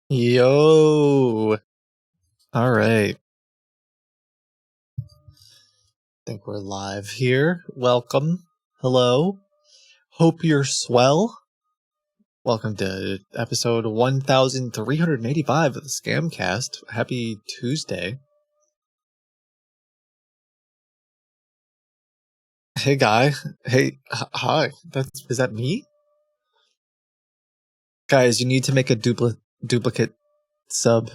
Yo. All right. Think we're live here. Welcome. Hello. Hope you're swell. Welcome to episode 1385 of the Scamcast. Happy Tuesday. Hey, guy. Hey, hi. Is that me? Guys, you need to make a duplicate sub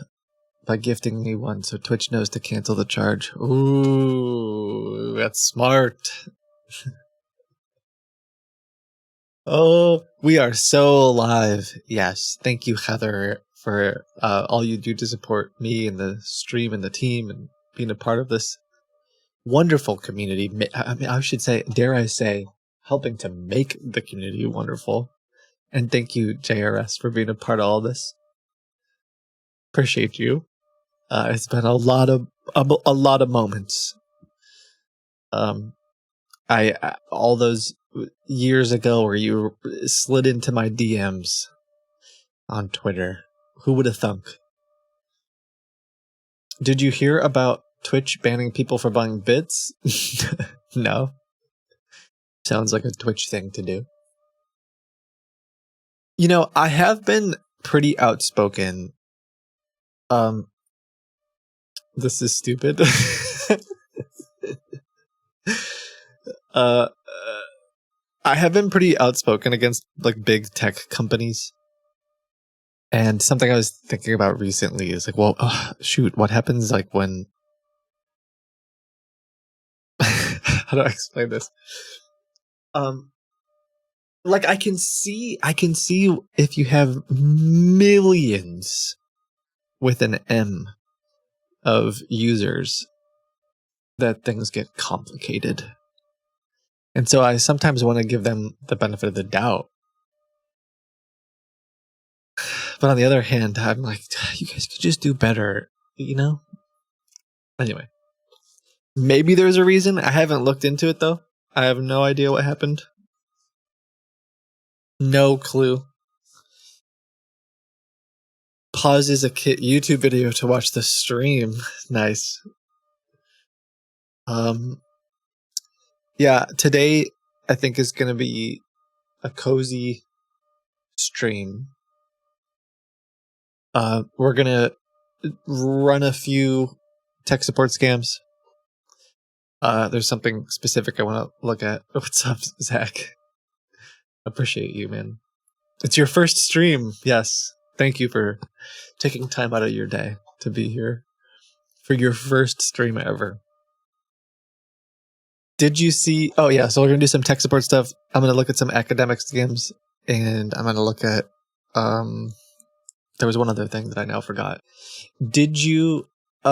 by gifting me one so Twitch knows to cancel the charge. Ooh, that's smart. Oh, we are so live. Yes. Thank you, Heather, for all you do to support me and the stream and the team and being a part of this wonderful community. I mean, I should say, dare I say, helping to make the community wonderful. And thank you, JRS, for being a part of all this. Appreciate you. It's been a lot of moments. I all those years ago where you slid into my DMs on Twitter. Who would have thunk? Did you hear about Twitch banning people for buying bits? No. Sounds like a Twitch thing to do. You know, I have been pretty outspoken. This is stupid. I have been pretty outspoken against like big tech companies. And something I was thinking about recently is like, well, shoot, what happens like when how do I explain this? Like I can see if you have millions with an M of users that things get complicated. And so I sometimes want to give them the benefit of the doubt. But on the other hand, I'm like, you guys could just do better, you know? Anyway. Maybe there's a reason. I haven't looked into it though. I have no idea what happened. No clue. Pauses a YouTube video to watch the stream. Nice. Yeah, today I think is going to be a cozy stream. We're going to run a few tech support scams. There's something specific I want to look at. What's up, Zach? Appreciate you, man. It's your first stream. Yes. Thank you for taking time out of your day to be here for your first stream ever. Did you see? Oh, yeah. So we're going to do some tech support stuff. I'm going to look at some academic scams, and I'm going to look at. There was one other thing that I now forgot. Did you see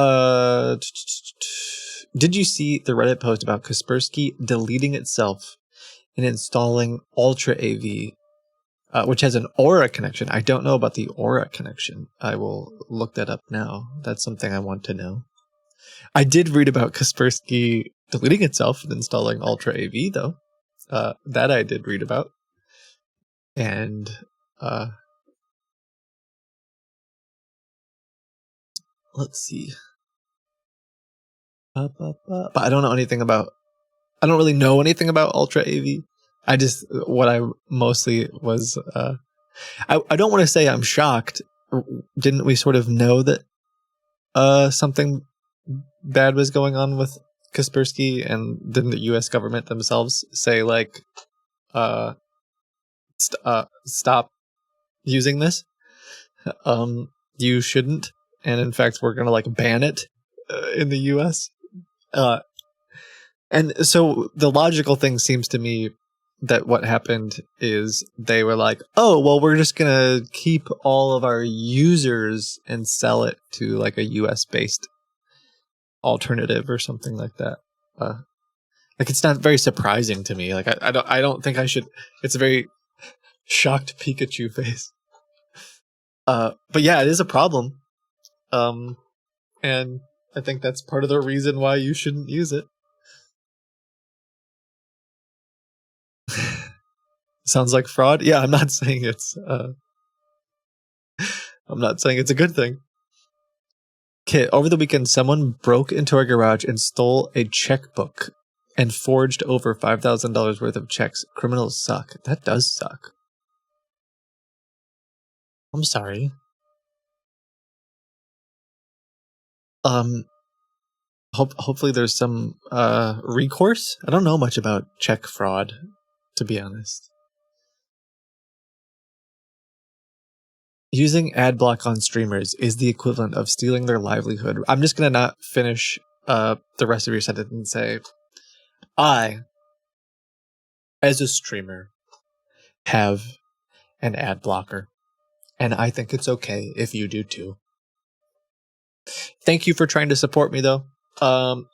the Reddit post about Kaspersky deleting itself and installing Ultra AV, which has an Aura connection? I don't know about the Aura connection. I will look that up now. That's something I want to know. I did read about Kaspersky deleting itself and installing Ultra AV, though. That I did read about. And let's see. But I don't know anything about. I don't really know anything about Ultra AV. I just what I mostly was. I don't want to say I'm shocked. Didn't we sort of know that something bad was going on with Kaspersky, and didn't the U.S. government themselves say like, stop using this? You shouldn't, and in fact, we're gonna like ban it in the U.S. And so the logical thing seems to me that what happened is they were like, oh, well, we're just going to keep all of our users and sell it to like a US based alternative or something like that. Like, it's not very surprising to me. Like, I don't think I should. It's a very shocked Pikachu face. But yeah, it is a problem. And I think that's part of the reason why you shouldn't use it. Sounds like fraud. Yeah, I'm not saying it's I'm not saying it's a good thing. Kit, over the weekend, someone broke into our garage and stole a checkbook and forged over $5,000 worth of checks. Criminals suck. That does suck. I'm sorry. Hopefully there's some recourse. I don't know much about check fraud, to be honest. Using ad block on streamers is the equivalent of stealing their livelihood. I'm just gonna not finish the rest of your sentence and say, I, as a streamer, have an ad blocker, and I think it's okay if you do too. Thank you for trying to support me, though.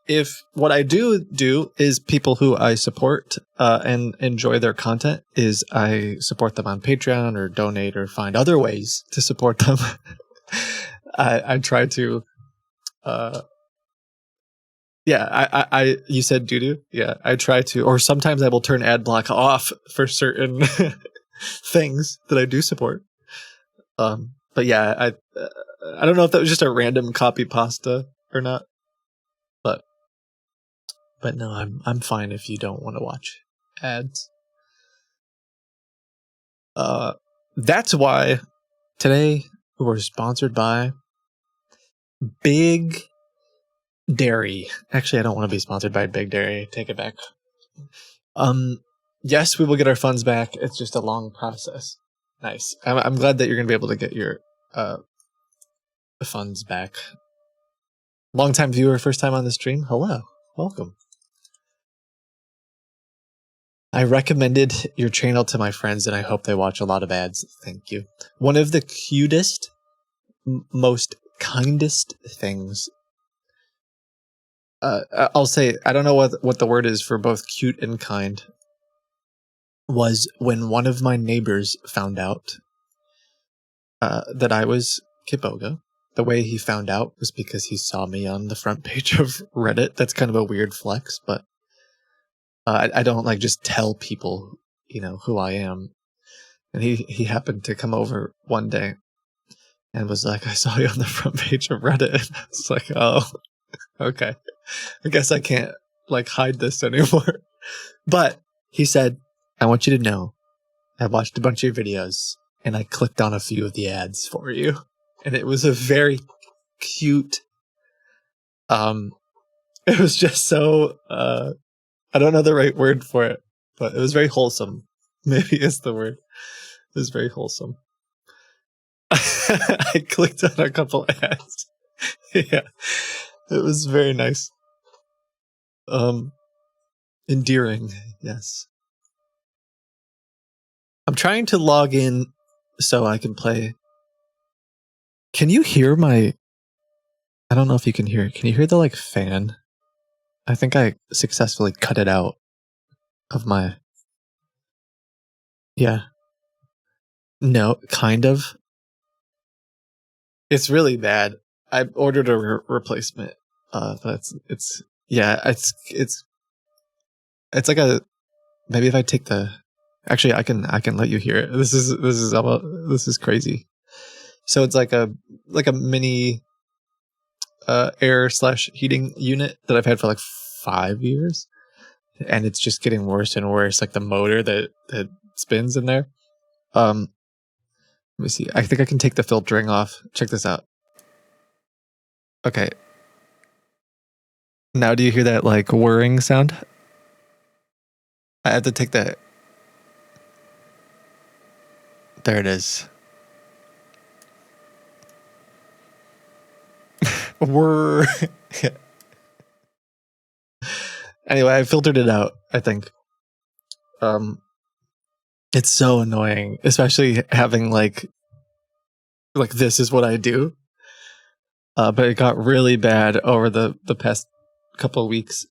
If what I do is people who I support and enjoy their content is I support them on Patreon or donate or find other ways to support them. I try to, you said doo-doo? Yeah, I try to, or sometimes I will turn ad block off for certain things that I do support. But yeah, I don't know if that was just a random copy pasta or not. But no, I'm fine if you don't want to watch ads. That's why today we're sponsored by Big Dairy. Actually, I don't want to be sponsored by Big Dairy. Take it back. Yes, we will get our funds back. It's just a long process. Nice. I'm glad that you're gonna be able to get your funds back. Long-time viewer, first time on the stream. Hello, welcome. I recommended your channel to my friends, and I hope they watch a lot of ads. Thank you. One of the cutest, most kindest things. I'll say, I don't know what the word is for both cute and kind. Was when one of my neighbors found out that I was Kitboga. The way he found out was because he saw me on the front page of Reddit. That's kind of a weird flex, but I don't like just tell people, who I am. And he happened to come over one day and was like, I saw you on the front page of Reddit. And I was like, oh, okay. I guess I can't hide this anymore. But he said, I want you to know I watched a bunch of your videos and I clicked on a few of the ads for you. And it was a very cute, it was just so, I don't know the right word for it, but it was very wholesome. Maybe is the word. It was very wholesome. I clicked on a couple ads. Yeah, it was very nice. Endearing, yes. I'm trying to log in so I can play. Can you hear my... I don't know if you can hear it. Can you hear the fan? I think I successfully cut it out of my... Yeah. No, kind of. It's really bad. I ordered a replacement. But it's like a... Maybe if I take the... Actually, I can let you hear it. This is crazy. So it's like a mini air/heating unit that I've had for 5 years, and it's just getting worse and worse. Like the motor that spins in there. Let me see. I think I can take the filtering off. Check this out. Okay. Now do you hear that whirring sound? I have to take that. There it is. Whir. Anyway, I filtered it out, I think. It's so annoying, especially having this is what I do. But it got really bad over the past couple of weeks.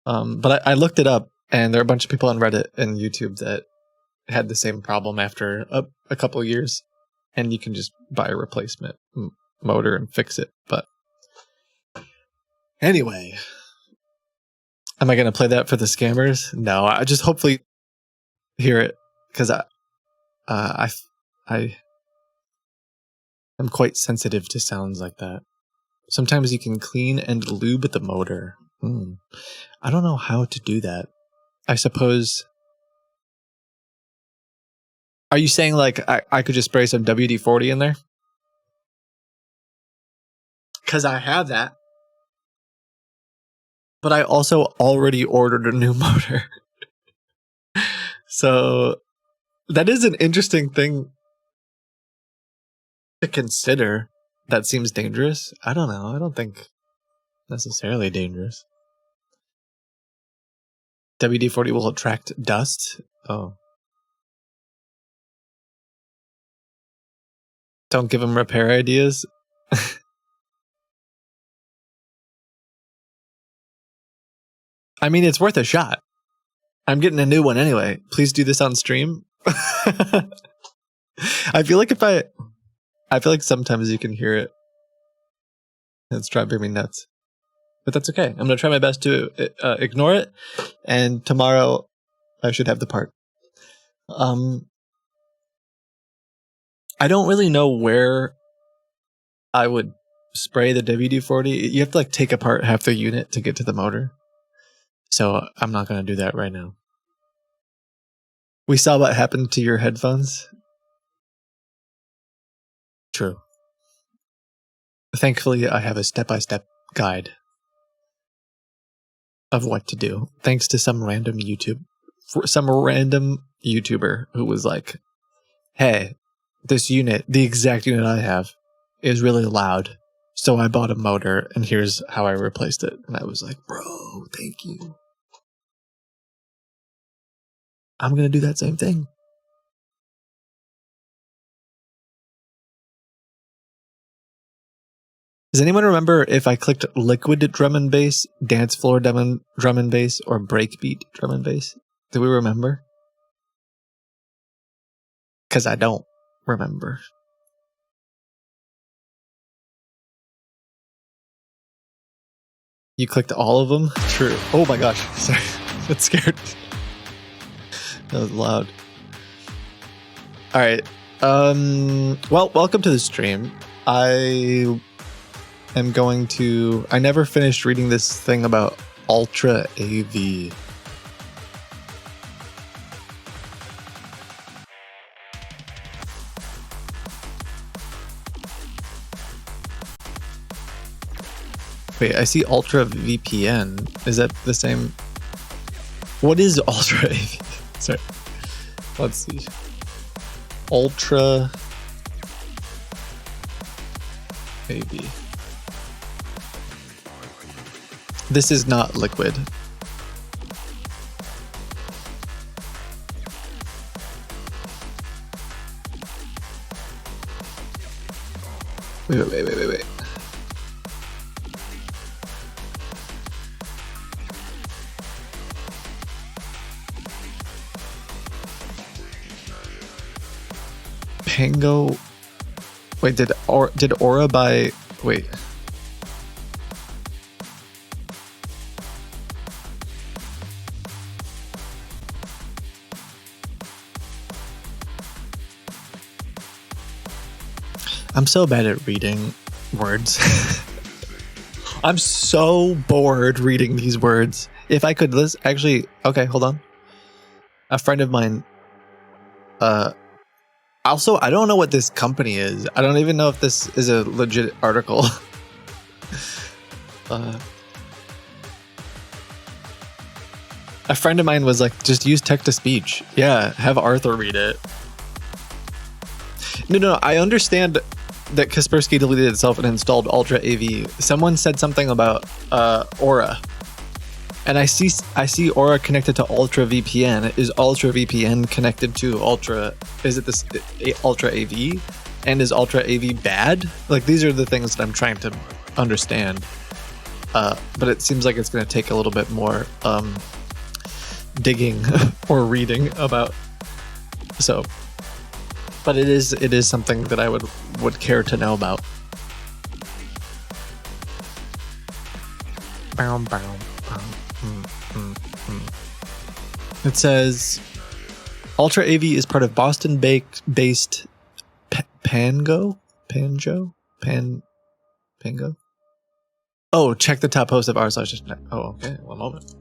But I looked it up, and there are a bunch of people on Reddit and YouTube that had the same problem after a couple of years, and you can just buy a replacement motor and fix it. But anyway, am I going to play that for the scammers? No, I just hopefully hear it, because I I'm quite sensitive to sounds like that. Sometimes you can clean and lube the motor. I don't know how to do that. I suppose... Are you saying like I could just spray some WD-40 in there? Because I have that. But I also already ordered a new motor. So that is an interesting thing to consider. That seems dangerous. I don't know. I don't think necessarily dangerous. WD-40 will attract dust. Oh. Don't give them repair ideas. I mean, it's worth a shot. I'm getting a new one anyway. Please do this on stream. I feel like sometimes you can hear it. It's driving me nuts. But that's okay. I'm going to try my best to ignore it. And tomorrow I should have the part. I don't really know where I would spray the WD-40. You have to like take apart half the unit to get to the motor. So I'm not going to do that right now. We saw what happened to your headphones. True. Thankfully, I have a step-by-step guide of what to do. Thanks to some random YouTuber who was like, hey, this unit, the exact unit I have, is really loud. So I bought a motor, and here's how I replaced it. And I was like, bro, thank you. I'm going to do that same thing. Does anyone remember if I clicked liquid drum and bass, dance floor drum and bass, or breakbeat drum and bass? Do we remember? Because I don't remember. You clicked all of them? True. Oh my gosh. Sorry. That scared me. That was loud. Alright. Well, welcome to the stream. I never finished reading this thing about Ultra AV. Wait, I see Ultra VPN. Is that the same? What is Ultra AV? Sorry. Let's see. Ultra AV. This is not liquid. Wait. Pango. Wait, did Aura buy? Wait. I'm so bad at reading words. I'm so bored reading these words. If I could list, actually, okay, hold on. A friend of mine, also, I don't know what this company is. I don't even know if this is a legit article. A friend of mine was like, just use text-to-speech. Yeah, have Arthur read it. No, I understand that Kaspersky deleted itself and installed Ultra AV. Someone said something about Aura. And I see Aura connected to Ultra VPN. Is Ultra VPN connected to Ultra? Is it this Ultra AV? And is Ultra AV bad? Like, these are the things that I'm trying to understand. But it seems like it's going to take a little bit more digging or reading about. So, but it is something that I would care to know about. It says Ultra AV is part of Boston-based Pango. Panjo? Pango? Oh, check the top post of r/. Oh, okay. One moment.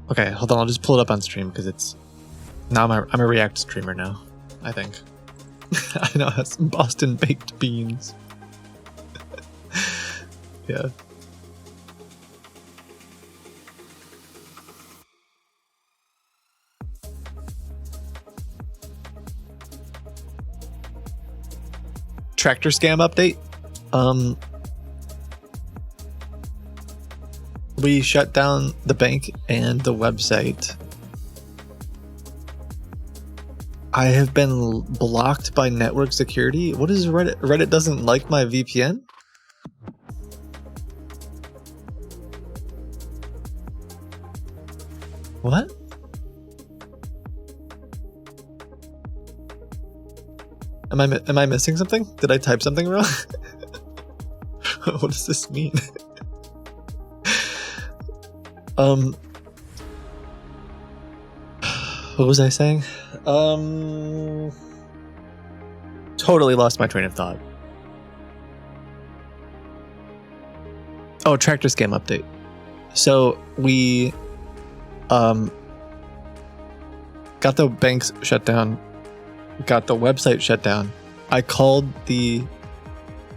Okay, hold on. I'll just pull it up on stream because it's now I'm a React streamer now. I think. I know, I have some Boston baked beans. Yeah. Tractor scam update. We shut down the bank and the website. I have been blocked by network security. What is Reddit? Reddit doesn't like my VPN? What? Am I missing something? Did I type something wrong? What does this mean? What was I saying? Totally lost my train of thought. Oh, tractor scam update. So we got the banks shut down, got the website shut down. I called the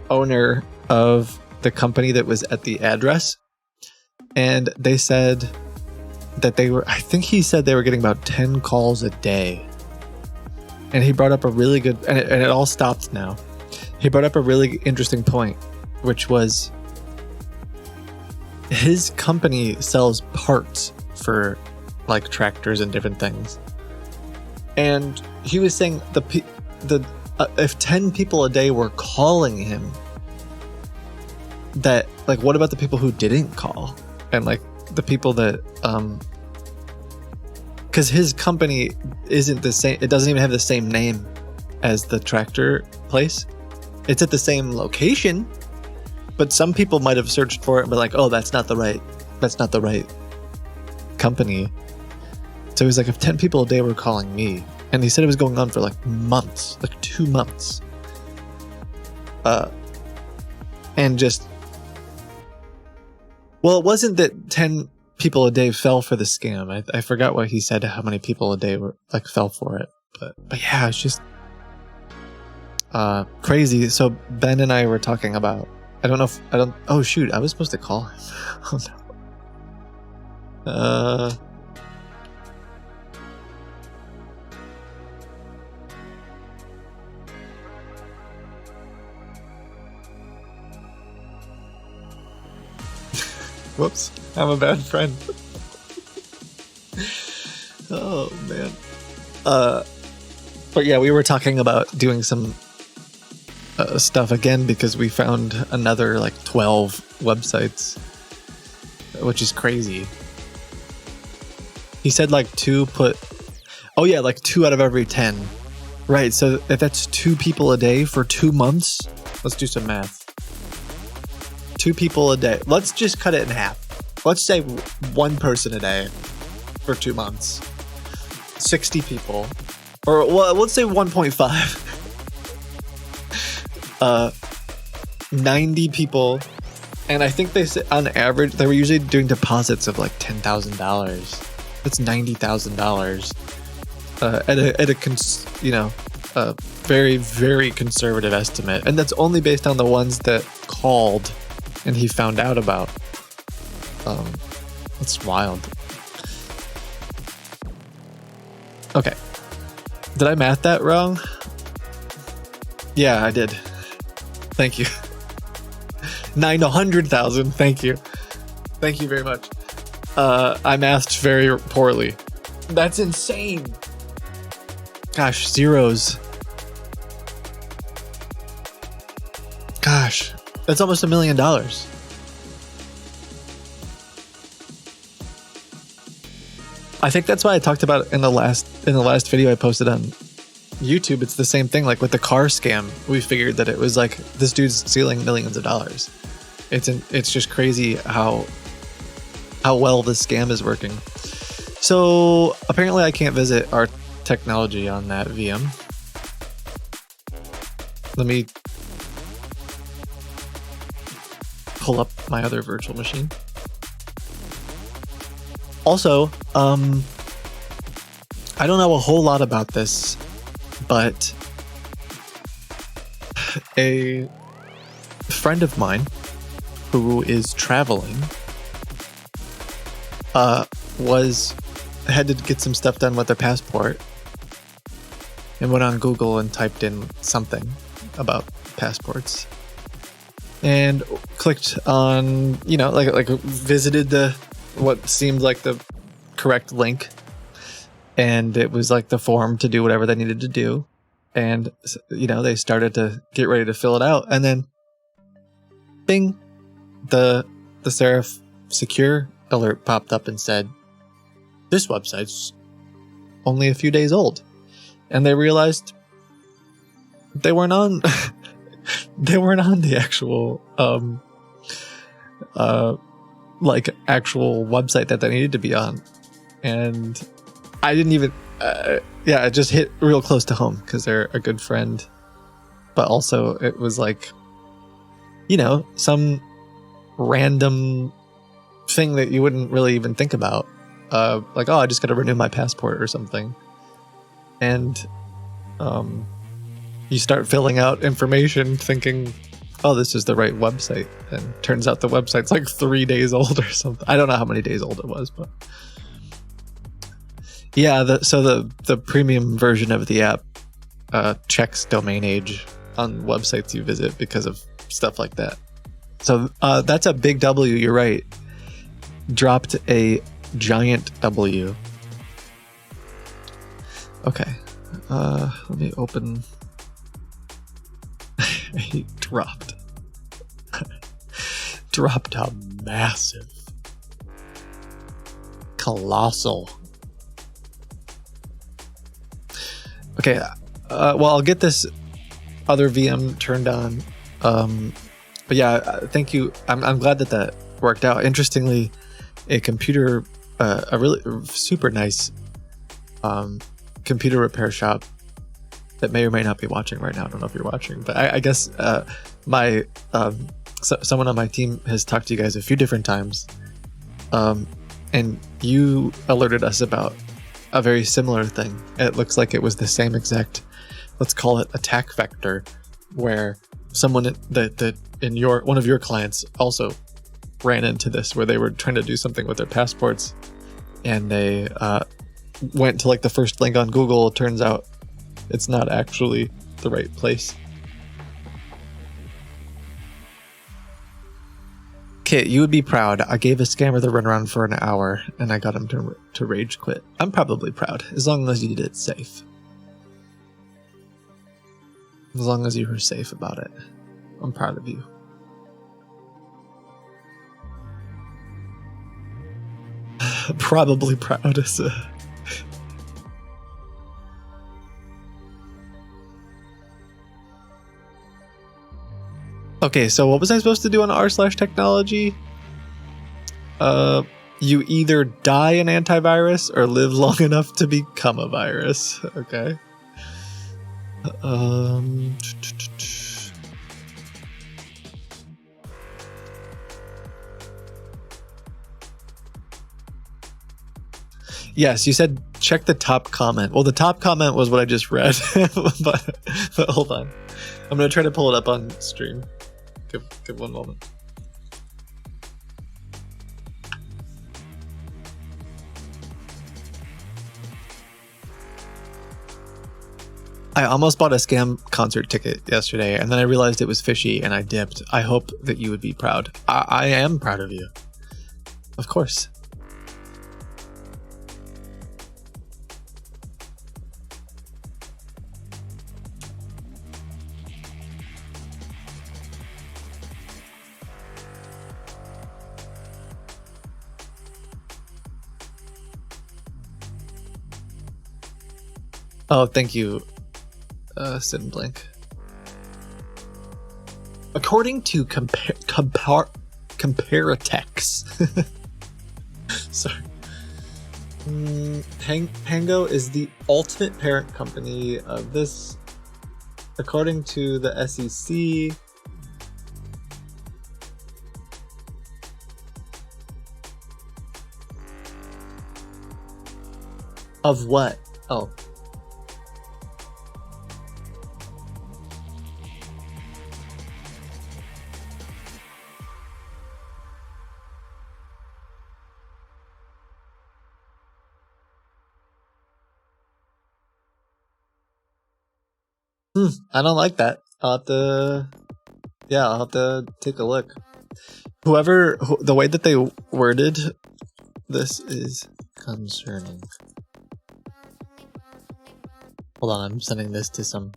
owner of the company that was at the address, and they said that I think he said they were getting about 10 calls a day. And he brought up a really good, and it all stopped now. He brought up a really interesting point, which was his company sells parts for like tractors and different things. And he was saying if 10 people a day were calling him, that like, what about the people who didn't call? And like the people that because his company isn't the same, it doesn't even have the same name as the tractor place. It's at the same location, but some people might have searched for it and been like, oh, that's not the right company. So he was like, if 10 people a day were calling me, and he said it was going on for like months, like 2 months, and just, well, it wasn't that 10 people a day fell for the scam. I forgot what he said, how many people a day were like fell for it, but yeah, it's just crazy. So Ben and I were talking about, oh shoot, I was supposed to call him. Oh no. Whoops, I'm a bad friend. Oh man. But yeah, we were talking about doing some stuff again because we found another like 12 websites, which is crazy. He said like like 2 out of every 10. Right, so if that's 2 people a day for 2 months, let's do some math. 2 people a day. Let's just cut it in half. Let's say 1 person a day for 2 months. 60 people. Or well, let's say 1.5. 90 people. And I think they said on average, they were usually doing deposits of like $10,000. That's $90,000. At a very, very conservative estimate. And that's only based on the ones that called and he found out about. That's wild. Okay. Did I math that wrong? Yeah, I did. Thank you. 900,000. Thank you. Thank you very much. I mathed very poorly. That's insane. Gosh, zeros. Gosh, that's almost $1 million. I think that's why I talked about it in the last video I posted on YouTube. It's the same thing, like with the car scam. We figured that it was like this dude's stealing millions of dollars. It's just crazy how how well the scam is working. So apparently I can't visit our technology on that VM. Let me pull up my other virtual machine. Also, I don't know a whole lot about this, but a friend of mine who is traveling had to get some stuff done with their passport and went on Google and typed in something about passports and clicked on, like visited what seemed like the correct link, and it was like the form to do whatever they needed to do, and they started to get ready to fill it out, and then bing, the Serif secure alert popped up and said, this website's only a few days old. And they realized they weren't on the actual actual website that they needed to be on. And I didn't even it just hit real close to home because they're a good friend, but also it was like, some random thing that you wouldn't really even think about, like, oh, I just got to renew my passport or something, and you start filling out information thinking, oh, this is the right website, and turns out the website's like 3 days old or something. I don't know how many days old it was, but yeah, the premium version of the app checks domain age on websites you visit because of stuff like that. So that's a big W. You're right. Dropped a giant W. Okay. Let me open. He dropped a massive, colossal. Okay. Well, I'll get this other VM turned on. But yeah, thank you. I'm glad that worked out. Interestingly, a computer, a really super nice computer repair shop that may or may not be watching right now. I don't know if you're watching, but I guess someone on my team has talked to you guys a few different times, and you alerted us about a very similar thing. It looks like it was the same exact, let's call it attack vector, where someone that in one of your clients also ran into this, where they were trying to do something with their passports, and they went to like the first link on Google. It turns out it's not actually the right place. Kit, you would be proud. I gave a scammer the runaround for an hour, and I got him to rage quit. I'm probably proud, as long as you did it safe. As long as you were safe about it. I'm proud of you. Probably proud as a... Okay, so what was I supposed to do on r/technology? You either die an antivirus or live long enough to become a virus. Okay. Yes, you said check the top comment. Well, the top comment was what I just read, but hold on. I'm going to try to pull it up on stream. Give one moment. I almost bought a scam concert ticket yesterday, and then I realized it was fishy, and I dipped. I hope that you would be proud. I am proud of you. Of course. Oh, thank you, Sid Blank. According to Comparatex, Sorry. Pango is the ultimate parent company of this, according to the SEC. Of what? Oh. I don't like that. I'll have to take a look. The way that they worded this is concerning. Hold on, I'm sending this to some.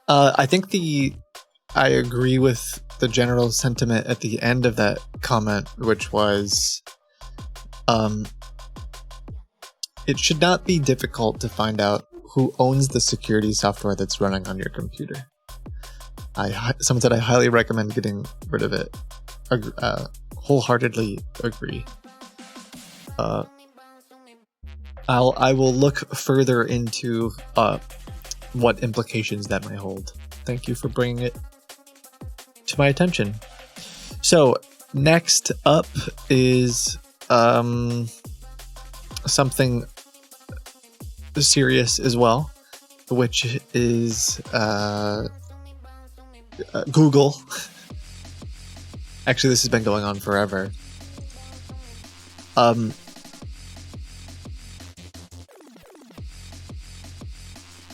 I think I agree with the general sentiment at the end of that comment, which was, it should not be difficult to find out who owns the security software that's running on your computer. Someone said I highly recommend getting rid of it. Wholeheartedly agree. I will look further into what implications that might hold. Thank you for bringing it to my attention. So next up is something serious as well, which is Google. Actually, this has been going on forever.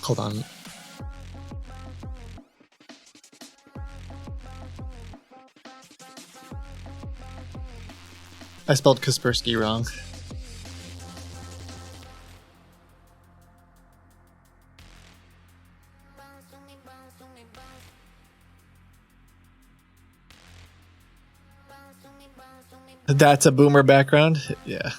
Hold on. I spelled Kaspersky wrong. That's a boomer background? Yeah.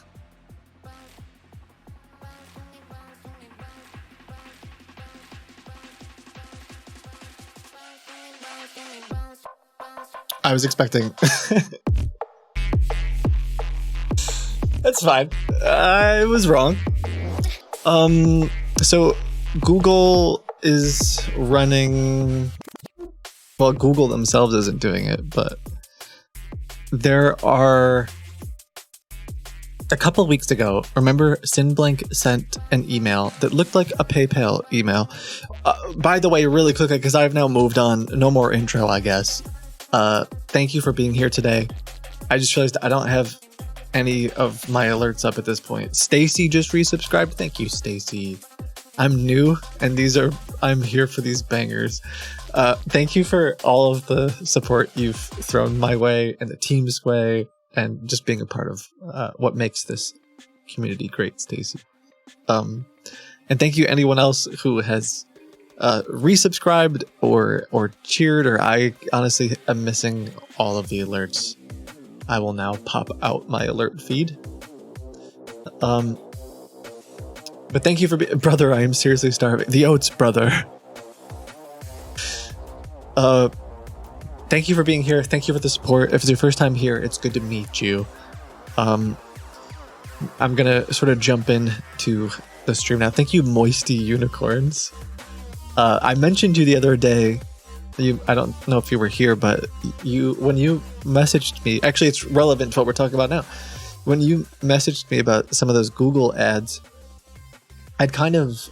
I was expecting... That's fine. I was wrong. So Google is running... Well, Google themselves isn't doing it, but there are... A couple weeks ago, remember Sinblank sent an email that looked like a PayPal email. By the way, really quickly, because I've now moved on. No more intro, I guess. Thank you for being here today. I just realized I don't have any of my alerts up at this point. Stacy just resubscribed. Thank you, Stacy. I'm new, and I'm here for these bangers. Thank you for all of the support you've thrown my way and the team's way, and just being a part of what makes this community great, Stacy. And thank you anyone else who has resubscribed or cheered, or I honestly am missing all of the alerts. I will now pop out my alert feed. But thank you for being... Brother, I am seriously starving. The oats, brother. Thank you for being here. Thank you for the support. If it's your first time here, it's good to meet you. I'm gonna sort of jump in to the stream now. Thank you, Moisty Unicorns. I mentioned you the other day. I don't know if you were here, but when you messaged me, actually it's relevant to what we're talking about now. When you messaged me about some of those Google ads, I'd kind of,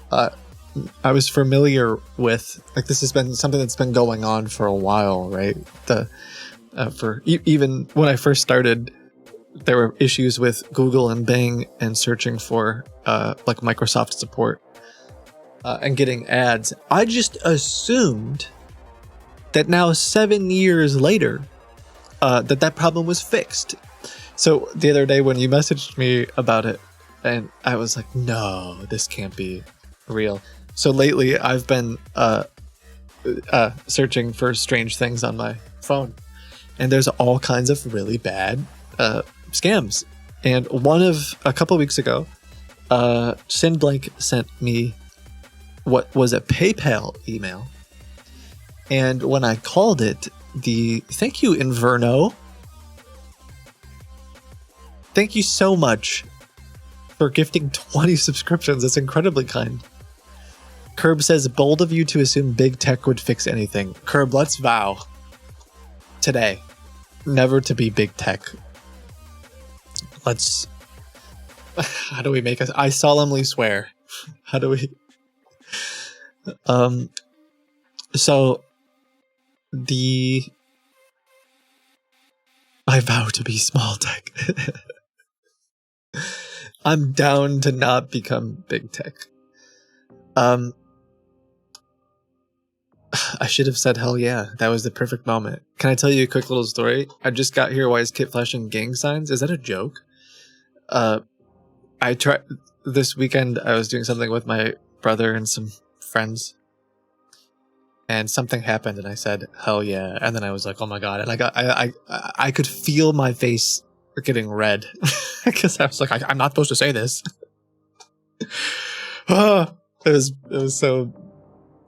I was familiar with, like, this has been something that's been going on for a while, right? Even when I first started, there were issues with Google and Bing and searching for like Microsoft support and getting ads. I just assumed that now 7 years later, that problem was fixed. So the other day when you messaged me about it, and I was like, no, this can't be real. So lately I've been searching for strange things on my phone, and there's all kinds of really bad scams. And a couple weeks ago, Sinblank sent me what was a PayPal email. And when I called it, thank you, Inverno. Thank you so much for gifting 20 subscriptions. That's incredibly kind. Curb says, bold of you to assume big tech would fix anything. Curb, let's vow today never to be big tech. Let's... How do we make us? I solemnly swear. How do we... So... I vow to be small tech. I'm down to not become big tech. I should have said hell yeah. That was the perfect moment. Can I tell you a quick little story? I just got here. Why is Kit flashing gang signs? Is that a joke? I tried this weekend. I was doing something with my brother and some friends, and something happened, and I said hell yeah, and then I was like, oh my god, and I could feel my face getting red because I was like, I'm not supposed to say this. It was so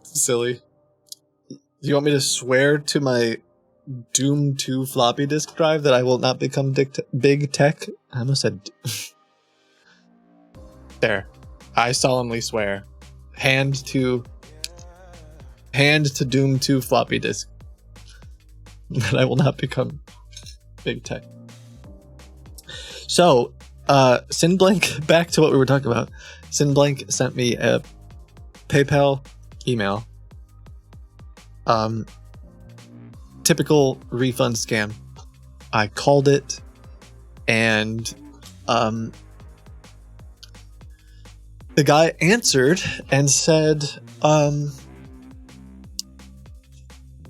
silly. Do you want me to swear to my Doom 2 floppy disk drive that I will not become big tech? I almost said... There. I solemnly swear. Hand to Doom 2 floppy disk that I will not become big tech. So, Sinblank, back to what we were talking about. Sinblank sent me a PayPal email. Typical refund scam. I called it, and the guy answered and said,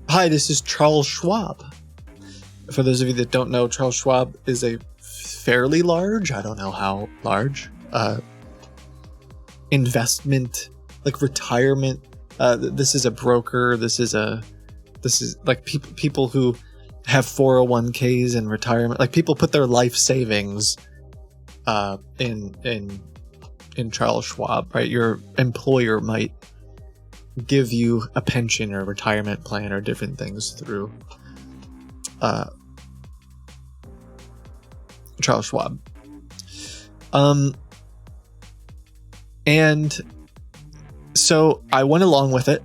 hi, this is Charles Schwab. For those of you that don't know, Charles Schwab is a fairly large, I don't know how large, investment, like retirement. This is a broker. This is like people who have 401ks and retirement. Like people put their life savings in Charles Schwab, right? Your employer might give you a pension or retirement plan or different things through Charles Schwab. And so I went along with it,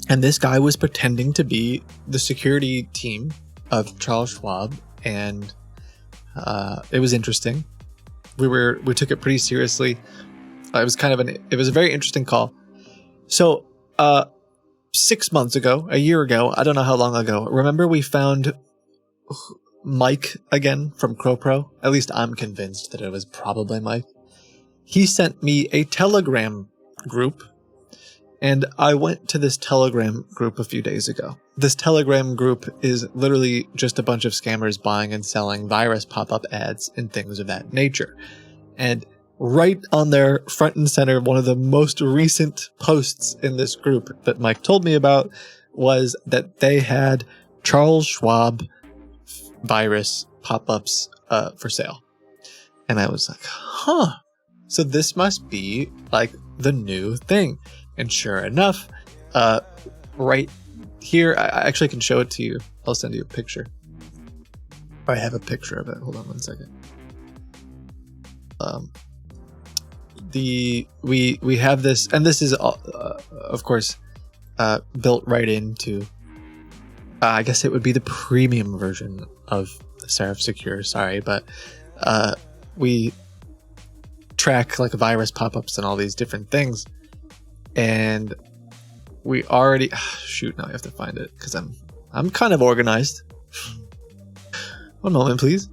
and this guy was pretending to be the security team of Charles Schwab, and it was interesting. We took it pretty seriously. It was a very interesting call. So 6 months ago, a year ago, I don't know how long ago, remember we found Mike again from CrowPro? At least I'm convinced that it was probably Mike. He sent me a Telegram group, and I went to this Telegram group a few days ago. This Telegram group is literally just a bunch of scammers buying and selling virus pop-up ads and things of that nature. And right on their front and center, one of the most recent posts in this group that Mike told me about was that they had Charles Schwab virus pop-ups for sale. And I was like, huh. So this must be like the new thing. And sure enough, right here, I actually can show it to you. I'll send you a picture. I have a picture of it. Hold on one second. We have this, and this is of course built right into. I guess it would be the premium version of Seraph Secure. Sorry, but we track like virus pop-ups and all these different things, and we already shoot. Now I have to find it because I'm kind of organized. One moment, please.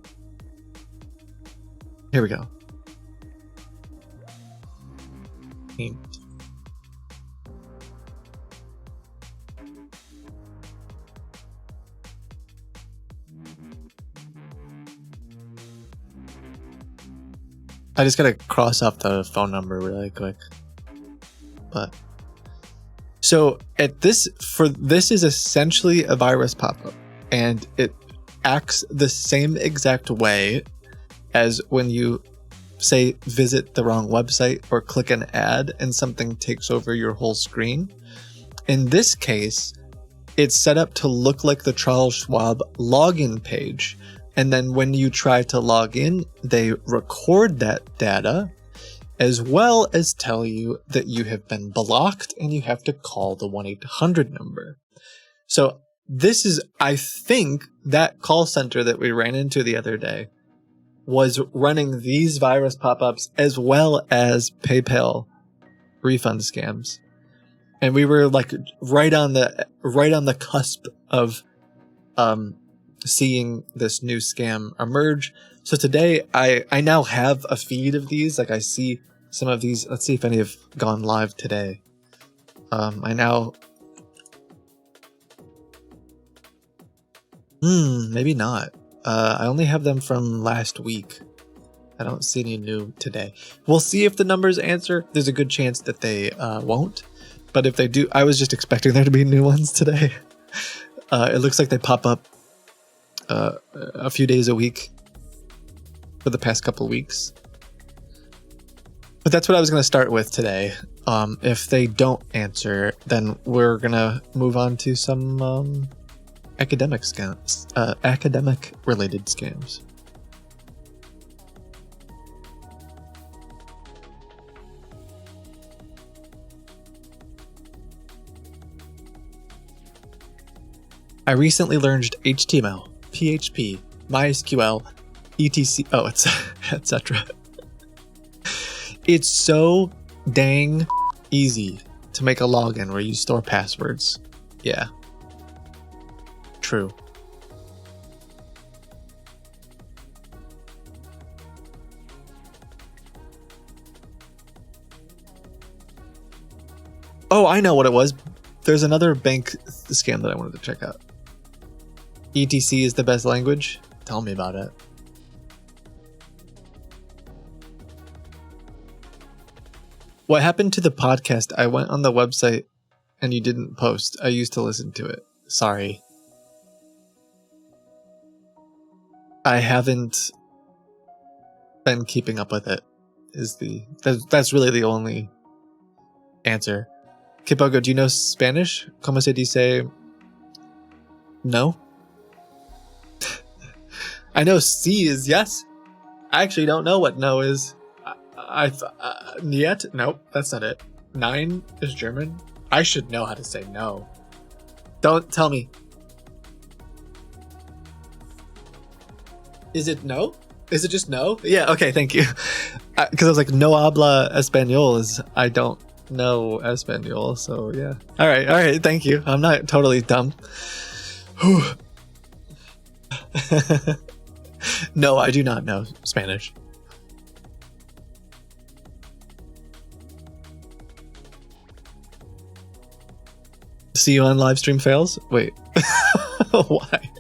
Here we go. I just gotta cross off the phone number really quick. But so this is essentially a virus pop-up, and it acts the same exact way as when you say, visit the wrong website or click an ad and something takes over your whole screen. In this case, it's set up to look like the Charles Schwab login page. And then when you try to log in, they record that data as well as tell you that you have been blocked and you have to call the 1-800 number. So this is, I think, that call center that we ran into the other day was running these virus pop-ups as well as PayPal refund scams. And we were like right on the cusp of seeing this new scam emerge. So today I now have a feed of these. Like I see some of these. Let's see if any have gone live today. Maybe not. I only have them from last week. I don't see any new today. We'll see if the numbers answer. There's a good chance that they won't. But if they do, I was just expecting there to be new ones today. It looks like they pop up a few days a week for the past couple weeks. But that's what I was going to start with today. If they don't answer, then we're going to move on to some academic scams, academic-related scams. I recently learned HTML, PHP, MySQL, etc. etc. It's so dang easy to make a login where you store passwords. Yeah. True. Oh, I know what it was. There's another bank scam that I wanted to check out. ETC is the best language? Tell me about it. What happened to the podcast? I went on the website and you didn't post. I used to listen to it. Sorry. I haven't been keeping up with it. That's really the only answer. Kitboga, do you know Spanish? ¿Cómo se dice no? I know C is yes. I actually don't know what no is. Niet? Nope, that's not it. 9 is German. I should know how to say no. Don't tell me. Is it no? Is it just no? Yeah, okay, thank you. Because I was like, no habla español is I don't know Espanol, so yeah. Alright, thank you. I'm not totally dumb. No, I do not know Spanish. See you on live stream fails? Wait. Why?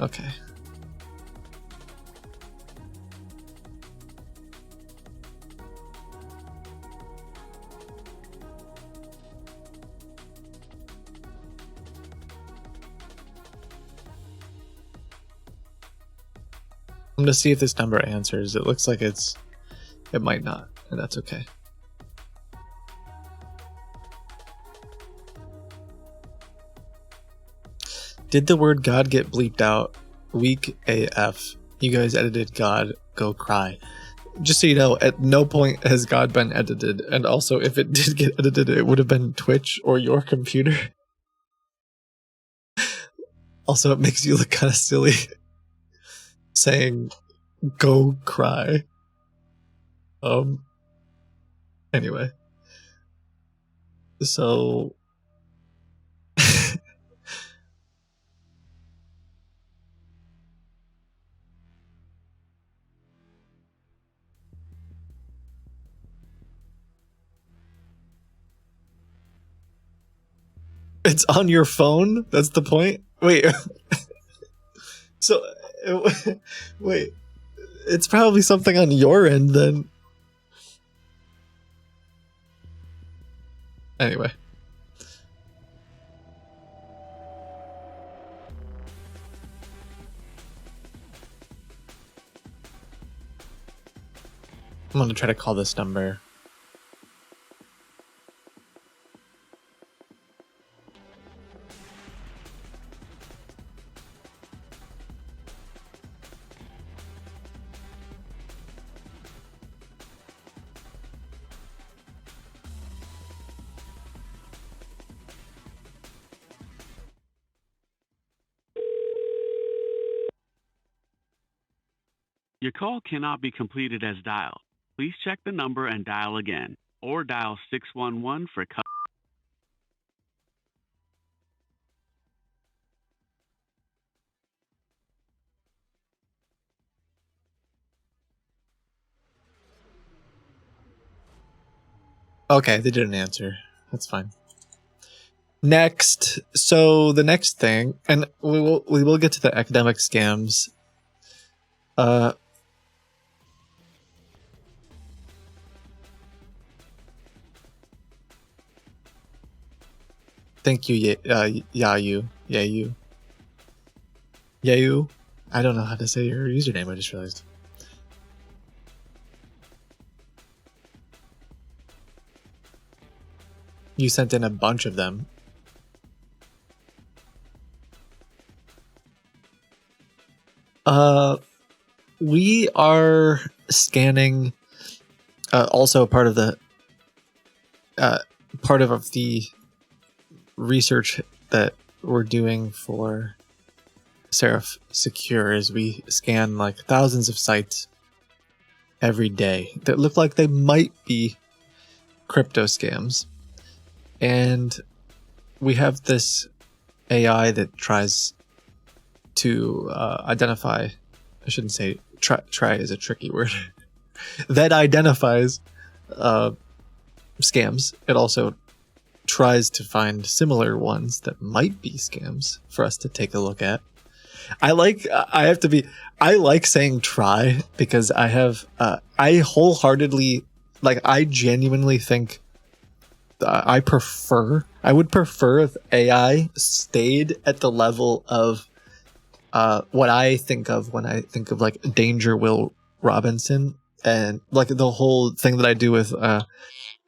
Okay. I'm gonna see if this number answers. It looks like it might not, and that's okay. Did the word God get bleeped out? Weak AF. You guys edited God, go cry. Just so you know, at no point has God been edited, and also if it did get edited, it would have been Twitch or your computer. Also, it makes you look kind of silly saying go cry. Anyway. So it's on your phone? That's the point? Wait. So, wait. It's probably something on your end then. Anyway. I'm going to try to call this number. Your call cannot be completed as dialed. Please check the number and dial again, or dial 611 for Okay, they didn't answer. That's fine. Next, so the next thing, and we will get to the academic scams. Thank you, Yayu. I don't know how to say your username. I just realized. You sent in a bunch of them. We are scanning. Also part of the research that we're doing for Seraph Secure is we scan like thousands of sites every day that look like they might be crypto scams. And we have this AI that tries to identify, I shouldn't say try is a tricky word, that identifies scams. It also tries to find similar ones that might be scams for us to take a look at. I like saying try because I wholeheartedly, like, I genuinely think I would prefer if AI stayed at the level of what I think of when I think of like Danger Will Robinson, and like the whole thing that I do with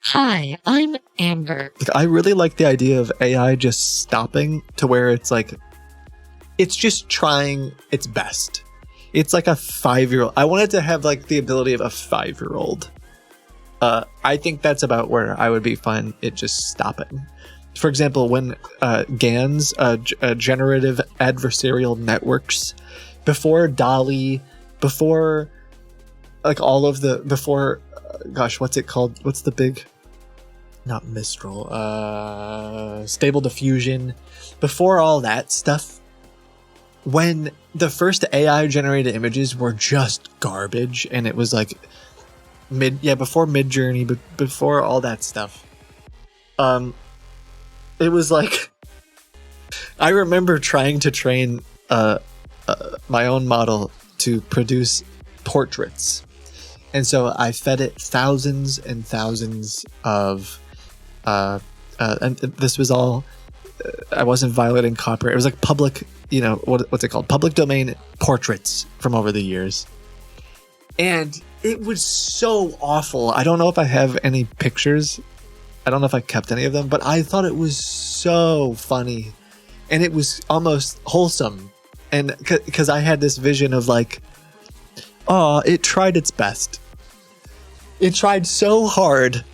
Hi, I'm Amber. Like, I really like the idea of AI just stopping to where it's like it's just trying its best. It's like a 5-year-old. I want it to have like the ability of a 5-year-old. I think that's about where I would be fine it just stopping. For example, when GANs, generative adversarial networks, before DALL-E, before like all of the, before, gosh, what's it called? What's the big, not Mistral, Stable Diffusion, before all that stuff, when the first AI generated images were just garbage and it was like before Midjourney, but before all that stuff, it was like, I remember trying to train my own model to produce portraits. And so I fed it thousands and thousands of, and this was all, I wasn't violating copyright. It was like public, what's it called? Public domain portraits from over the years. And it was so awful. I don't know if I have any pictures. I don't know if I kept any of them, but I thought it was so funny. And it was almost wholesome. And because I had this vision of like, oh, it tried its best. It tried so hard,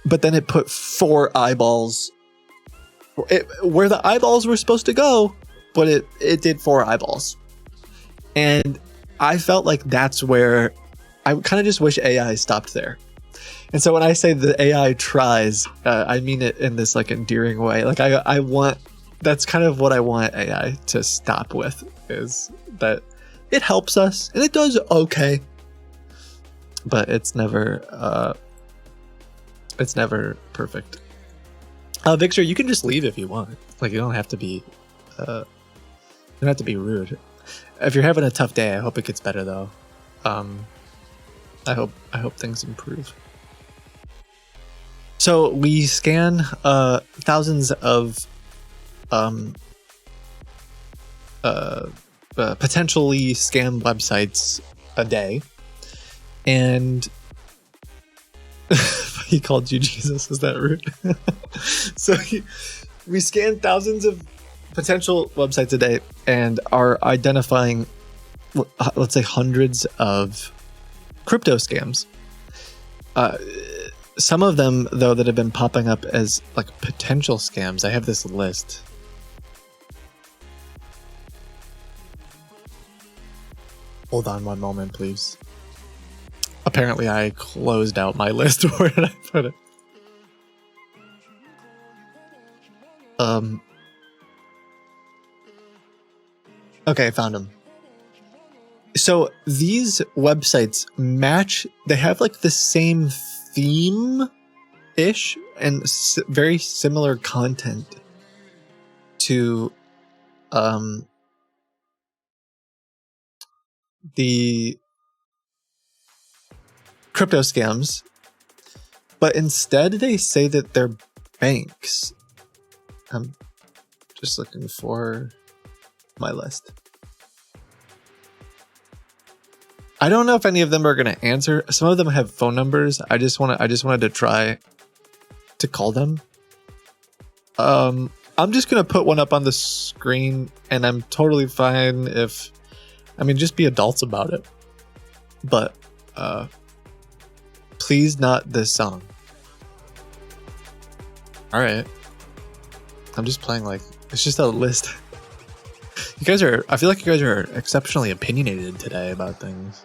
but then it put 4 eyeballs where the eyeballs were supposed to go, but it did 4 eyeballs. And I felt like that's where I kind of just wish AI stopped there. And so when I say the AI tries, I mean it in this like endearing way. Like I want, that's kind of what I want AI to stop with, is that it helps us and it does okay, but it's never perfect. Victor, you can just leave if you want. Like, you don't have to be rude. If you're having a tough day, I hope it gets better though. I hope things improve. So we scan thousands of potentially scam websites a day, and he called you Jesus. Is that rude? We scan thousands of potential websites a day and are identifying, let's say, hundreds of crypto scams. Some of them, though, that have been popping up as like potential scams. I have this list. Hold on one moment, please. Apparently, I closed out my list. Where did I put it? Okay, I found them. So these websites match. They have like the same theme-ish and very similar content to the crypto scams, but instead they say that they're banks. I'm just looking for my list. I don't know if any of them are going to answer. Some of them have phone numbers. I just wanted to try to call them. I'm just going to put one up on the screen, and I'm totally fine if, just be adults about it. But please not this song. All right. I'm just playing like, it's just a list. I feel like you guys are exceptionally opinionated today about things.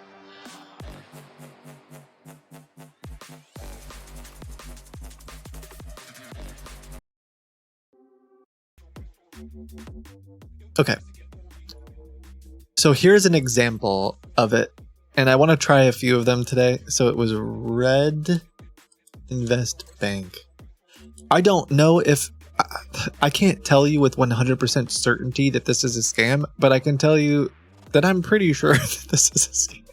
Okay. So here's an example of it, and I want to try a few of them today. So it was Red Invest Bank. I don't know if I can't tell you with 100% certainty that this is a scam, but I can tell you that I'm pretty sure that this is a scam.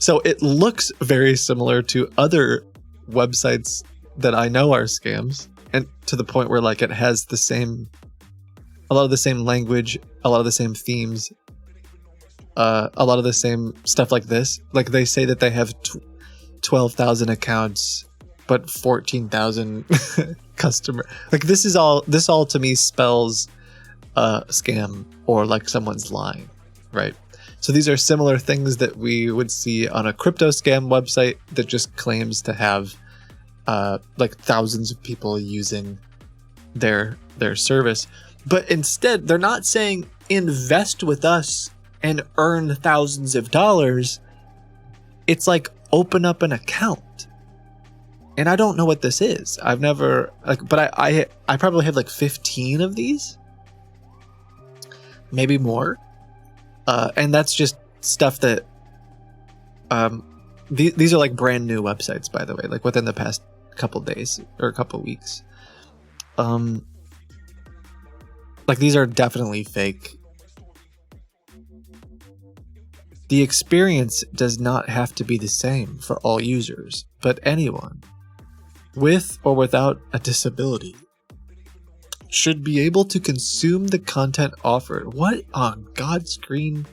So it looks very similar to other websites that I know are scams, and to the point where like it has a lot of the same language, a lot of the same themes, a lot of the same stuff like this. Like they say that they have 12,000 accounts, but 14,000 customer. Like this all to me spells scam or like someone's lying, right? So these are similar things that we would see on a crypto scam website that just claims to have like thousands of people using their service. But instead, they're not saying invest with us and earn thousands of dollars. It's like open up an account. And I don't know what this is. I've never but I probably have like 15 of these. Maybe more. And that's just stuff that these are like brand new websites, by the way, like within the past couple days or a couple weeks. Like these are definitely fake. The experience does not have to be the same for all users, but anyone, with or without a disability, should be able to consume the content offered. What on God's green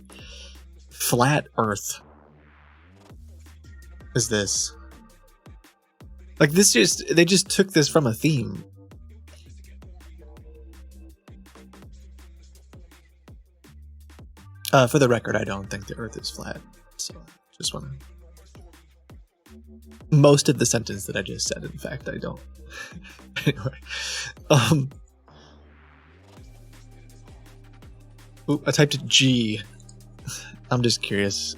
flat earth is this? Like they just took this from a theme. For the record, I don't think the earth is flat. So just want to... Most of the sentence that I just said, in fact, I don't. Anyway. Ooh, I typed G. I'm just curious.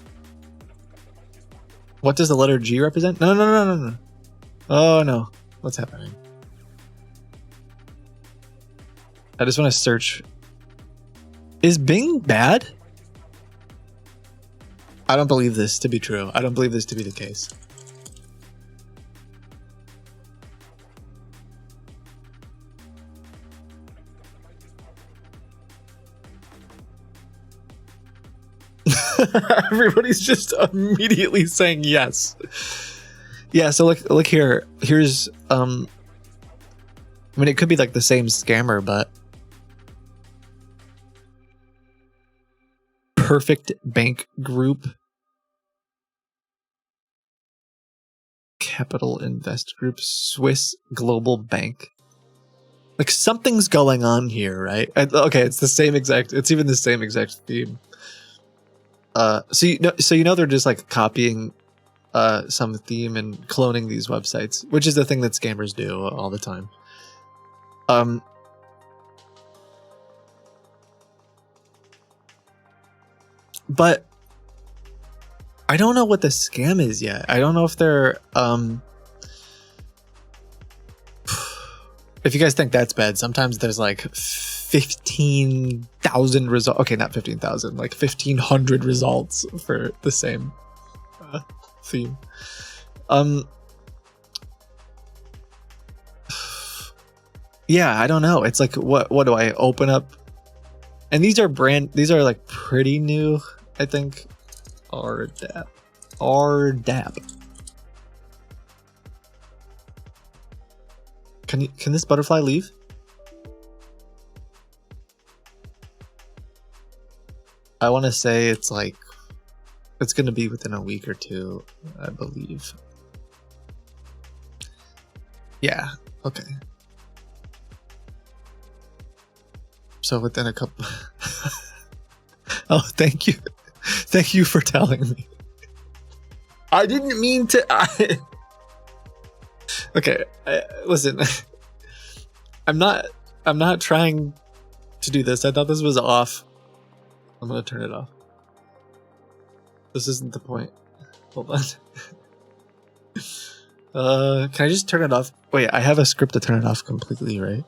What does the letter G represent? No. Oh no. What's happening? I just want to search. Is Bing bad? I don't believe this to be true. I don't believe this to be the case. Everybody's just immediately saying yes. Yeah, so look here. Here's I mean, it could be like the same scammer, but Perfect Bank Group, Capital Invest Group, Swiss Global Bank. Like something's going on here, right? Okay, it's the same exact. It's even the same exact theme. So you know they're just like copying some theme and cloning these websites, which is the thing that scammers do all the time. But I don't know what the scam is yet. I don't know if they're if you guys think that's bad, sometimes there's like 15,000 results. Okay, not 15,000, like 1,500 results for the same theme. Yeah, I don't know. It's like, what do I open up? And these are like pretty new, I think. RDAP. Can this butterfly leave? I want to say it's like it's going to be within a week or two, I believe. Yeah. Okay. So within a couple. Oh, thank you. Thank you for telling me. I didn't mean to. Okay, listen. I'm not trying to do this. I thought this was off. I'm gonna turn it off. This isn't the point. Hold on. Can I just turn it off? Wait, I have a script to turn it off completely, right?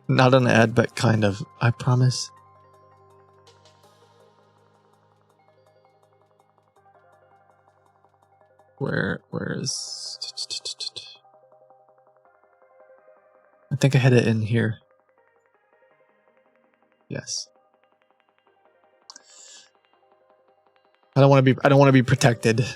Not an ad, but kind of. I promise. Where is... I think I had it in here. Yes. I don't want to be protected.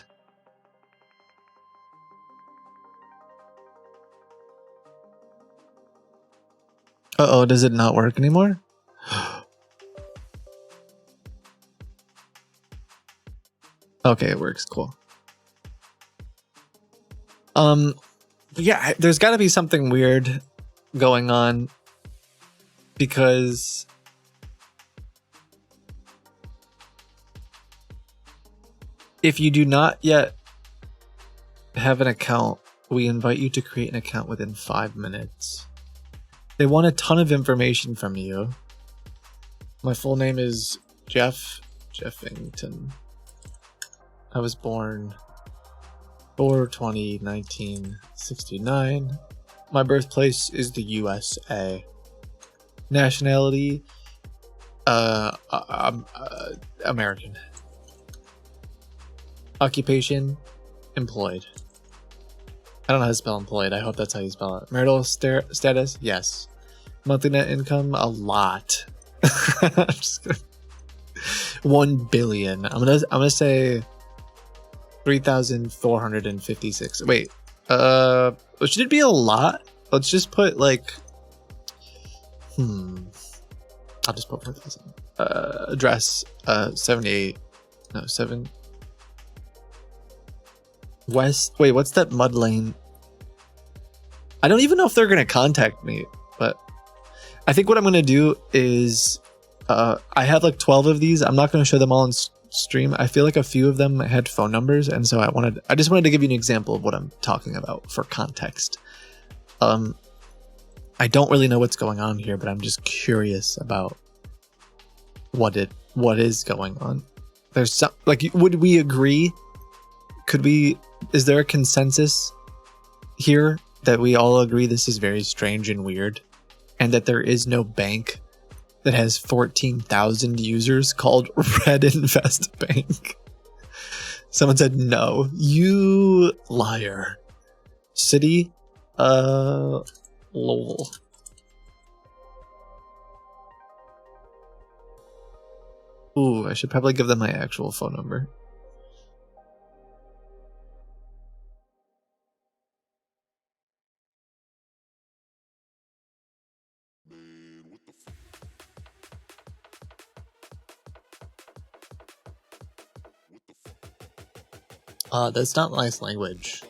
Uh-oh, does it not work anymore? Okay, it works. Cool. Yeah, there's got to be something weird going on, because if you do not yet have an account, we invite you to create an account within 5 minutes. They want a ton of information from you. My full name is Jeff Jeffington. I was born 4/20/1969. My birthplace is the USA. Nationality, American. Occupation, employed. I don't know how to spell employed. I hope that's how you spell it. Marital status, yes. Monthly net income, a lot. I'm just gonna... 1 billion. I'm gonna say 3,456. Wait, should it be a lot? Let's just put like, I'll just put 4,000. Address, 78, no, 7 West. Wait, what's that mud lane? I don't even know if they're gonna contact me, but I think what I'm gonna do is, I have like 12 of these. I'm not gonna show them all in stream. I feel like a few of them had phone numbers, and so I just wanted to give you an example of what I'm talking about for context. I don't really know what's going on here, but I'm just curious about what is going on. There's some, like, would we agree? Is there a consensus here that we all agree this is very strange and weird, and that there is no bank that has 14,000 users called Red Invest Bank? Someone said no. You liar. City, Lowell. Ooh, I should probably give them my actual phone number. That's not nice language.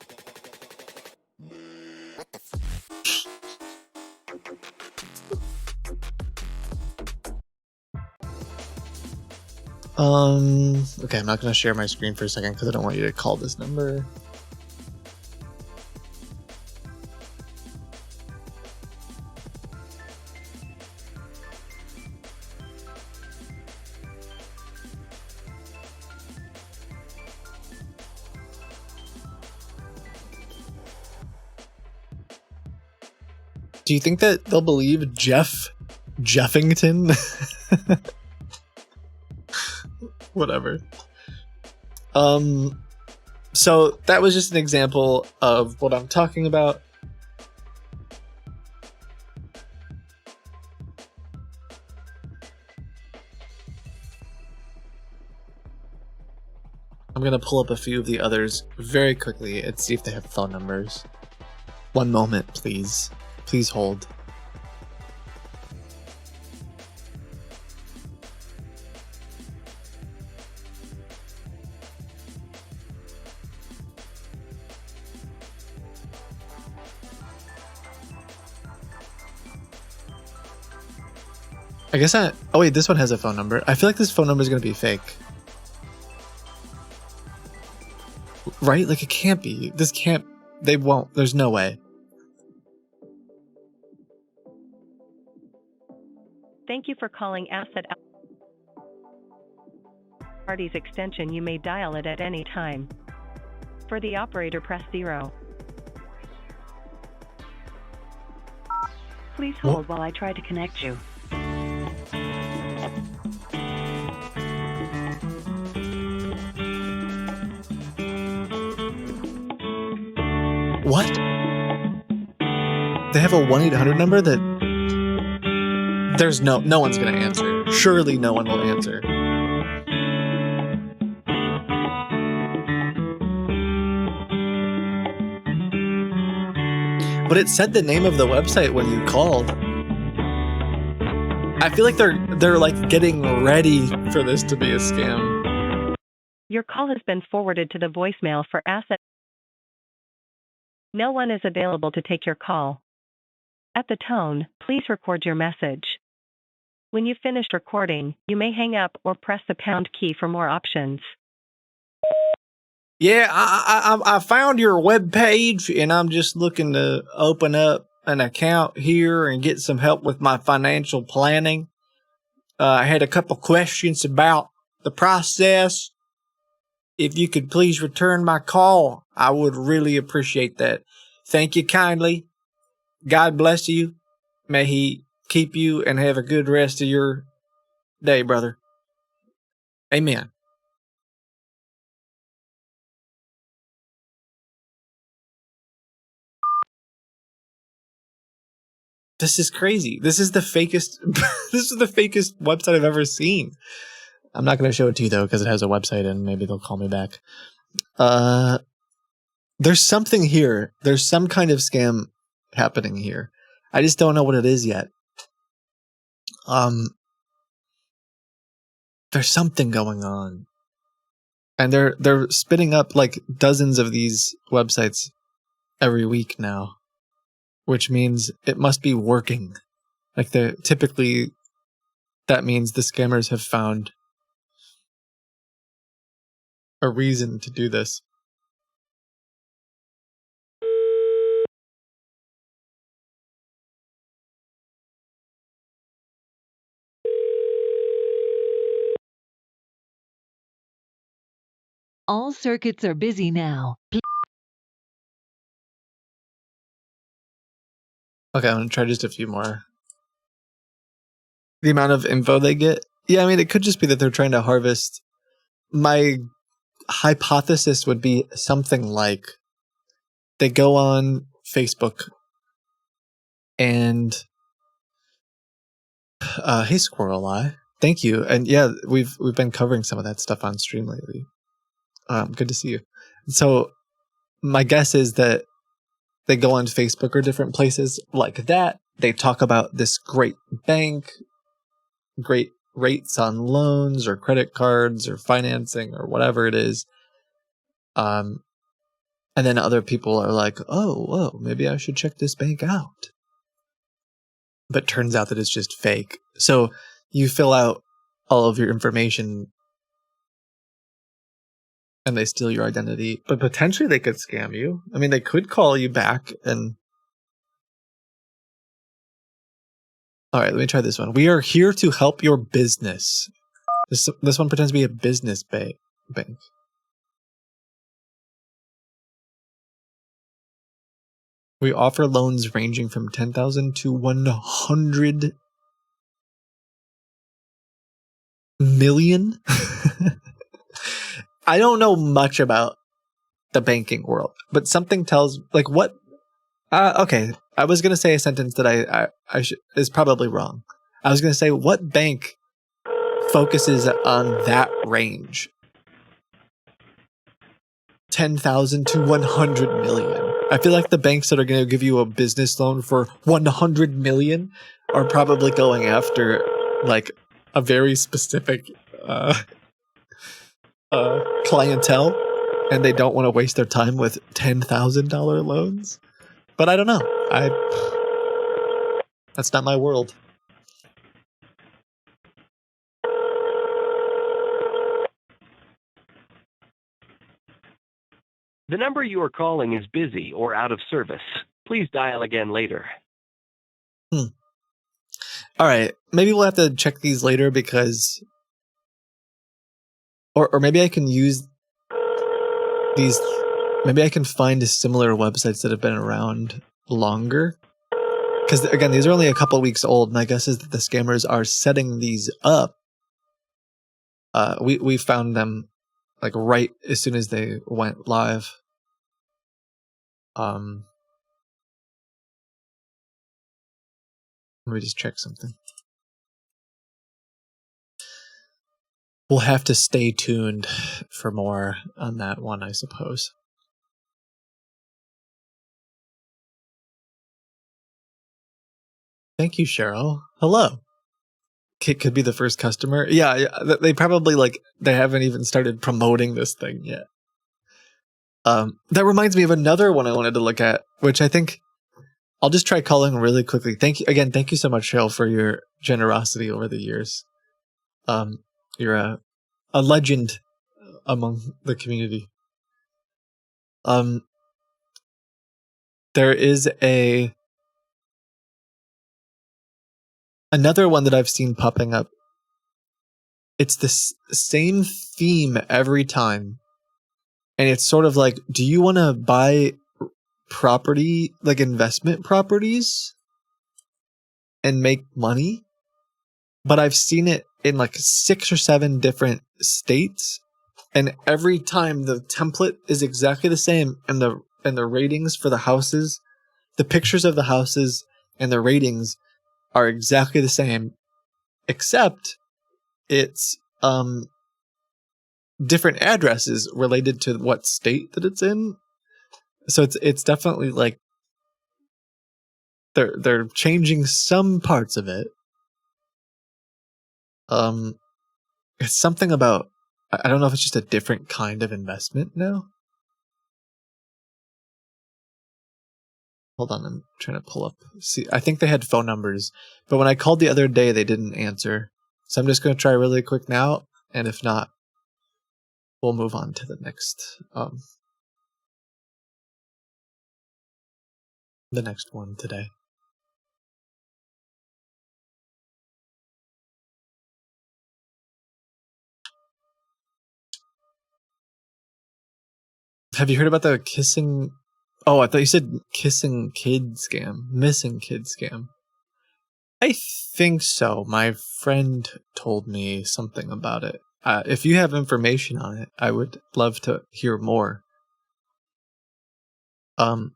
Okay, I'm not gonna share my screen for a second because I don't want you to call this number. Do you think that they'll believe Jeffington? Whatever. So that was just an example of what I'm talking about. I'm gonna pull up a few of the others very quickly and see if they have phone numbers. One moment, please. Please hold. I guess oh wait, this one has a phone number. I feel like this phone number is gonna be fake. Right? Like, it can't be. This can't. They won't. There's no way. Thank you for calling Asset Party's extension. You may dial it at any time. For the operator, press 0. Please hold while I try to connect you. What? They have a 1-800 number that there's no one's gonna answer. Surely no one will answer. But it said the name of the website when you called. I feel like they're like getting ready for this to be a scam. Your call has been forwarded to the voicemail for Asset. No one is available to take your call. At the tone, please record your message. When you've finished recording, you may hang up or press the pound key for more options. Yeah, I found your webpage and I'm just looking to open up an account here and get some help with my financial planning. I had a couple questions about the process. If you could please return my call, I would really appreciate that. Thank you kindly. God bless you. May he keep you and have a good rest of your day, brother. Amen. This is crazy. This is the fakest this is the fakest website I've ever seen. I'm not going to show it to you though because it has a website and maybe they'll call me back. There's something here. There's some kind of scam happening here. I just don't know what it is yet. There's something going on. And they're spinning up like dozens of these websites every week now, which means it must be working. Like typically that means the scammers have found a reason to do this. All circuits are busy now. Okay, I'm going to try just a few more. The amount of info they get. Yeah, I mean, it could just be that they're trying to harvest. My hypothesis would be something like they go on Facebook and hey Squirrel Eye, thank you. And yeah, we've been covering some of that stuff on stream lately. Good to see you. So my guess is that they go on Facebook or different places like that. They talk about this great bank, great rates on loans or credit cards or financing or whatever it is. And then other people are like, oh, whoa, maybe I should check this bank out. But turns out that it's just fake. So you fill out all of your information and they steal your identity. But potentially they could scam you. I mean, they could call you back and... All right, let me try this one. We are here to help your business. This one pretends to be a business bank. We offer loans ranging from 10,000 to 100 million. I don't know much about the banking world, but something tells like what. Okay, I was gonna say a sentence that I is probably wrong. I was gonna say what bank focuses on that range, 10,000 to 100 million. I feel like the banks that are going to give you a business loan for 100 million are probably going after like a very specific clientele, and they don't want to waste their time with $10,000 loans. But I don't know. That's not my world. The number you are calling is busy or out of service. Please dial again later. All right. Maybe we'll have to check these later because... Or maybe I can use these... Maybe I can find similar websites that have been around longer. Because, again, these are only a couple weeks old. My guess is that the scammers are setting these up. We found them like right as soon as they went live. Let me just check something. We'll have to stay tuned for more on that one, I suppose. Thank you, Cheryl. Hello. Kit could be the first customer. Yeah, they probably they haven't even started promoting this thing yet. That reminds me of another one I wanted to look at, which I think I'll just try calling really quickly. Thank you so much, Cheryl, for your generosity over the years. You're a legend among the community. There is another one that I've seen popping up. It's the same theme every time. And it's sort of like, do you want to buy property, like investment properties, and make money? But I've seen it in like 6 or 7 different states. And every time the template is exactly the same, and the ratings for the houses, the pictures of the houses and the ratings are exactly the same, except it's different addresses related to what state that it's in. So it's definitely like they're changing some parts of it. It's something about, I don't know if it's just a different kind of investment now. Hold on, I'm trying to pull up. See, I think they had phone numbers, but when I called the other day, they didn't answer. So I'm just going to try really quick now, and if not, we'll move on to the next one today. Have you heard about the kissing? Oh, I thought you said kissing kid scam, missing kid scam. I think so. My friend told me something about it. If you have information on it, I would love to hear more. But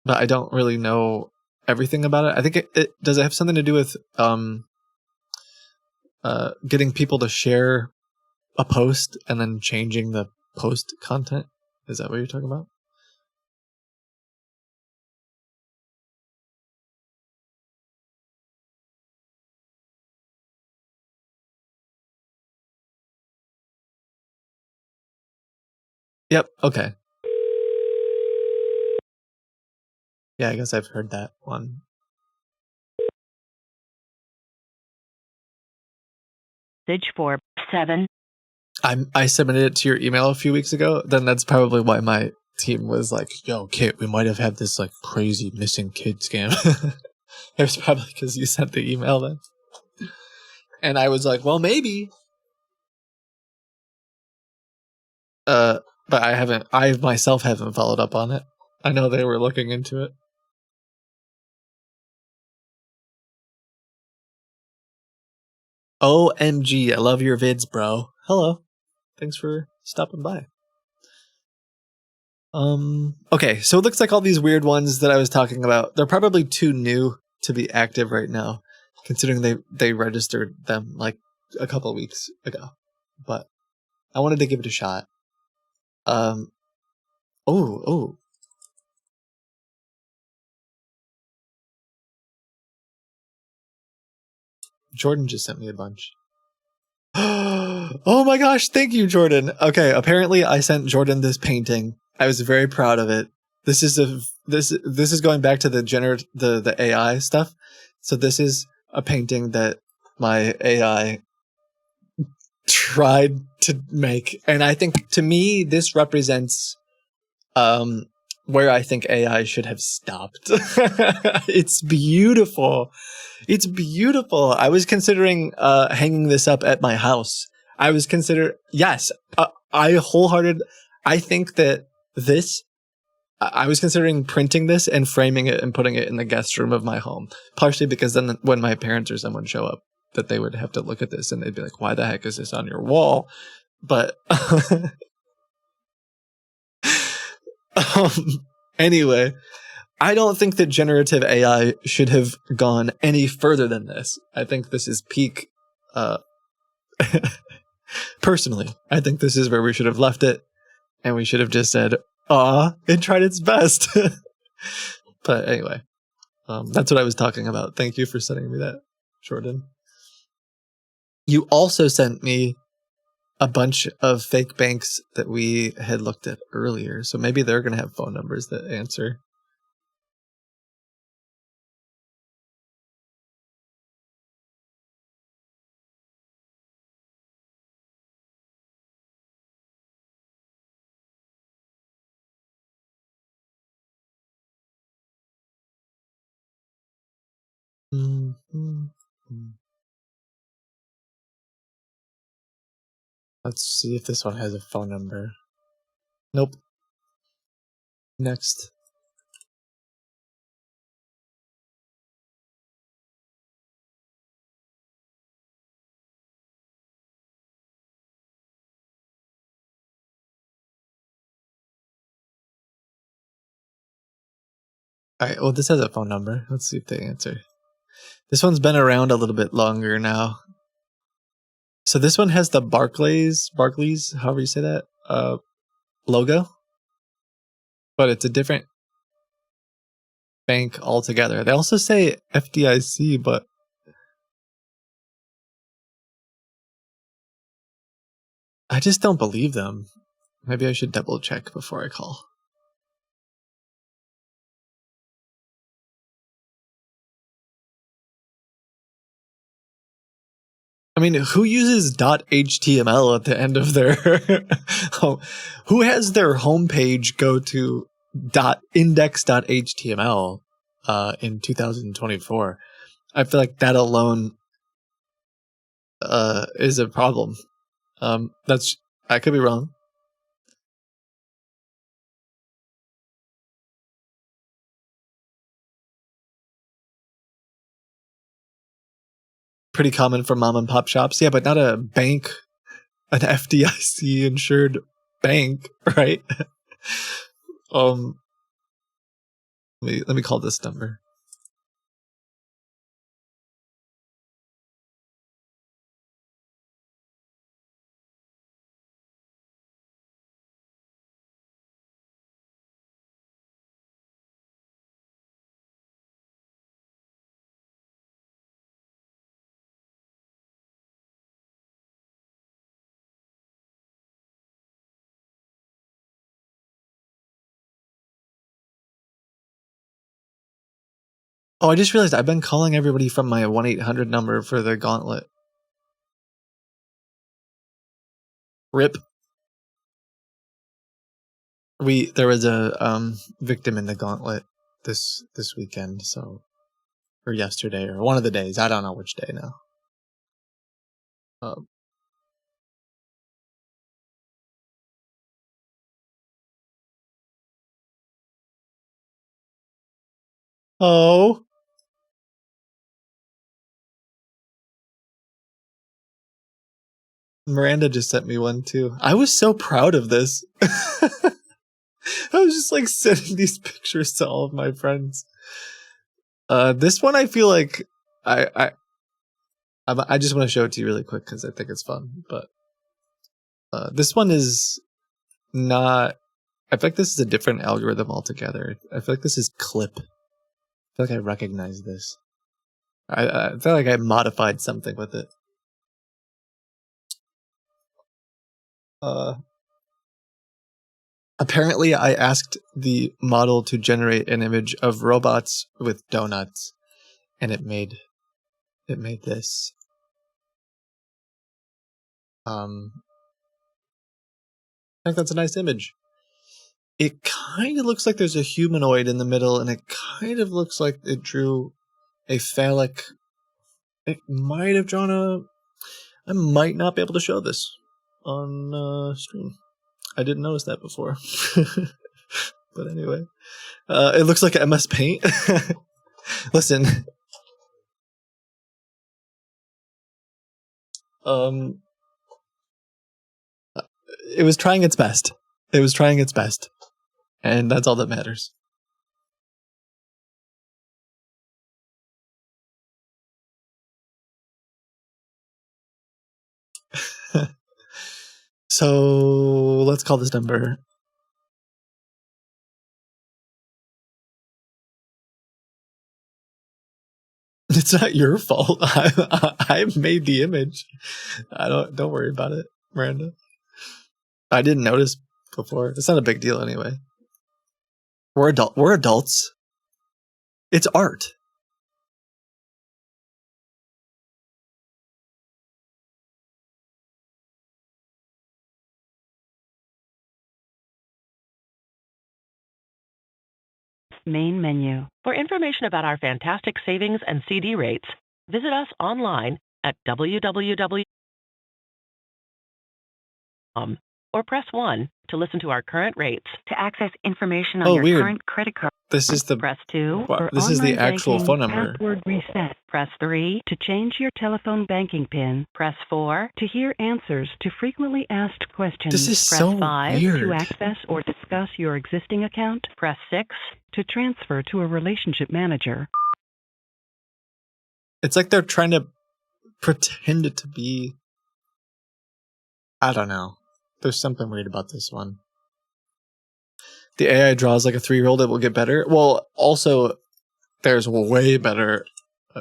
I don't really know everything about it. I think it does it have something to do with getting people to share a post and then changing the post content? Is that what you're talking about? Yep. Okay. Yeah, I guess I've heard that one. Message 47. I submitted it to your email a few weeks ago. Then that's probably why my team was like, "Yo, Kit, we might have had this like crazy missing kid scam." It was probably because you sent the email then. And I was like, "Well, maybe." But I myself haven't followed up on it. I know they were looking into it. OMG, I love your vids, bro. Hello. Thanks for stopping by. Okay, so it looks like all these weird ones that I was talking about, they're probably too new to be active right now, considering they registered them like a couple of weeks ago. But I wanted to give it a shot. Um oh. Jordan just sent me a bunch. Oh my gosh, thank you, Jordan. Okay, apparently I sent Jordan this painting. I was very proud of it. This is going back to the AI stuff. So this is a painting that my AI tried to make, and I think to me this represents where I think AI should have stopped. It's beautiful. It's beautiful. I was considering hanging this up at my house. Yes, I think that this, I was considering printing this and framing it and putting it in the guest room of my home. Partially because then when my parents or someone show up, that they would have to look at this and they'd be like, why the heck is this on your wall? But anyway, I don't think that generative AI should have gone any further than this. I think this is peak. Uh, personally, I think this is where we should have left it, and we should have just said, it tried its best." But anyway, that's what I was talking about. Thank you for sending me that, Jordan. You also sent me a bunch of fake banks that we had looked at earlier, so maybe they're going to have phone numbers that answer. Mm-hmm. Let's see if this one has a phone number. Nope. Next. All right. Well, this has a phone number. Let's see if they answer. This one's been around a little bit longer now. So this one has the Barclays, however you say that, logo, but it's a different bank altogether. They also say FDIC, but I just don't believe them. Maybe I should double check before I call. I mean, who uses .html at the end of their who has their homepage go to .index.html in 2024? I feel like that alone is a problem. I could be wrong. Pretty common for mom and pop shops, yeah, but not a bank, an FDIC insured bank, right? Let me call this number. Oh, I just realized I've been calling everybody from my 1-800 number for the gauntlet. RIP. There was a victim in the gauntlet this weekend, so, or yesterday, or one of the days. I don't know which day now. Oh. Miranda just sent me one too. I was so proud of this. I was just like sending these pictures to all of my friends. This one I feel like I just want to show it to you really quick because I think it's fun. But this one is not. I feel like this is a different algorithm altogether. I feel like this is Clip. I feel like I recognize this. I feel like I modified something with it. Apparently, I asked the model to generate an image of robots with donuts, and it made this. I think that's a nice image. It kind of looks like there's a humanoid in the middle, and it kind of looks like it drew a phallic. It might have drawn a. I might not be able to show this on stream. I didn't notice that before. But anyway, it looks like MS Paint. Listen. It was trying its best. It was trying its best. And that's all that matters. So let's call this number. It's not your fault. I made the image. Don't worry about it, Miranda. I didn't notice before. It's not a big deal anyway. We're adults. It's art. Main menu. For information about our fantastic savings and CD rates, visit us online at www.com or press 1 to listen to our current rates. To access information on your weird. current credit card, This is the Press 2 for this is the online actual banking, phone number. password reset. Press 3 to change your telephone banking PIN. Press 4 to hear answers to frequently asked questions. This is Press so 5 weird. to access or discuss your existing account. Press 6 to transfer to a relationship manager. It's like they're trying to pretend it to be. I don't know. There's something weird about this one. The AI draws like a 3-year-old. It will get better. Well, also, there's way better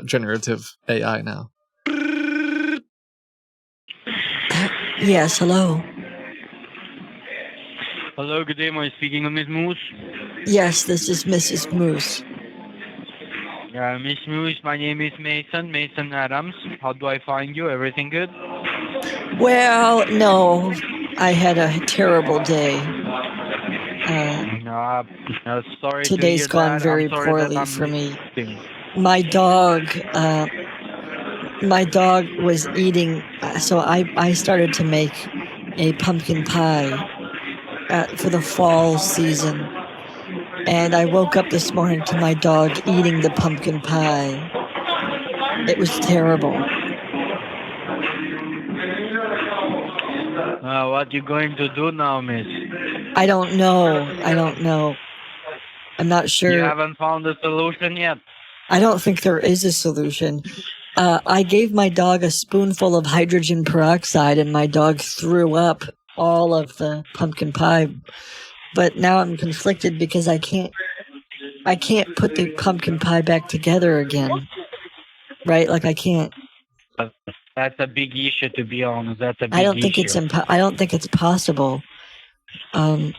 generative AI now. Yes, hello. Hello, good day. Am I speaking with Miss Moose? Yes, this is Mrs. Moose. Miss Moose, my name is Mason Adams. How do I find you? Everything good? Well, no, I had a terrible day. Sorry to Today's hear gone that. very I'm sorry poorly that I'm for me. listening. My dog was eating, so I started to make a pumpkin pie for the fall season. And I woke up this morning to my dog eating the pumpkin pie. It was terrible. What you going to do now, Miss? I don't know. I'm not sure. You haven't found a solution yet? I don't think there is a solution. I gave my dog a spoonful of hydrogen peroxide and my dog threw up all of the pumpkin pie. But now I'm conflicted because I can't put the pumpkin pie back together again. Right? Like I can't. That's a big issue, to be honest. That's a big issue. I don't think it's possible. Well,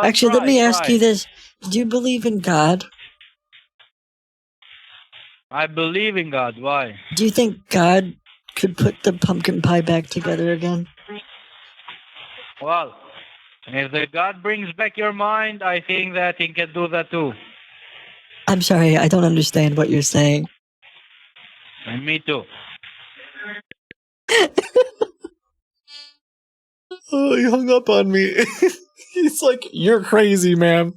actually, let me ask you this. Do you believe in God? I believe in God. Why? Do you think God could put the pumpkin pie back together again? Well, if the God brings back your mind, I think that He can do that too. I'm sorry, I don't understand what you're saying. And me too. Oh, he hung up on me. He's like, "You're crazy, man."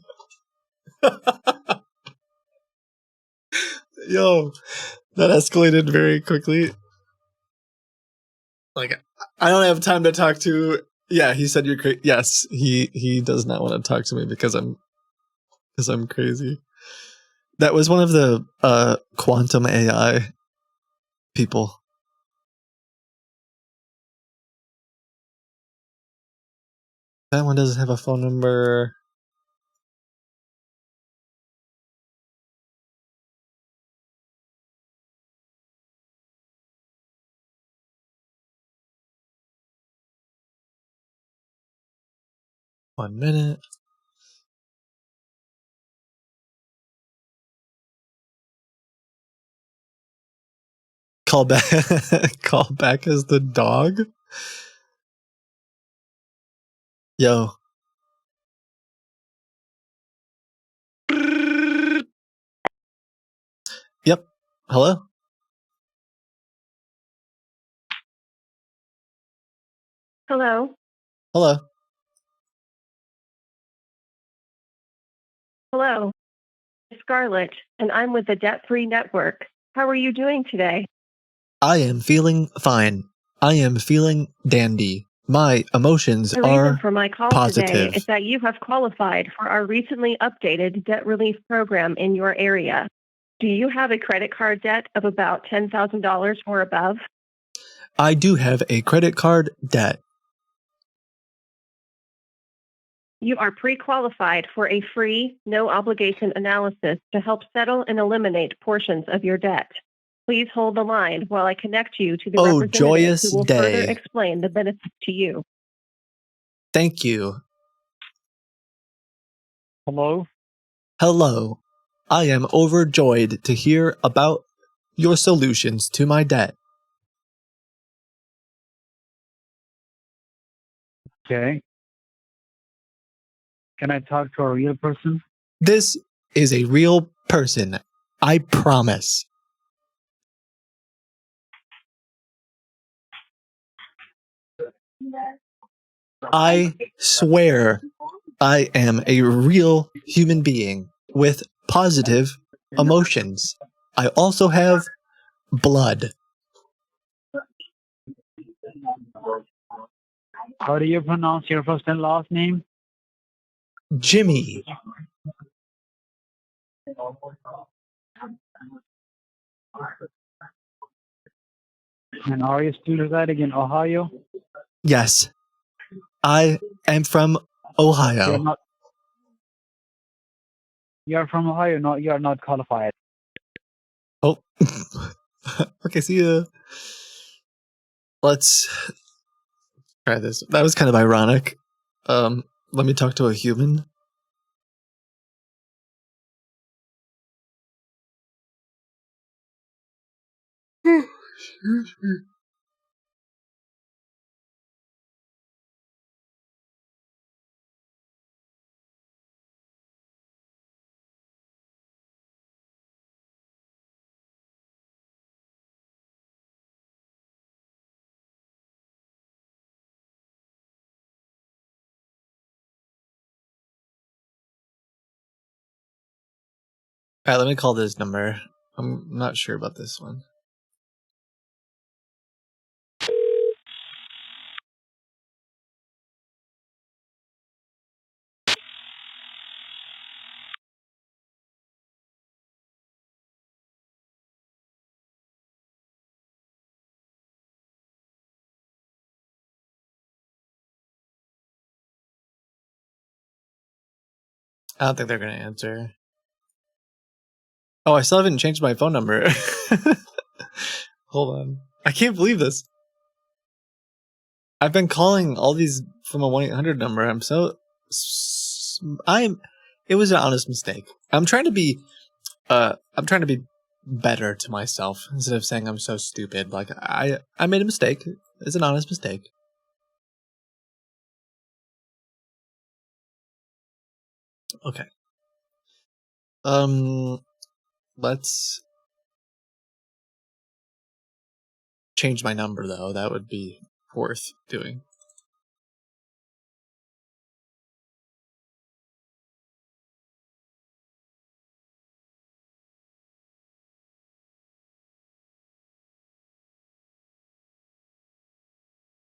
Yo, that escalated very quickly. Like, I don't have time to talk to. Yeah, he said you're crazy. Yes, he does not want to talk to me because I'm crazy. That was one of the quantum AI people. That one doesn't have a phone number. One minute. Call back. Call back as the dog. Yo. Yep. Hello. Hello. Hello. Hello. Scarlett, and I'm with the Debt Free Network. How are you doing today? I am feeling fine. I am feeling dandy. My emotions The reason are for my call today positive. is that you have qualified for our recently updated debt relief program in your area. Do you have a credit card debt of about $10,000 or above? I do have a credit card debt. You are pre-qualified for a free, no-obligation analysis to help settle and eliminate portions of your debt. Please hold the line while I connect you to the Oh, representative joyous who will further day. explain the benefits to you. Thank you. Hello? Hello. I am overjoyed to hear about your solutions to my debt. Okay. Can I talk to a real person? This is a real person. I promise. I swear I am a real human being with positive emotions. I also have blood. How do you pronounce your first and last name? Jimmy. And are you still residing in Ohio? Yes, I am from You're Ohio. not. You're from Ohio. No, you're not qualified. Oh, okay, see ya. Let's try this. That was kind of ironic. Let me talk to a human. Alright, let me call this number. I'm not sure about this one. I don't think they're gonna answer. Oh, I still haven't changed my phone number. Hold on. I can't believe this. I've been calling all these from a 1-800 number. It was an honest mistake. I'm trying to be better to myself instead of saying I'm so stupid. Like I made a mistake. It's an honest mistake. Okay. Let's change my number though. That would be worth doing.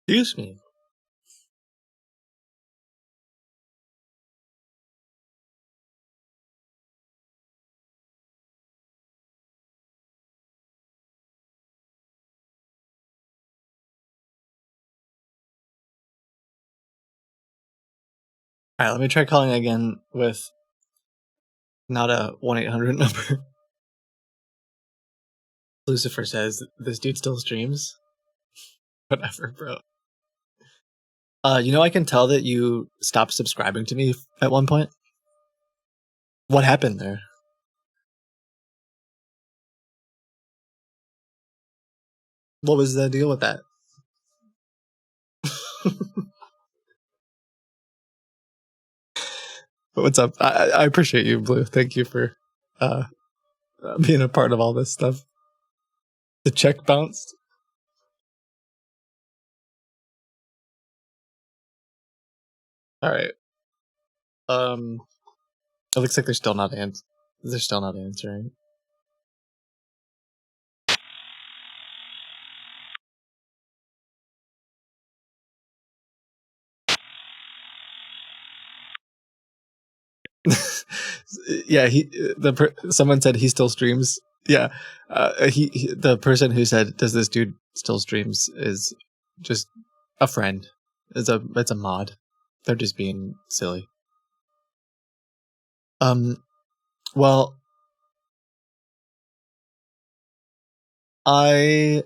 Excuse me. Alright, let me try calling again with not a 1-800 number. Lucifer says, this dude still streams? Whatever, bro. I can tell that you stopped subscribing to me at one point. What happened there? What was the deal with that? What's up? I appreciate you, Blue. Thank you for being a part of all this stuff. The check bounced. All right. It looks like they're still not answering. Yeah, someone said he still streams. Yeah, the person who said, "Does this dude still streams?" is just a friend. It's a mod. They're just being silly. Well, I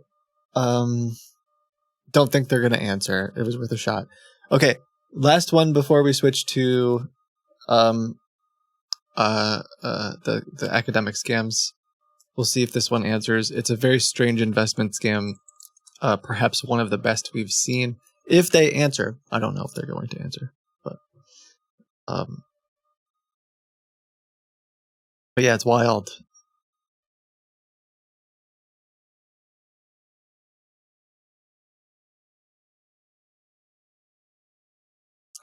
don't think they're gonna answer. It was worth a shot. Okay, last one before we switch to the academic scams. We'll see if this one answers. It's a very strange investment scam. Perhaps one of the best we've seen. If they answer, I don't know if they're going to answer, but yeah, it's wild.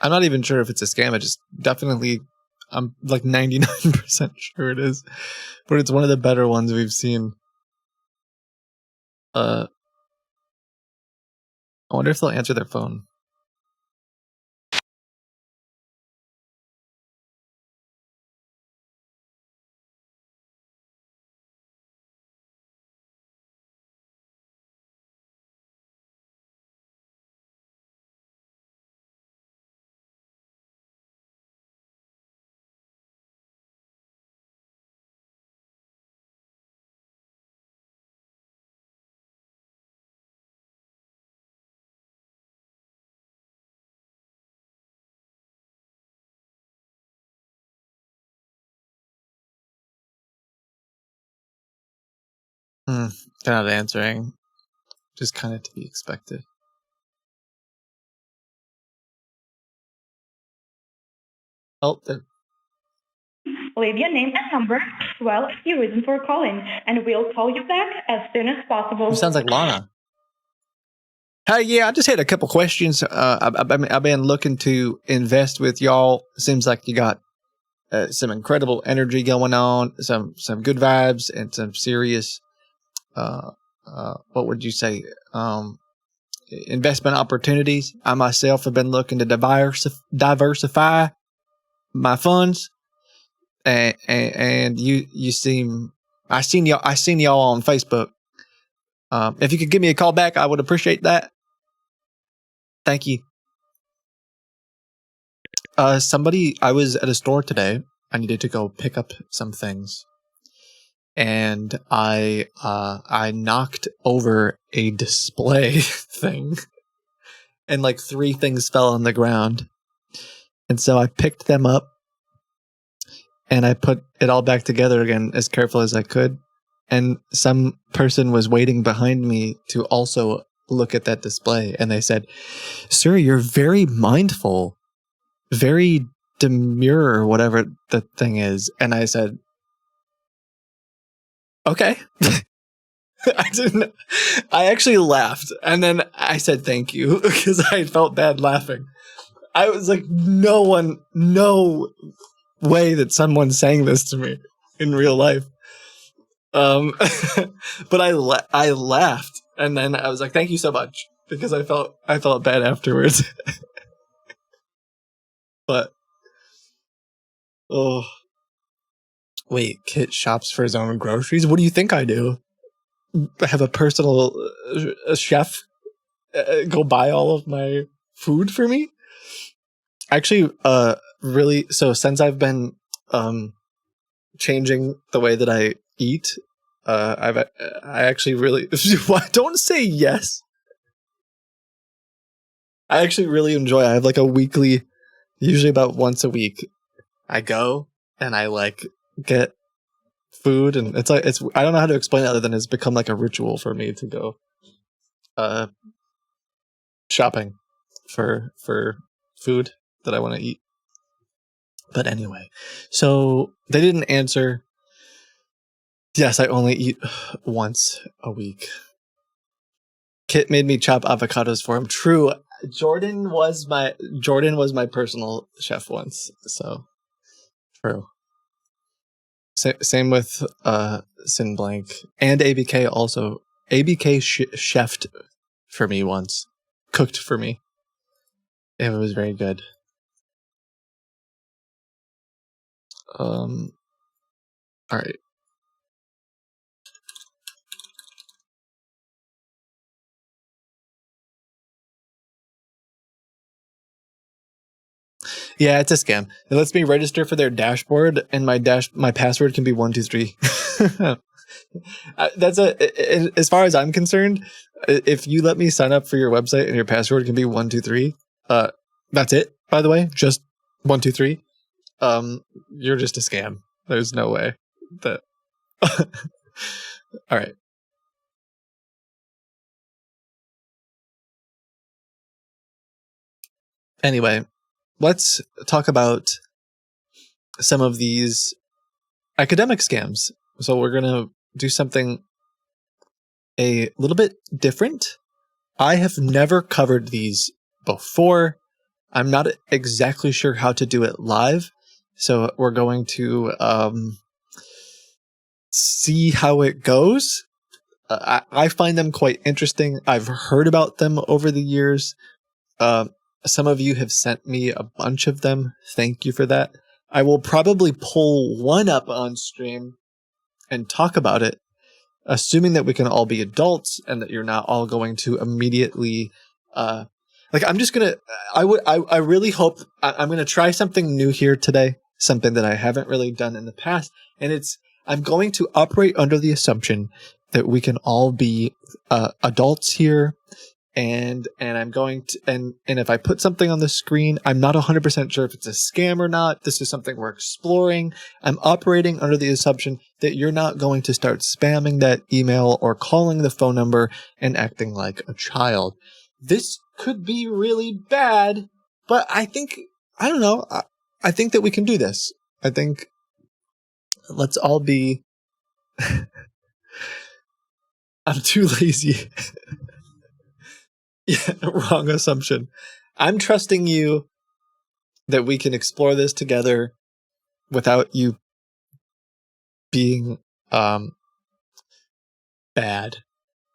I'm not even sure if it's a scam. I'm like 99% sure it is, but it's one of the better ones we've seen. I wonder if they'll answer their phone. They're not answering. Just kind of to be expected. Oh, Leave your name and number, as well as your reason for calling, and we'll call you back as soon as possible. Who sounds like Lana? Hey, yeah, I just had a couple questions. I've been looking to invest with y'all. Seems like you got some incredible energy going on, some good vibes, and some serious, what would you say, investment opportunities. I myself have been looking to diversify my funds, and you seem. I seen y'all on Facebook. If you could give me a call back, I would appreciate that. Thank you. I was at a store today. I needed to go pick up some things, and I knocked over a display thing, and like 3 things fell on the ground, and so I picked them up, and I put it all back together again as careful as I could, and some person was waiting behind me to also look at that display, and they said, "Sir, you're very mindful, very demure, or whatever the thing is." And I said, "Okay." I actually laughed, and then I said thank you because I felt bad laughing. I was like, no way that someone's saying this to me in real life. But I laughed, and then I was like, thank you so much, because I felt bad afterwards. But oh, wait, Kit shops for his own groceries. What do you think I do? Have a personal chef go buy all of my food for me? Actually, really. So since I've been changing the way that I eat, I actually really don't say yes. I actually really enjoy. I have like a weekly, usually about once a week. I go and I like get food, and it's like I don't know how to explain it other than it's become like a ritual for me to go shopping for food that I want to eat. But anyway, so they didn't answer. Yes, I only eat once a week. Kit made me chop avocados for him. True. Jordan was my personal chef once. So true. Same with Sin Blank and ABK also. ABK chefed for me once. Cooked for me. It was very good. All right. Yeah, it's a scam. It lets me register for their dashboard, and my password can be 123. That's as far as I'm concerned. If you let me sign up for your website and your password can be 123, that's it. By the way, just 123. You're just a scam. There's no way that. All right. Anyway, let's talk about some of these academic scams. So we're gonna do something a little bit different. I have never covered these before. I'm not exactly sure how to do it live, so we're going to see how it goes. I find them quite interesting. I've heard about them over the years. Some of you have sent me a bunch of them. Thank you for that. I will probably pull one up on stream and talk about it, assuming that we can all be adults and that you're not all going to immediately I'm just gonna I really hope I'm gonna try something new here today, something that I haven't really done in the past, and I'm going to operate under the assumption that we can all be adults here, and I'm going to and if I put something on the screen, I'm not 100% sure if it's a scam or not. This is something we're exploring. I'm operating under the assumption that you're not going to start spamming that email or calling the phone number and acting like a child. This could be really bad, but I don't know. I think that we can do this. I think let's all be. I'm too lazy. Yeah, wrong assumption. I'm trusting you that we can explore this together without you being bad.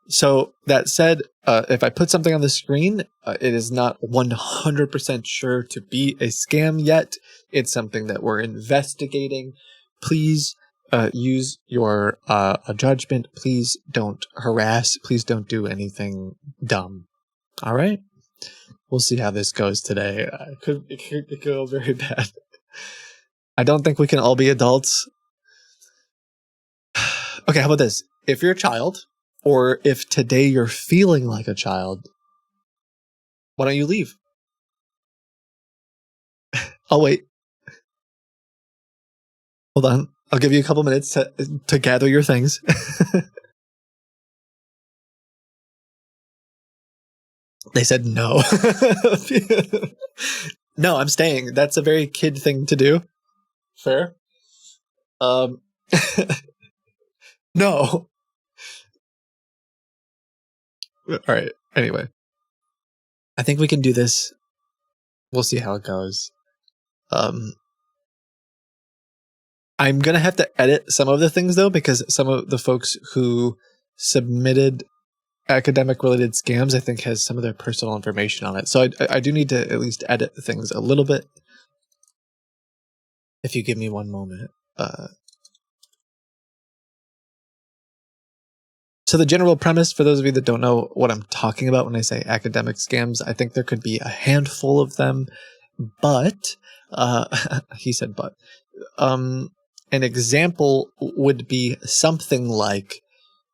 So that said, if I put something on the screen, it is not 100% sure to be a scam yet. It's something that we're investigating. Please use your judgment. Please don't harass. Please don't do anything dumb. All right? We'll see how this goes today. It could go very bad. I don't think we can all be adults. Okay, how about this? If you're a child, or if today you're feeling like a child, why don't you leave? I'll wait. Hold on. I'll give you a couple minutes to gather your things. They said no. No, I'm staying. That's a very kid thing to do. Fair. No. All right. Anyway, I think we can do this. We'll see how it goes. I'm gonna have to edit some of the things though, because some of the folks who submitted academic-related scams, I think, has some of their personal information on it. So I do need to at least edit things a little bit. If you give me one moment. So the general premise, for those of you that don't know what I'm talking about when I say academic scams, I think there could be a handful of them, but he said but. An example would be something like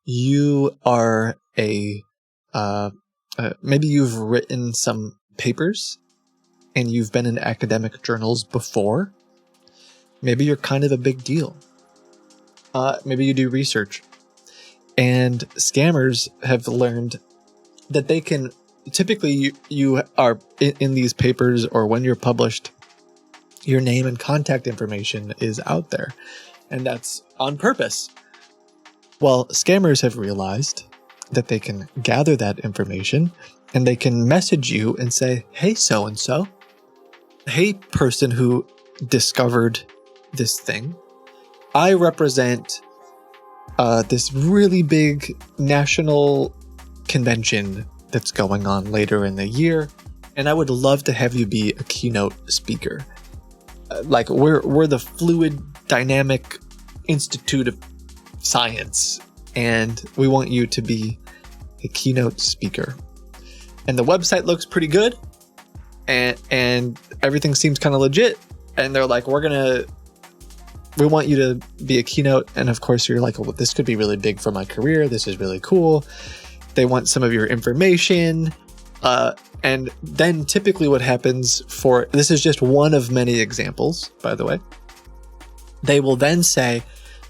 you are maybe you've written some papers and you've been in academic journals before. Maybe you're kind of a big deal. Maybe you do research. And scammers have learned that they can, typically you are in these papers, or when you're published, your name and contact information is out there. And that's on purpose. Well, scammers have realized that they can gather that information and they can message you and say, hey, so-and-so, hey, person who discovered this thing, I represent this really big national convention that's going on later in the year, and I would love to have you be a keynote speaker. Like we're the Fluid Dynamic Institute of Science, and we want you to be a keynote speaker. And the website looks pretty good, and everything seems kind of legit. And they're like, we want you to be a keynote. And of course you're like, well, this could be really big for my career. This is really cool. They want some of your information. And then typically what happens this is just one of many examples, by the way. They will then say,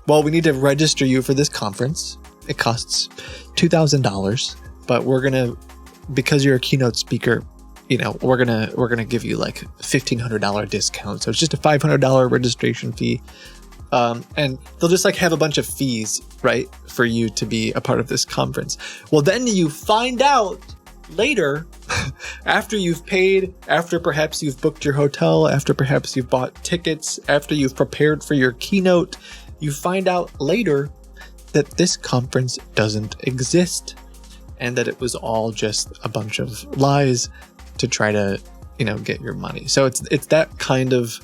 well, we need to register you for this conference. It costs $2,000, but because you're a keynote speaker, we're gonna give you like $1,500 discount. So it's just a $500 registration fee. And they'll just like have a bunch of fees, right, for you to be a part of this conference. Well, then you find out later, after you've paid, after perhaps you've booked your hotel, after perhaps you've bought tickets, after you've prepared for your keynote, you find out later that this conference doesn't exist and that it was all just a bunch of lies to try to, get your money. So it's that kind of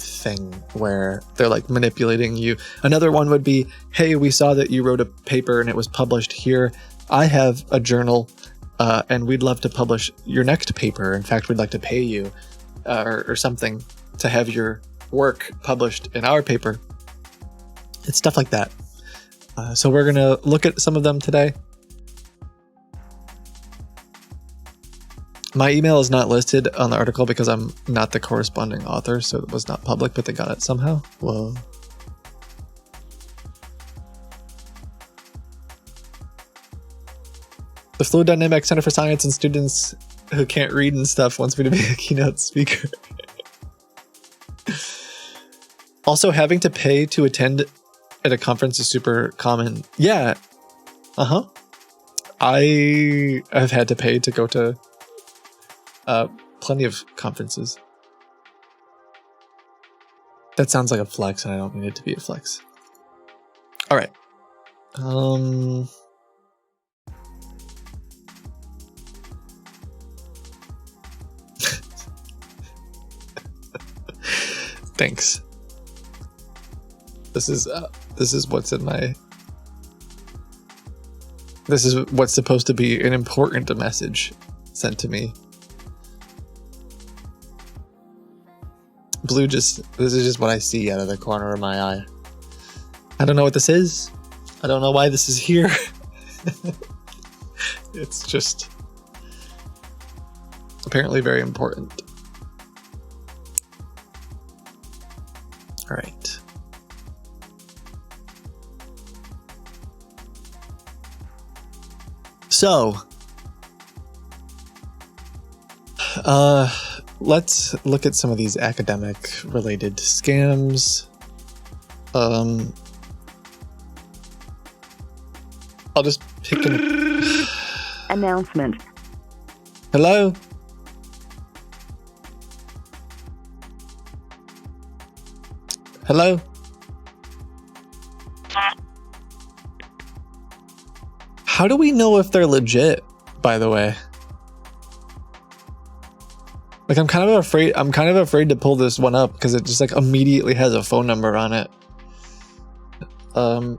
thing where they're like manipulating you. Another one would be, hey, we saw that you wrote a paper and it was published here. I have a journal, and we'd love to publish your next paper. In fact, we'd like to pay you or something to have your work published in our paper. It's stuff like that. So we're going to look at some of them today. My email is not listed on the article because I'm not the corresponding author, so it was not public, but they got it somehow. Whoa. The Fluid Dynamic Center for Science and students who can't read and stuff wants me to be a keynote speaker. Also, having to pay to attend at a conference is super common. Yeah. I have had to pay to go to plenty of conferences. That sounds like a flex, and I don't mean it to be a flex. All right. Thanks. This is what's in my. This is what's supposed to be an important message sent to me. This is just what I see out of the corner of my eye. I don't know what this is. I don't know why this is here. It's just apparently very important. All right. So, let's look at some of these academic-related scams. I'll just pick an... Announcement. Hello? Hello? How do we know if they're legit, by the way? Like, I'm kind of afraid to pull this one up because it just like immediately has a phone number on it. All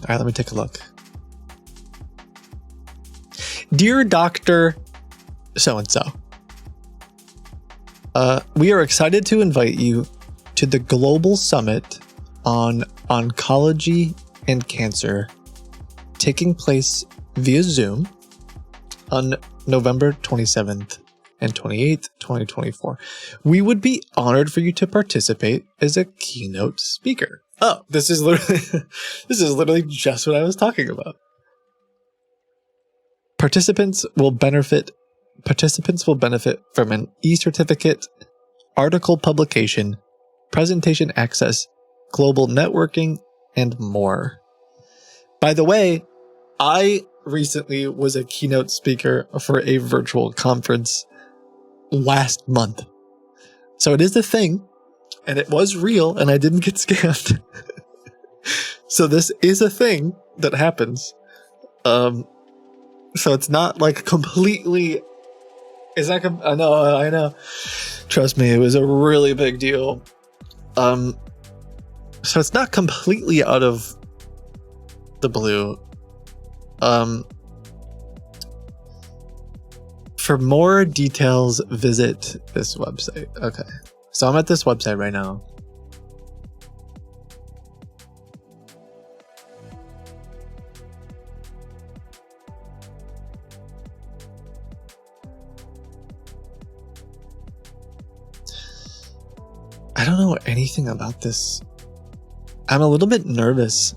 right, let me take a look. Dear Dr. So-and-so, we are excited to invite you to the Global Summit on Oncology and Cancer, taking place via Zoom on November 27th and 28th, 2024. We would be honored for you to participate as a keynote speaker. Oh, this is literally just what I was talking about. Participants will benefit from an e-certificate, article publication, presentation access, global networking, and more. By the way, I recently was a keynote speaker for a virtual conference last month. So it is a thing, and it was real, and I didn't get scammed. So this is a thing that happens. So it's not like completely... I know. Trust me, it was a really big deal. So it's not completely out of the blue. For more details, visit this website. Okay, so I'm at this website right now. I don't know anything about this. I'm a little bit nervous.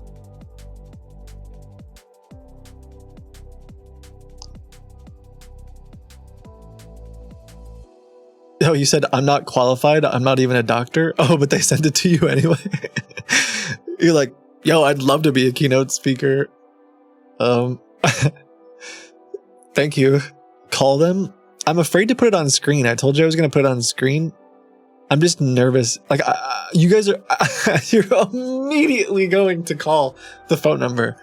Oh, you said I'm not qualified? I'm not even a doctor? Oh, but they sent it to you anyway. You're like, yo, I'd love to be a keynote speaker. Thank you. Call them. I'm afraid to put it on screen. I told you I was going to put it on screen. I'm just nervous. Like, you guys are, you're immediately going to call the phone number.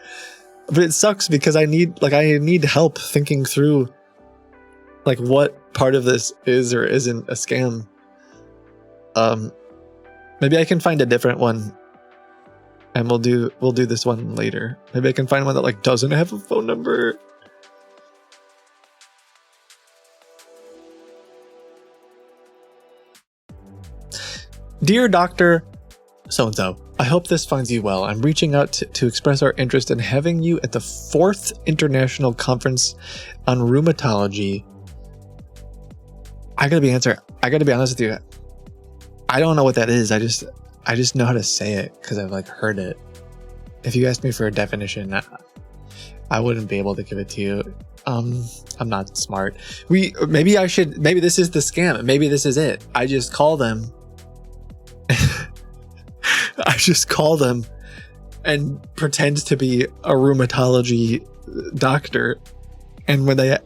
But it sucks because I need help thinking through, like, what part of this is or isn't a scam. Maybe I can find a different one, and we'll do this one later. Maybe I can find one that, like, doesn't have a phone number. Dear Dr. So-and-so, I hope this finds you well. I'm reaching out to express our interest in having you at the 4th International Conference on Rheumatology. I gotta be honest with you. I don't know what that is. I just know how to say it because I've like heard it. If you asked me for a definition, I wouldn't be able to give it to you. I'm not smart. Maybe this is the scam. Maybe this is it. I just call them. I just call them and pretend to be a rheumatology doctor, and when they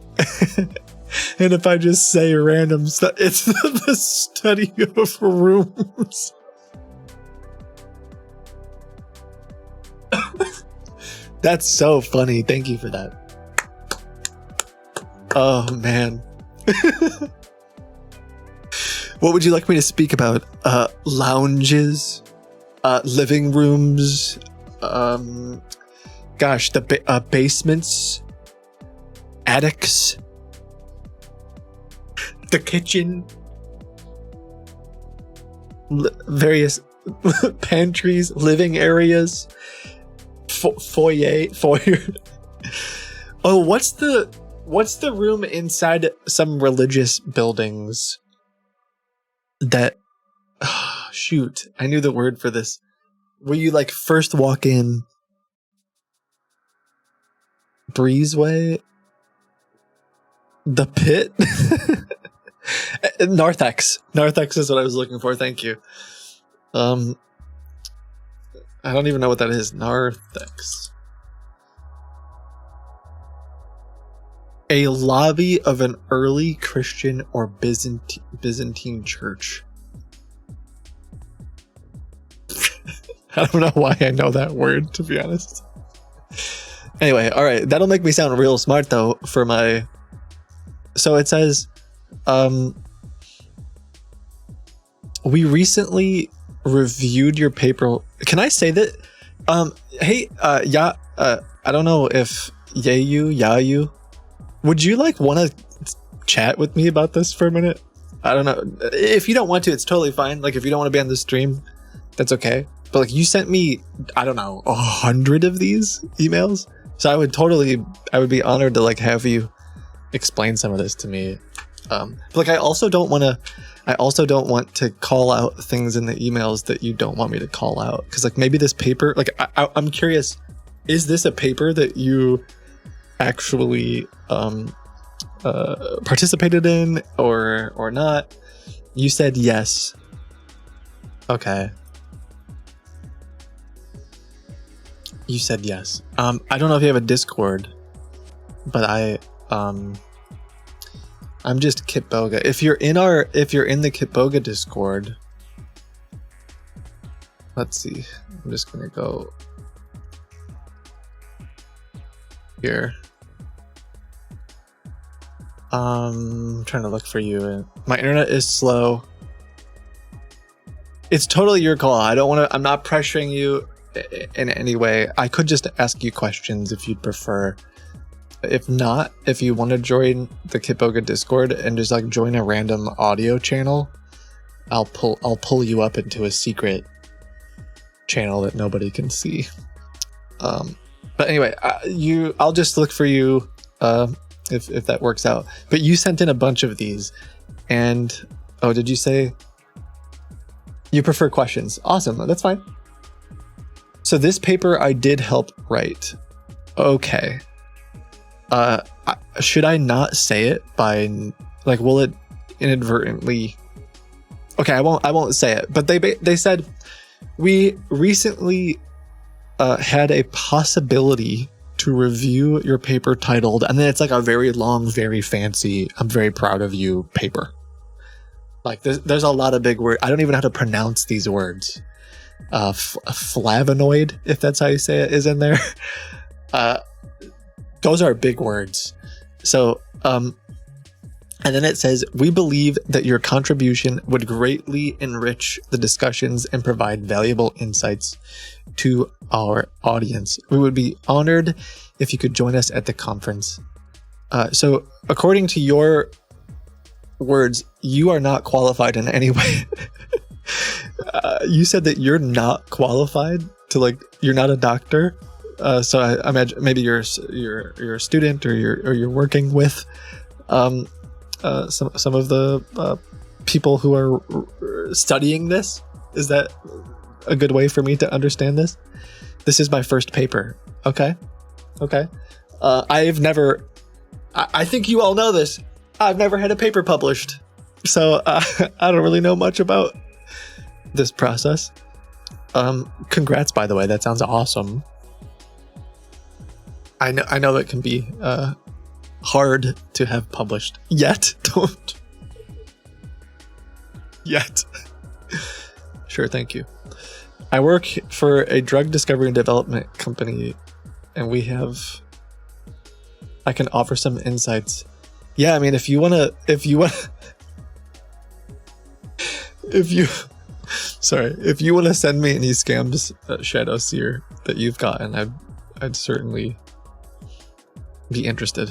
and if I just say random stuff, it's the study of rooms. That's so funny. Thank you for that. Oh man. What would you like me to speak about? Lounges, living rooms, basements, attics, the kitchen, various pantries, living areas, foyer. Oh, what's the room inside some religious buildings that shoot. I knew the word for this. Where you like first walk in breezeway? The pit? Narthex. Narthex is what I was looking for. Thank you. I don't even know what that is. Narthex. A lobby of an early Christian or Byzantine church. I don't know why I know that word, to be honest. Anyway, all right. That'll make me sound real smart, though, for my... So it says, we recently reviewed your paper. Can I say that? Hey, I don't know if Yayu, would you like want to chat with me about this for a minute? I don't know. If you don't want to, it's totally fine. Like, if you don't want to be on the stream, that's okay. But like, you sent me, I don't know, 100 of these emails. So I would be honored to like have you explain some of this to me. But like, I also don't want to call out things in the emails that you don't want me to call out. Cause like maybe this paper, like I'm curious, is this a paper that you actually participated in or not? You said yes. Okay. You said yes. I don't know if you have a Discord, but I'm just Kitboga. If you're in the Kitboga Discord, let's see. I'm just gonna go here. I'm trying to look for you. My internet is slow. It's totally your call. I'm not pressuring you in any way. I could just ask you questions if you'd prefer. If not, if you want to join the Kitboga Discord and just like join a random audio channel, I'll pull you up into a secret channel that nobody can see. But anyway, I'll just look for you if that works out. But you sent in a bunch of these, and did you say you prefer questions? Awesome, that's fine. So this paper I did help write. Okay. Should I not say it by like, will it inadvertently? Okay, I won't say it. But they said we recently had a possibility to review your paper titled, and then it's like a very long, very fancy, I'm very proud of you paper. Like there's a lot of big words. I don't even know how to pronounce these words. Flavonoid, if that's how you say it, is in there. Those are big words. So, and then it says, we believe that your contribution would greatly enrich the discussions and provide valuable insights to our audience. We would be honored if you could join us at the conference. So according to your words, you are not qualified in any way. You said that you're not qualified to you're not a doctor. So I imagine maybe you're a student or you're working with some of the people who are studying this. Is that a good way for me to understand this? This is my first paper. Okay. I think you all know this. I've never had a paper published, so I don't really know much about this process. Congrats, by the way. That sounds awesome. I know that can be hard to have published. Don't yet. Sure, thank you. I work for a drug discovery and development company, and I can offer some insights. Yeah, I mean, if you want to send me any scams, Shadow Seer, that you've gotten, I'd certainly be interested.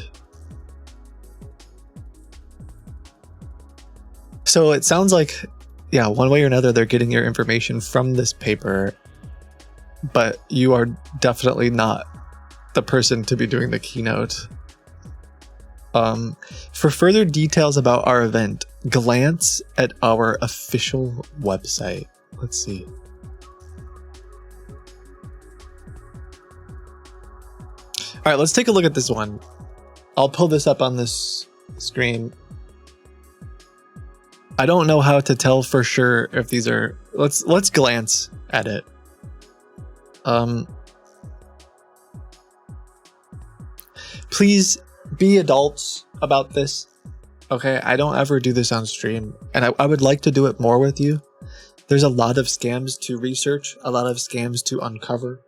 So it sounds like, yeah, one way or another, they're getting your information from this paper, but you are definitely not the person to be doing the keynote. For further details about our event, glance at our official website. Let's see. All right, let's take a look at this one. I'll pull this up on this screen. I don't know how to tell for sure if these are. Let's glance at it. Please be adults about this. Okay, I don't ever do this on stream, and I would like to do it more with you. There's a lot of scams to research, a lot of scams to uncover,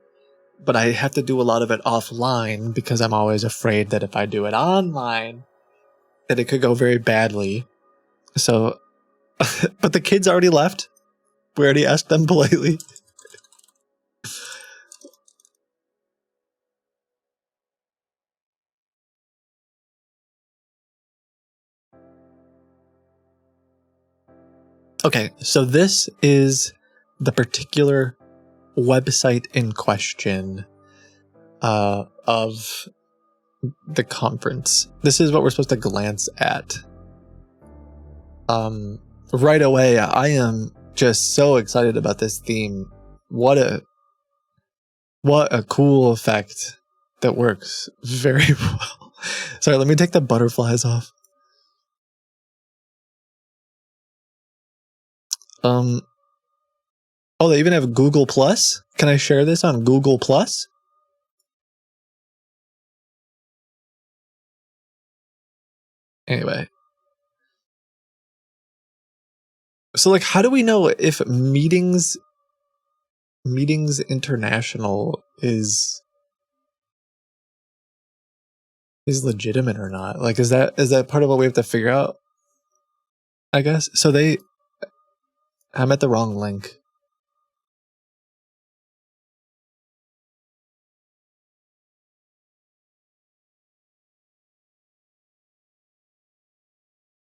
but I have to do a lot of it offline because I'm always afraid that if I do it online, that it could go very badly. So, but the kids already left. We already asked them politely. Okay, so this is the particular website in question of the conference. This is what we're supposed to glance at. Right away, I am just so excited about this theme. What a cool effect that works very well. Sorry, let me take the butterflies off. Oh, they even have Google Plus? Can I share this on Google Plus? Anyway. So, like, how do we know if Meetings International is legitimate or not? Like, is that part of what we have to figure out? I guess. So I'm at the wrong link.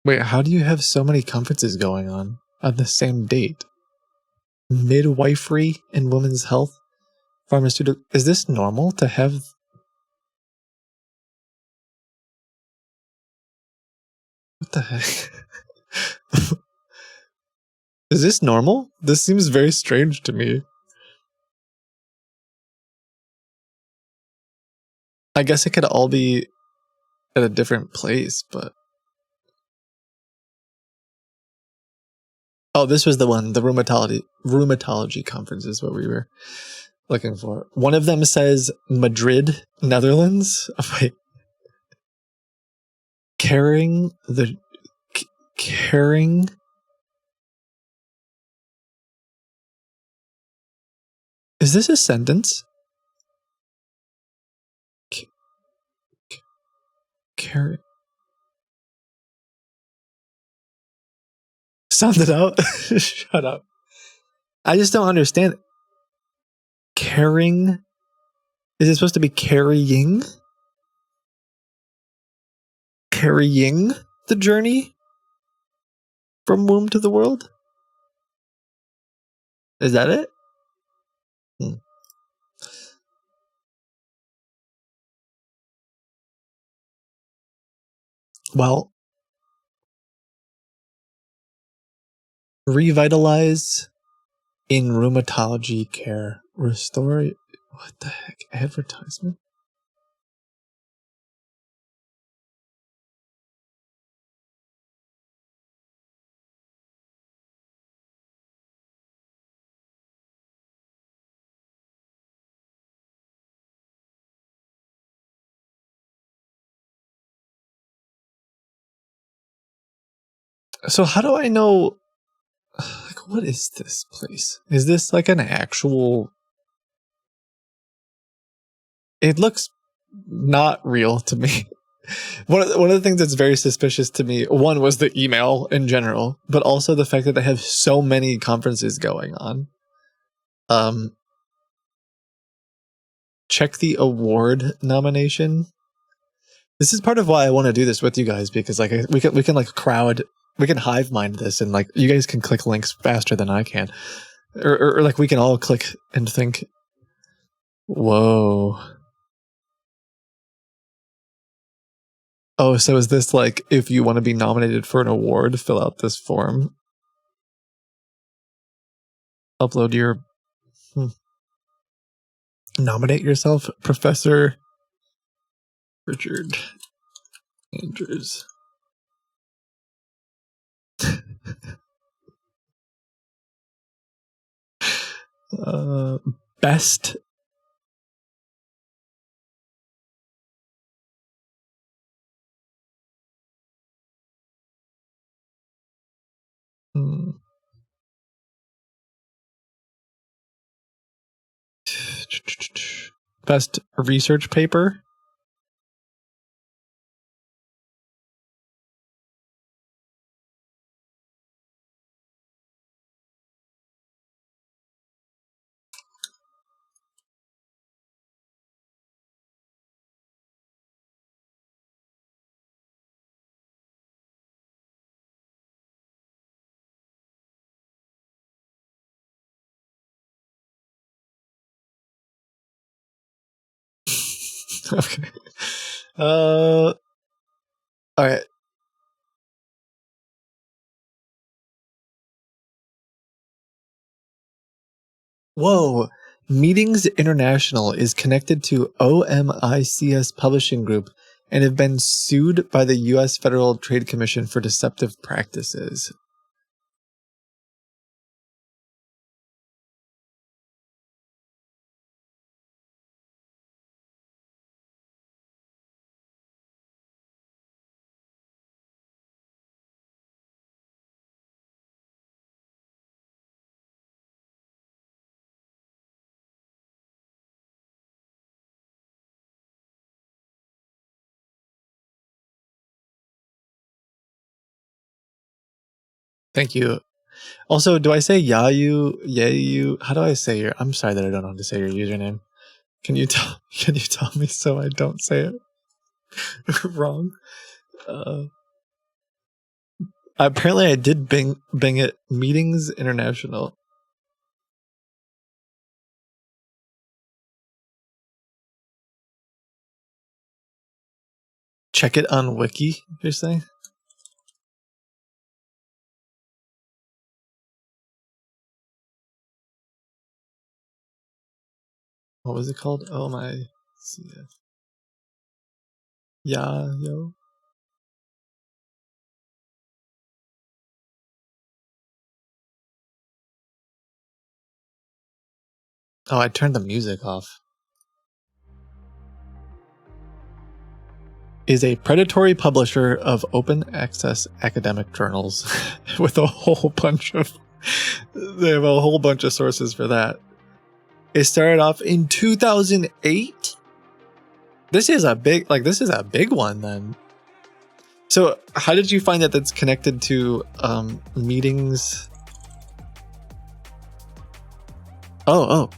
Wait, how do you have so many conferences going on the same date? Midwifery and women's health, pharmaceutical. Is this normal to have? What the heck? Is this normal? This seems very strange to me. I guess it could all be at a different place, but... Oh, this was the one. The rheumatology conference is what we were looking for. One of them says Madrid, Netherlands. Oh, wait. Caring. Is this a sentence? Caring. Sound it out. Shut up. I just don't understand. Caring. Is it supposed to be carrying? Carrying the journey from womb to the world? Is that it? Well, revitalize in rheumatology care. Restore. What the heck? Advertisement? So how do I know? Like, what is this place? Is this like an actual? It looks not real to me. One of the things that's very suspicious to me, one was the email in general, but also the fact that they have so many conferences going on. Check the award nomination. This is part of why I want to do this with you guys, because like we can like we can hive mind this, and like you guys can click links faster than I can, or like we can all click and think, whoa. Oh, so is this like, if you want to be nominated for an award, fill out this form? upload your nominate yourself, Professor Richard Andrews. Best best research paper. Okay. All right. Whoa. Meetings International is connected to OMICS Publishing Group and have been sued by the U.S. Federal Trade Commission for deceptive practices. Thank you. Also, do I say Yayu? How do I say your? I'm sorry that I don't know how to say your username. Can you tell me so I don't say it wrong? Apparently I did bing it. Meetings International. Check it on Wiki, you're saying? What was it called? Oh my. Yeah, yo. Oh, I turned the music off. Is a predatory publisher of open access academic journals with a whole bunch of they have a whole bunch of sources for that. It started off in 2008. This is a big one then. So how did you find that that's connected to meetings? Oh.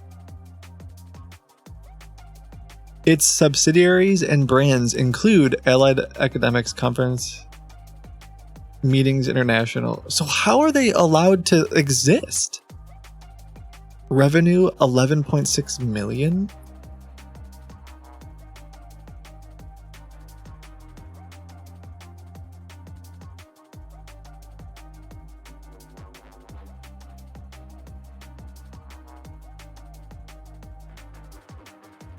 Its subsidiaries and brands include Allied Academics Conference, Meetings International. So how are they allowed to exist? Revenue 11.6 million?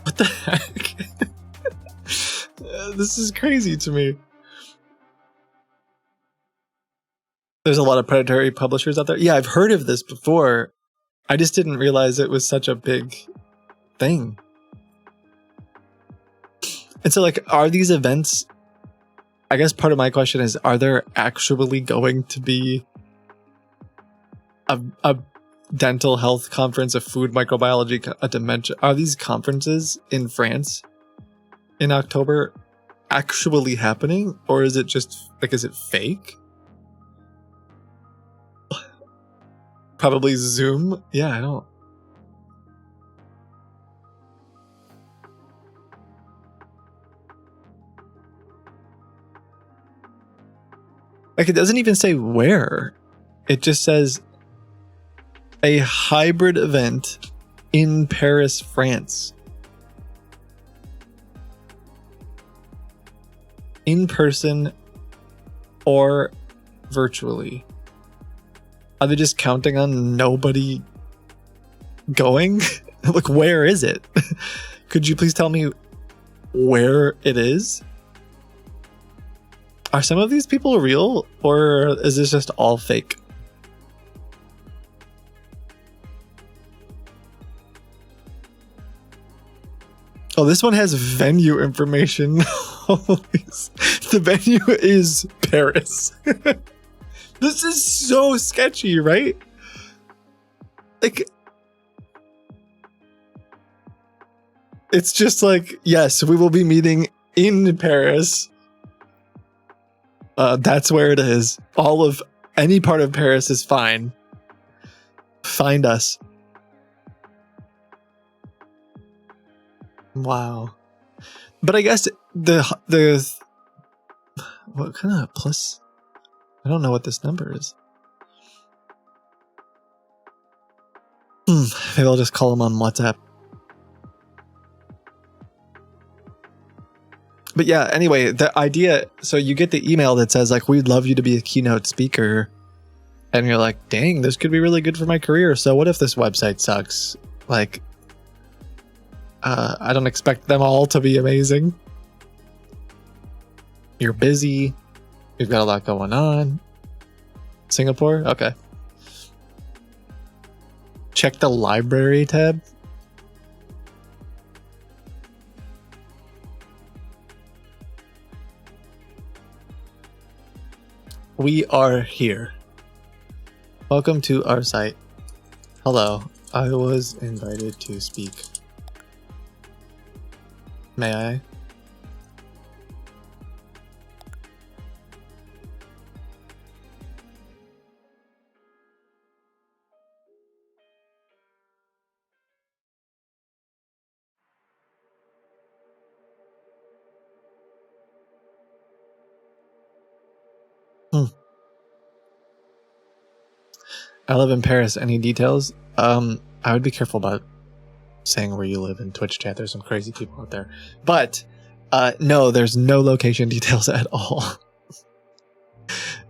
What the heck? This is crazy to me. There's a lot of predatory publishers out there. Yeah, I've heard of this before. I just didn't realize it was such a big thing. And so, like, are these events... I guess part of my question is, are there actually going to be a dental health conference, a food microbiology, a dementia? Are these conferences in France in October actually happening? Or is it just, like, is it fake? Probably Zoom? Yeah, I don't... Like, it doesn't even say where. It just says a hybrid event in Paris, France. In person or virtually. Are they just counting on nobody going? Like, where is it? Could you please tell me where it is? Are some of these people real, or is this just all fake? Oh, this one has venue information. The venue is Paris. This is so sketchy, right? Like, it's just like, yes, we will be meeting in Paris. That's where it is. All of any part of Paris is fine. Find us. Wow. But I guess the what kind of plus? I don't know what this number is. Maybe I'll just call them on WhatsApp. But yeah, anyway, the idea, so you get the email that says like, we'd love you to be a keynote speaker. And you're like, dang, this could be really good for my career. So what if this website sucks? Like, I don't expect them all to be amazing. You're busy. You've got a lot going on. Singapore? Okay. Check the library tab. We are here. Welcome to our site. Hello, I was invited to speak. May I? I live in Paris. Any details? I would be careful about saying where you live in Twitch chat. There's some crazy people out there. But no, there's no location details at all.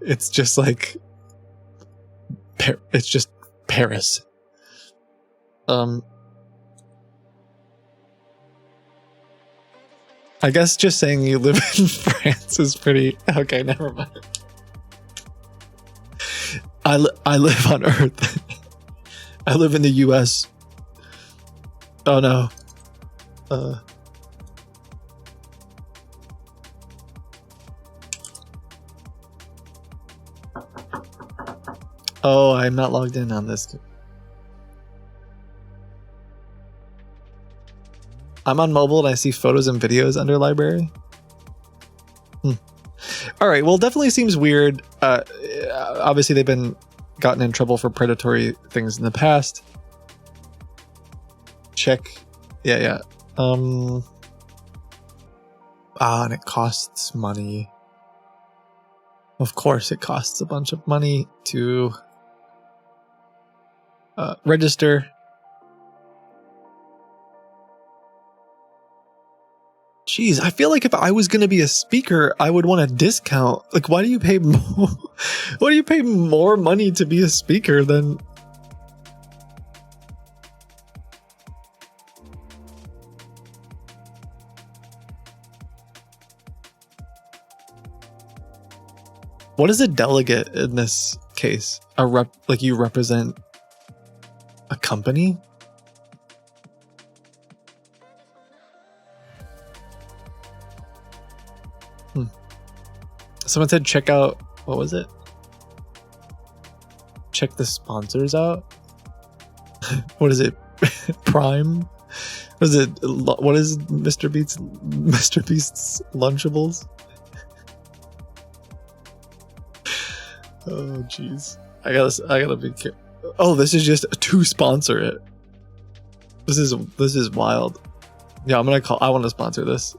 It's just like it's just Paris. I guess just saying you live in France is pretty okay. Never mind. I live on Earth. I live in the US. Oh no. Oh, I'm not logged in on this. I'm on mobile and I see photos and videos under library. All right, well, definitely seems weird. Obviously, they've been gotten in trouble for predatory things in the past. Check. Yeah. And it costs money. Of course, it costs a bunch of money to register. Jeez, I feel like if I was going to be a speaker, I would want a discount. Like, why do you pay more? Why do you pay more money to be a speaker than? What is a delegate in this case? Like you represent a company? Someone said check out, what was it? Check the sponsors out? What is it? Prime? What is it? What is Mr. Beast's Lunchables? Oh jeez. I gotta be careful. Oh, this is just to sponsor it. This is wild. Yeah, I want to sponsor this.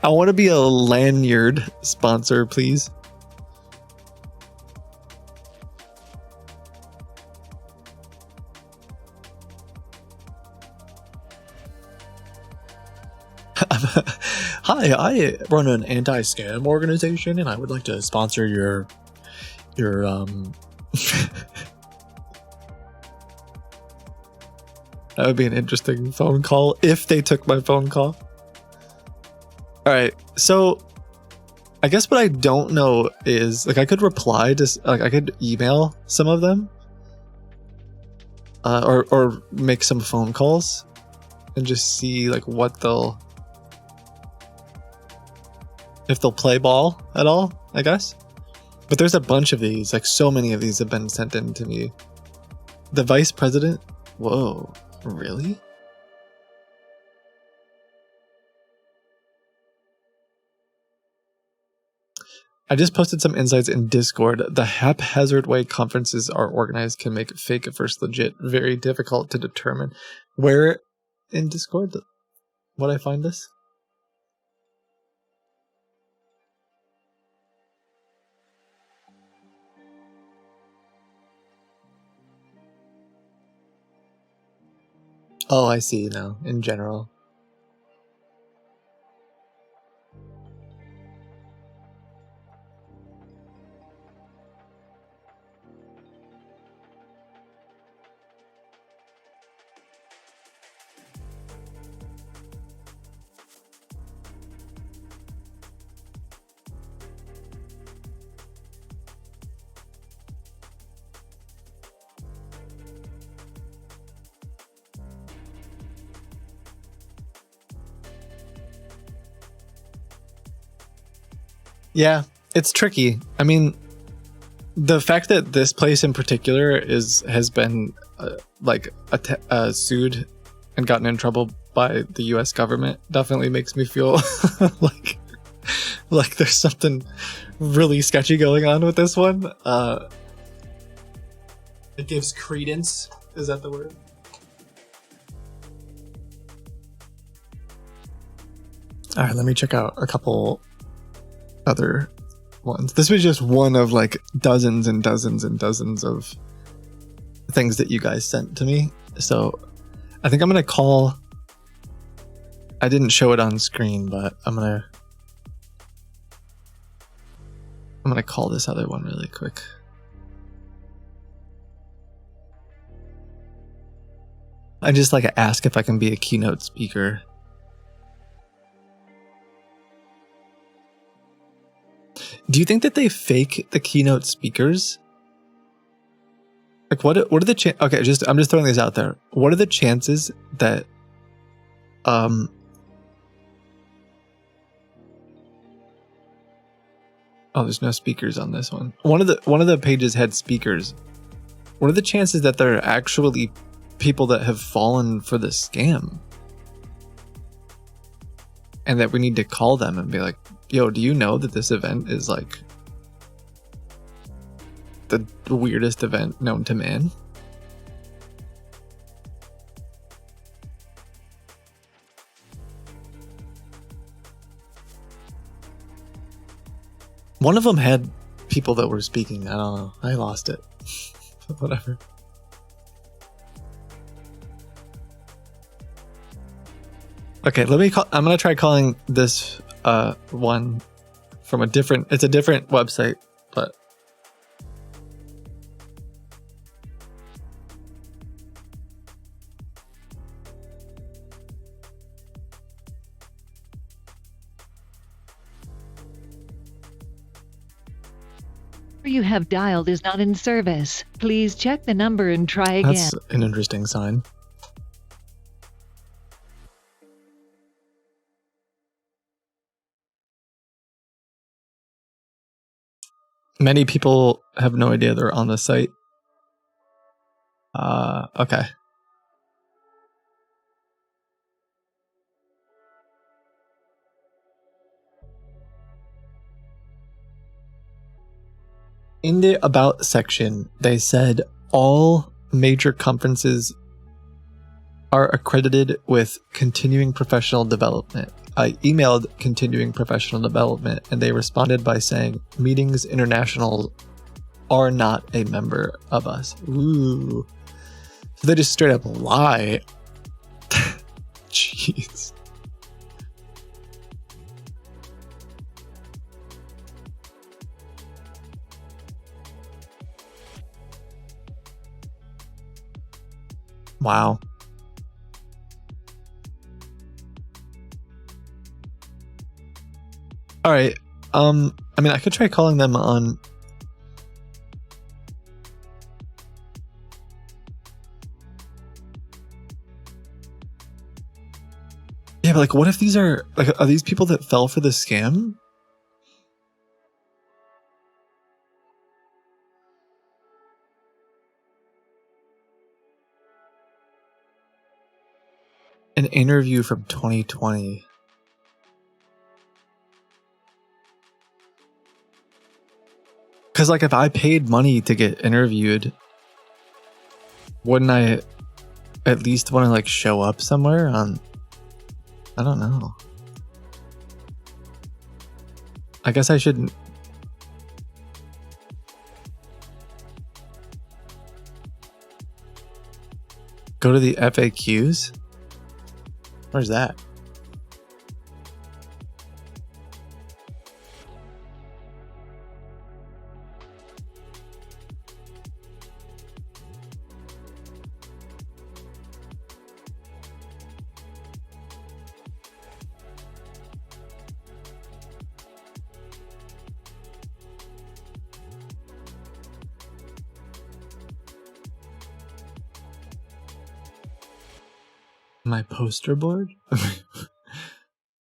I want to be a lanyard sponsor, please. Hi, I run an anti-scam organization and I would like to sponsor your That would be an interesting phone call if they took my phone call. All right, so I guess what I don't know is like I could reply to like I could email some of them, or make some phone calls, and just see like if they'll play ball at all. I guess, but there's a bunch of these. Like so many of these have been sent in to me. The vice president. Whoa, really? I just posted some insights in Discord. The haphazard way conferences are organized can make fake versus legit very difficult to determine. Where in Discord would I find this? Oh, I see now. In general. Yeah, it's tricky. I mean, the fact that this place in particular has been sued and gotten in trouble by the U.S. government definitely makes me feel like there's something really sketchy going on with this one. It gives credence. Is that the word? All right, let me check out a couple other ones. This was just one of like dozens and dozens and dozens of things that you guys sent to me. So I think I'm gonna call. I didn't show it on screen, but I'm gonna call this other one really quick. I just like ask if I can be a keynote speaker. Do you think that they fake the keynote speakers? Like, what are the chances? Okay, I'm just throwing these out there. What are the chances that, oh, there's no speakers on this one. One of the pages had speakers. What are the chances that there are actually people that have fallen for the scam? And that we need to call them and be like, yo, do you know that this event is like the weirdest event known to man? One of them had people that were speaking. I don't know. I lost it. Whatever. Okay, I'm gonna try calling this one from it's a different website, but You have dialed is not in service. Please check the number and try again. That's an interesting sign. Many people have no idea they're on the site. Okay. In the About section, they said all major conferences are accredited with continuing professional development. I emailed continuing professional development and they responded by saying Meetings International are not a member of us. Ooh. So they just straight up lie. Jeez. Wow. All right. I mean, I could try calling them on. Yeah, but like, what if these are these people that fell for the scam? An interview from 2020. Because, like, if I paid money to get interviewed, wouldn't I at least want to, like, show up somewhere on... I don't know. I guess I shouldn't... Go to the FAQs? Where's that? My poster board?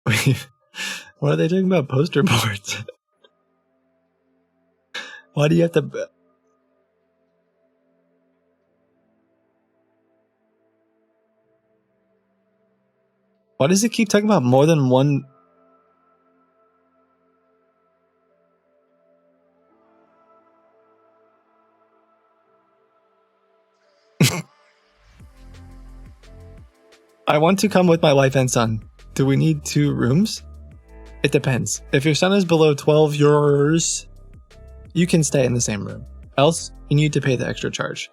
Wait, what are they talking about poster boards? Why do you have to... Why does it keep talking about more than one... I want to come with my wife and son. Do we need 2 rooms? It depends. If your son is below 12 years, you can stay in the same room. Else, you need to pay the extra charge.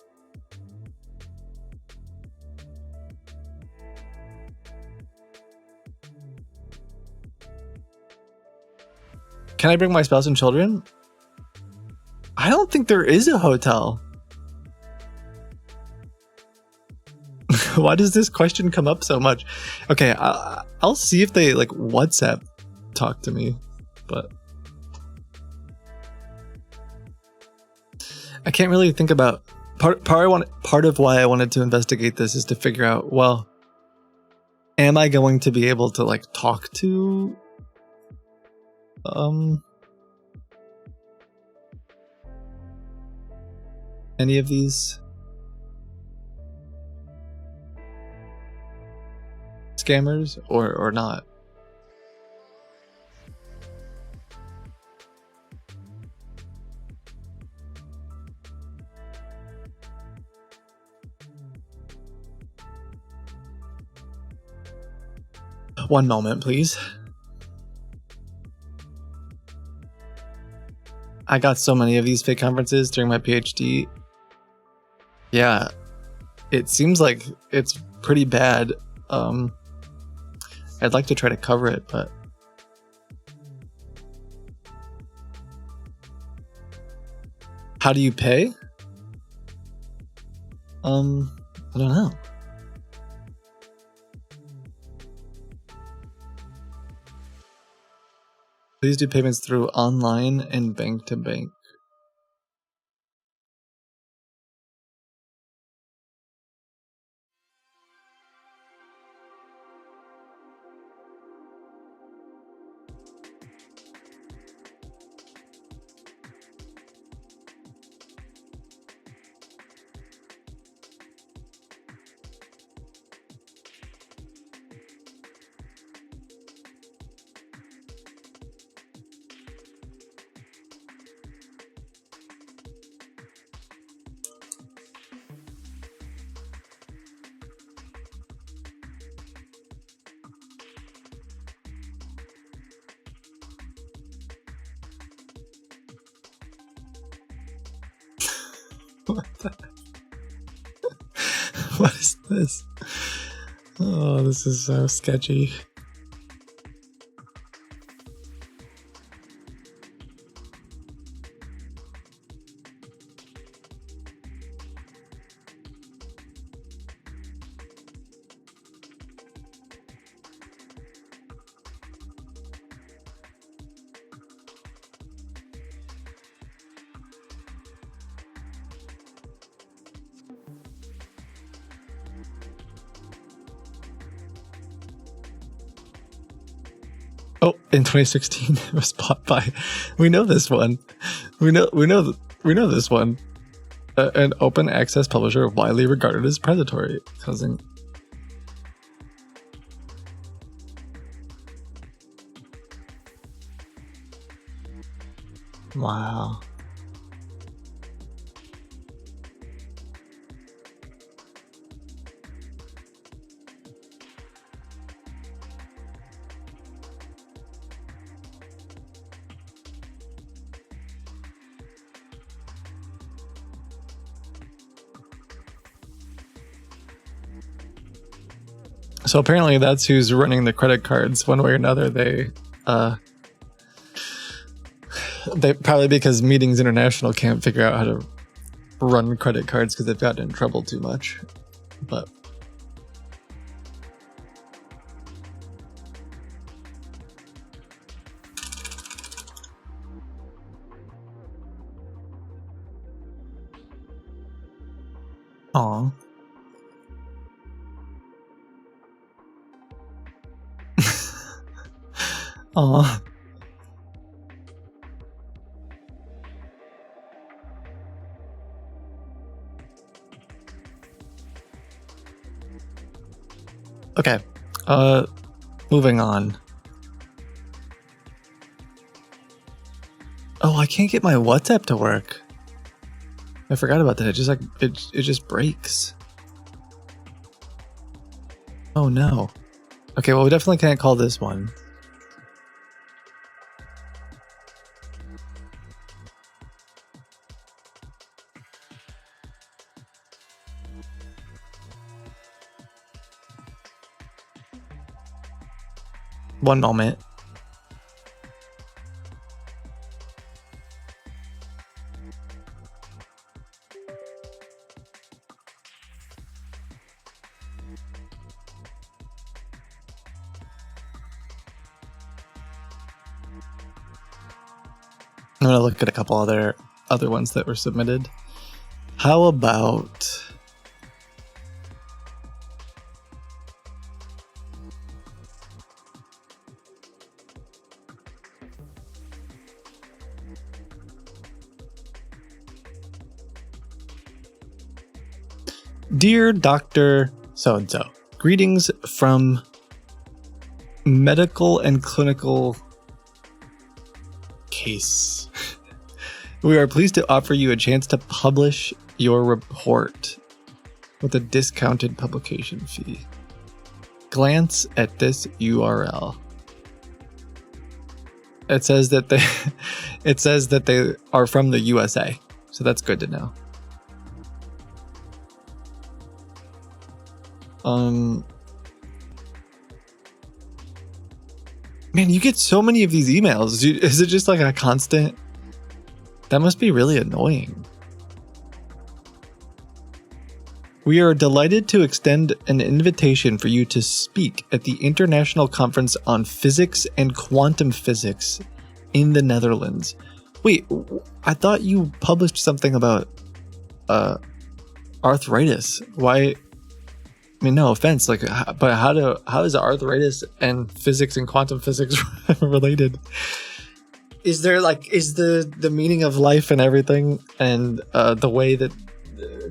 Can I bring my spouse and children? I don't think there is a hotel. Why does this question come up so much? Okay, I'll see if they like WhatsApp talk to me, but I can't really think about part of why I wanted to investigate this is to figure out, well, am I going to be able to like talk to any of these scammers or not? One moment, please. I got so many of these fake conferences during my PhD. Yeah, it seems like it's pretty bad. I'd like to try to cover it, but how do you pay? I don't know. Please do payments through online and bank to bank. What is this? Oh, this is so sketchy. Oh, in 2016, it was bought by. We know this one. We know this one. An open access publisher widely regarded as predatory, causing. Wow. So apparently that's who's running the credit cards one way or another. They probably because Meetings International can't figure out how to run credit cards because they've gotten in trouble too much. But aw. Aw. Okay. Moving on. Oh, I can't get my WhatsApp to work. I forgot about that. It just breaks. Oh no. Okay, well we definitely can't call this one. One moment. I'm gonna look at a couple other ones that were submitted. How about Dear Dr. So-and-so, greetings from Medical and Clinical Case. We are pleased to offer you a chance to publish your report with a discounted publication fee. Glance at this URL. It says that they are from the USA, so that's good to know. Man, you get so many of these emails. Is it just like a constant? That must be really annoying. We are delighted to extend an invitation for you to speak at the International Conference on Physics and Quantum Physics in the Netherlands. Wait, I thought you published something about arthritis. Why? I mean, no offense, but how is arthritis and physics and quantum physics related? Is the meaning of life and everything and the way that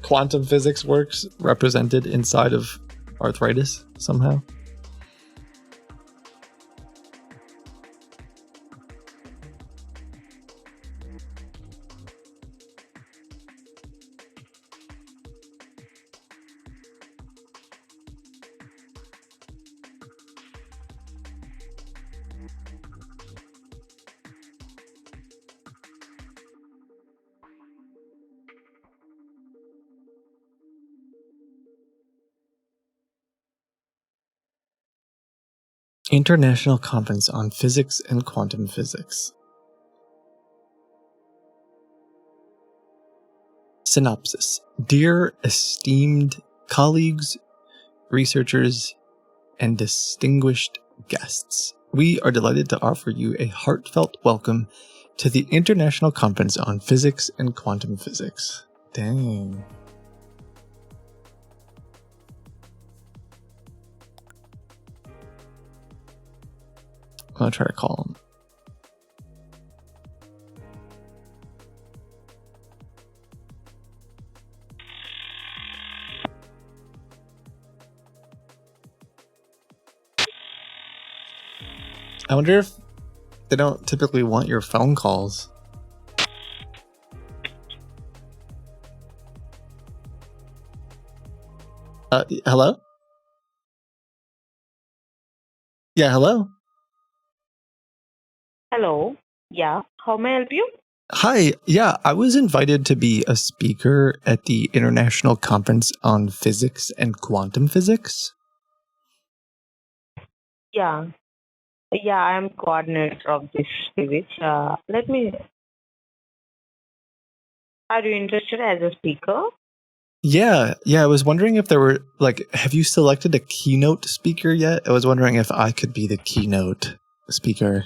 quantum physics works represented inside of arthritis somehow? International Conference on Physics and Quantum Physics. Synopsis. Dear esteemed colleagues, researchers, and distinguished guests, we are delighted to offer you a heartfelt welcome to the International Conference on Physics and Quantum Physics. Dang. I'm gonna try to call him. I wonder if they don't typically want your phone calls. Hello? Yeah, hello? Hello. Yeah. How may I help you? Hi, yeah, I was invited to be a speaker at the International Conference on Physics and Quantum Physics. Yeah. Yeah, I am coordinator of this physics. Let me. Are you interested as a speaker? Yeah, I was wondering if there were, have you selected a keynote speaker yet? I was wondering if I could be the keynote speaker.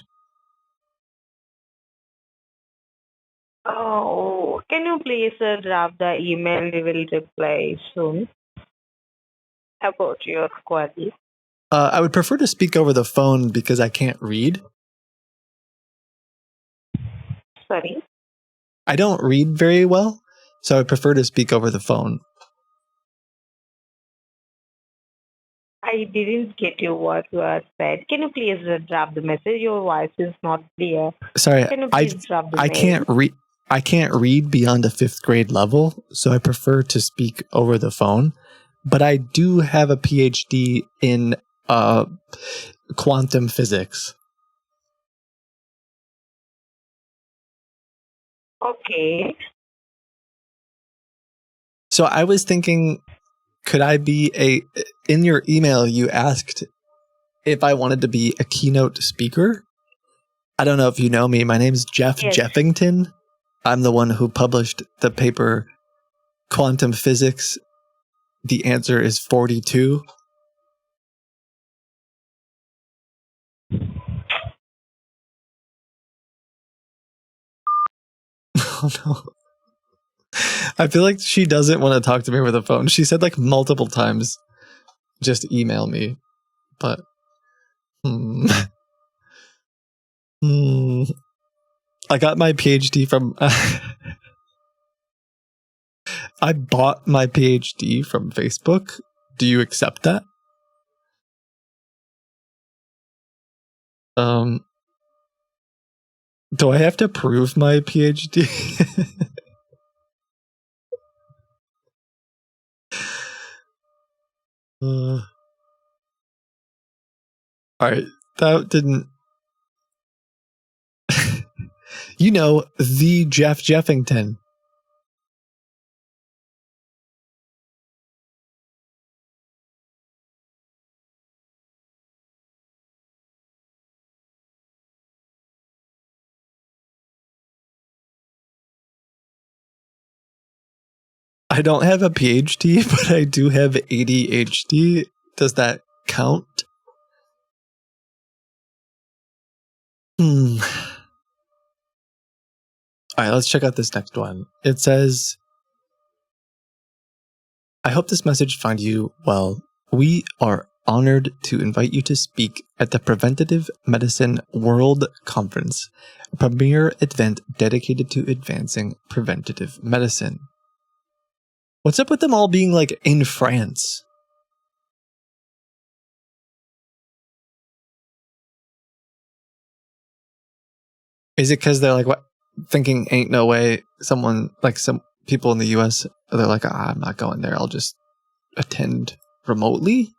Oh, can you please draft the email? We will reply soon about your query. I would prefer to speak over the phone because I can't read. Sorry. I don't read very well, so I would prefer to speak over the phone. I didn't get you what you have said. Can you please draft the message? Your voice is not clear. Sorry, Can you please draft the I mail? can't read. I can't read beyond a 5th grade level, so I prefer to speak over the phone. But I do have a PhD in quantum physics. Okay. So I was thinking, could I be in your email, you asked if I wanted to be a keynote speaker. I don't know if you know me. My name's Jeff Yes. Jeffington. I'm the one who published the paper Quantum Physics. The answer is 42. Oh no. I feel like she doesn't want to talk to me over the phone. She said multiple times, just email me. But I got my PhD from I bought my PhD from Facebook. Do you accept that? Do I have to prove my PhD? All right, that didn't. You know, the Jeff Jeffington. I don't have a PhD, but I do have ADHD. Does that count? All right, let's check out this next one. It says, I hope this message finds you well. We are honored to invite you to speak at the Preventative Medicine World Conference, a premier event dedicated to advancing preventative medicine. What's up with them all being in France? Is it because they're thinking ain't no way someone some people in the US, they're like, I'm not going there. I'll just attend remotely.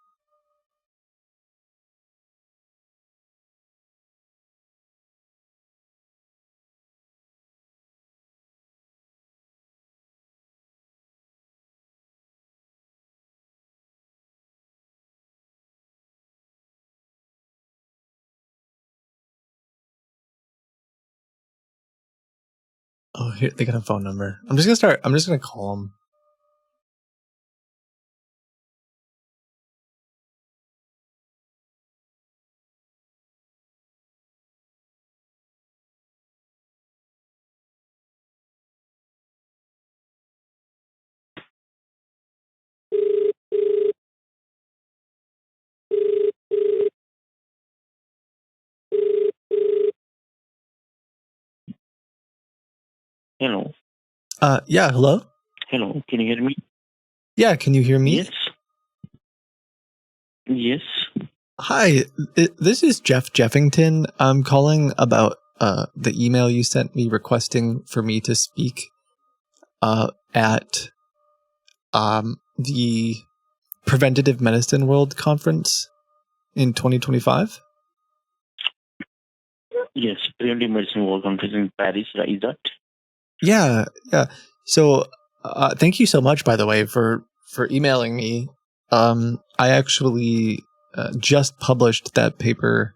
Oh, here they got a phone number. I'm just gonna call them. Hello. Yeah, hello? Hello. Can you hear me? Yeah, can you hear me? Yes. Yes. Hi, this is Jeff Jeffington. I'm calling about the email you sent me requesting for me to speak at the Preventative Medicine World Conference in 2025. Yes. Preventive medicine world conference in Paris. Right? Is that? Yeah. So, thank you so much, by the way, for emailing me. I actually just published that paper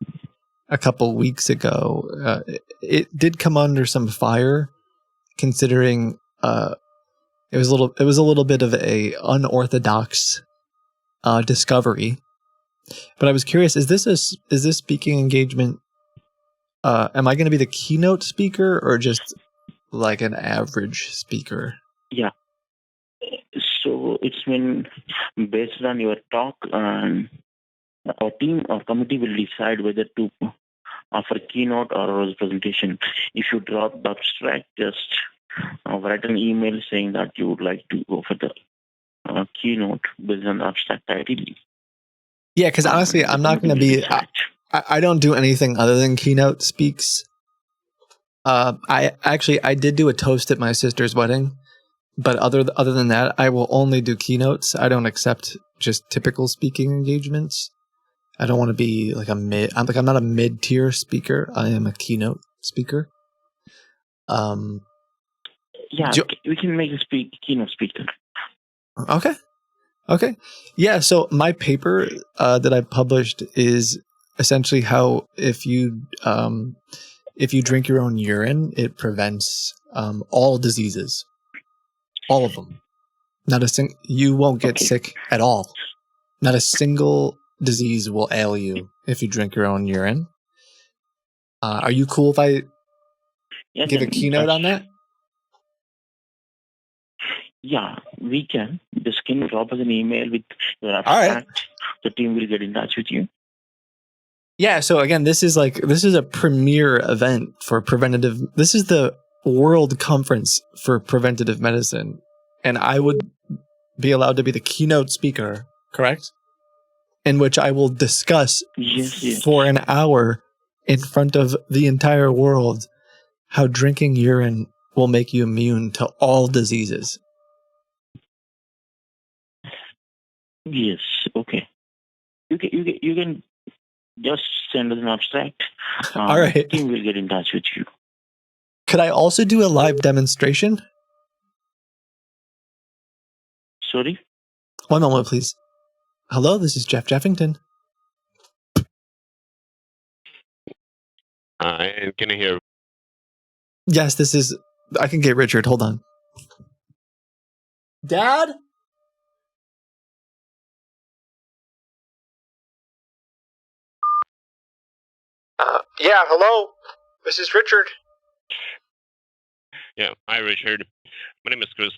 a couple weeks ago. It did come under some fire, considering it was a little bit of a unorthodox discovery. But I was curious: is this speaking engagement? Am I going to be the keynote speaker or just like an average speaker? Yeah. So it's been based on your talk, and our team or committee will decide whether to offer keynote or a presentation. If you drop the abstract, just write an email saying that you would like to go for the keynote based on the abstract title. Yeah, because honestly, I'm not going to be. I don't do anything other than keynote speaks. I did do a toast at my sister's wedding, but other than that, I will only do keynotes. I don't accept just typical speaking engagements. I don't want to be like I'm not a mid-tier speaker. I am a keynote speaker. Yeah, we can make a keynote speaker. Okay. Yeah, so my paper that I published is essentially how if you drink your own urine, it prevents all diseases, all of them. You won't get sick at all. Not a single disease will ail you if you drink your own urine. Are you cool if I give a keynote on that? Yeah, we can. Just can you drop us an email with your abstract? All right. The team will get in touch with you. Yeah, so again, this is a premier event for preventative. This is the World Conference for Preventative Medicine, and I would be allowed to be the keynote speaker, correct? In which I will discuss for an hour in front of the entire world how drinking urine will make you immune to all diseases. Yes, okay. You can just send us an abstract. All right. The team will get in touch with you. Could I also do a live demonstration? Sorry? One moment, please. Hello, this is Jeff Jeffington. Can I hear? Yes, this is. I can get Richard. Hold on. Dad? Yeah, hello. This is Richard. Yeah, hi Richard. My name is Chris.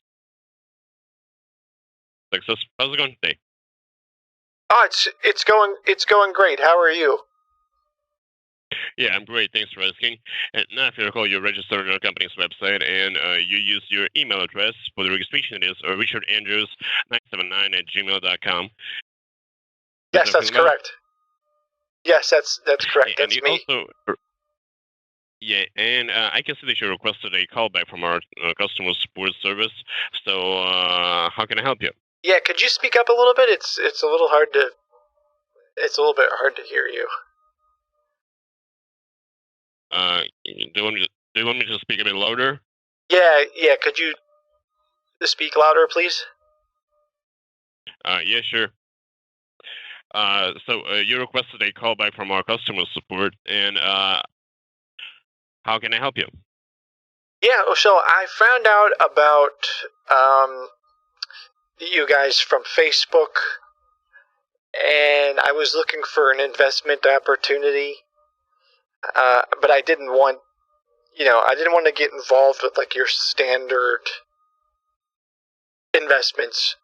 How's it going today? Oh, it's going great. How are you? Yeah, I'm great. Thanks for asking. And now, if you recall, you registered on our company's website and you used your email address for the registration. It is richardandrews979@gmail.com. Yes, that's correct. Yes, that's correct. And That's you me. also, I can see that you requested a callback from our customer support service. So, how can I help you? Yeah, could you speak up a little bit? It's a little hard to. It's a little bit hard to hear you. Do you want me to speak a bit louder? Yeah. Could you speak louder, please? Yeah, sure. So you requested a callback from our customer support, and how can I help you? Yeah, so I found out about you guys from Facebook, and I was looking for an investment opportunity, but I didn't want to get involved with like your standard investments.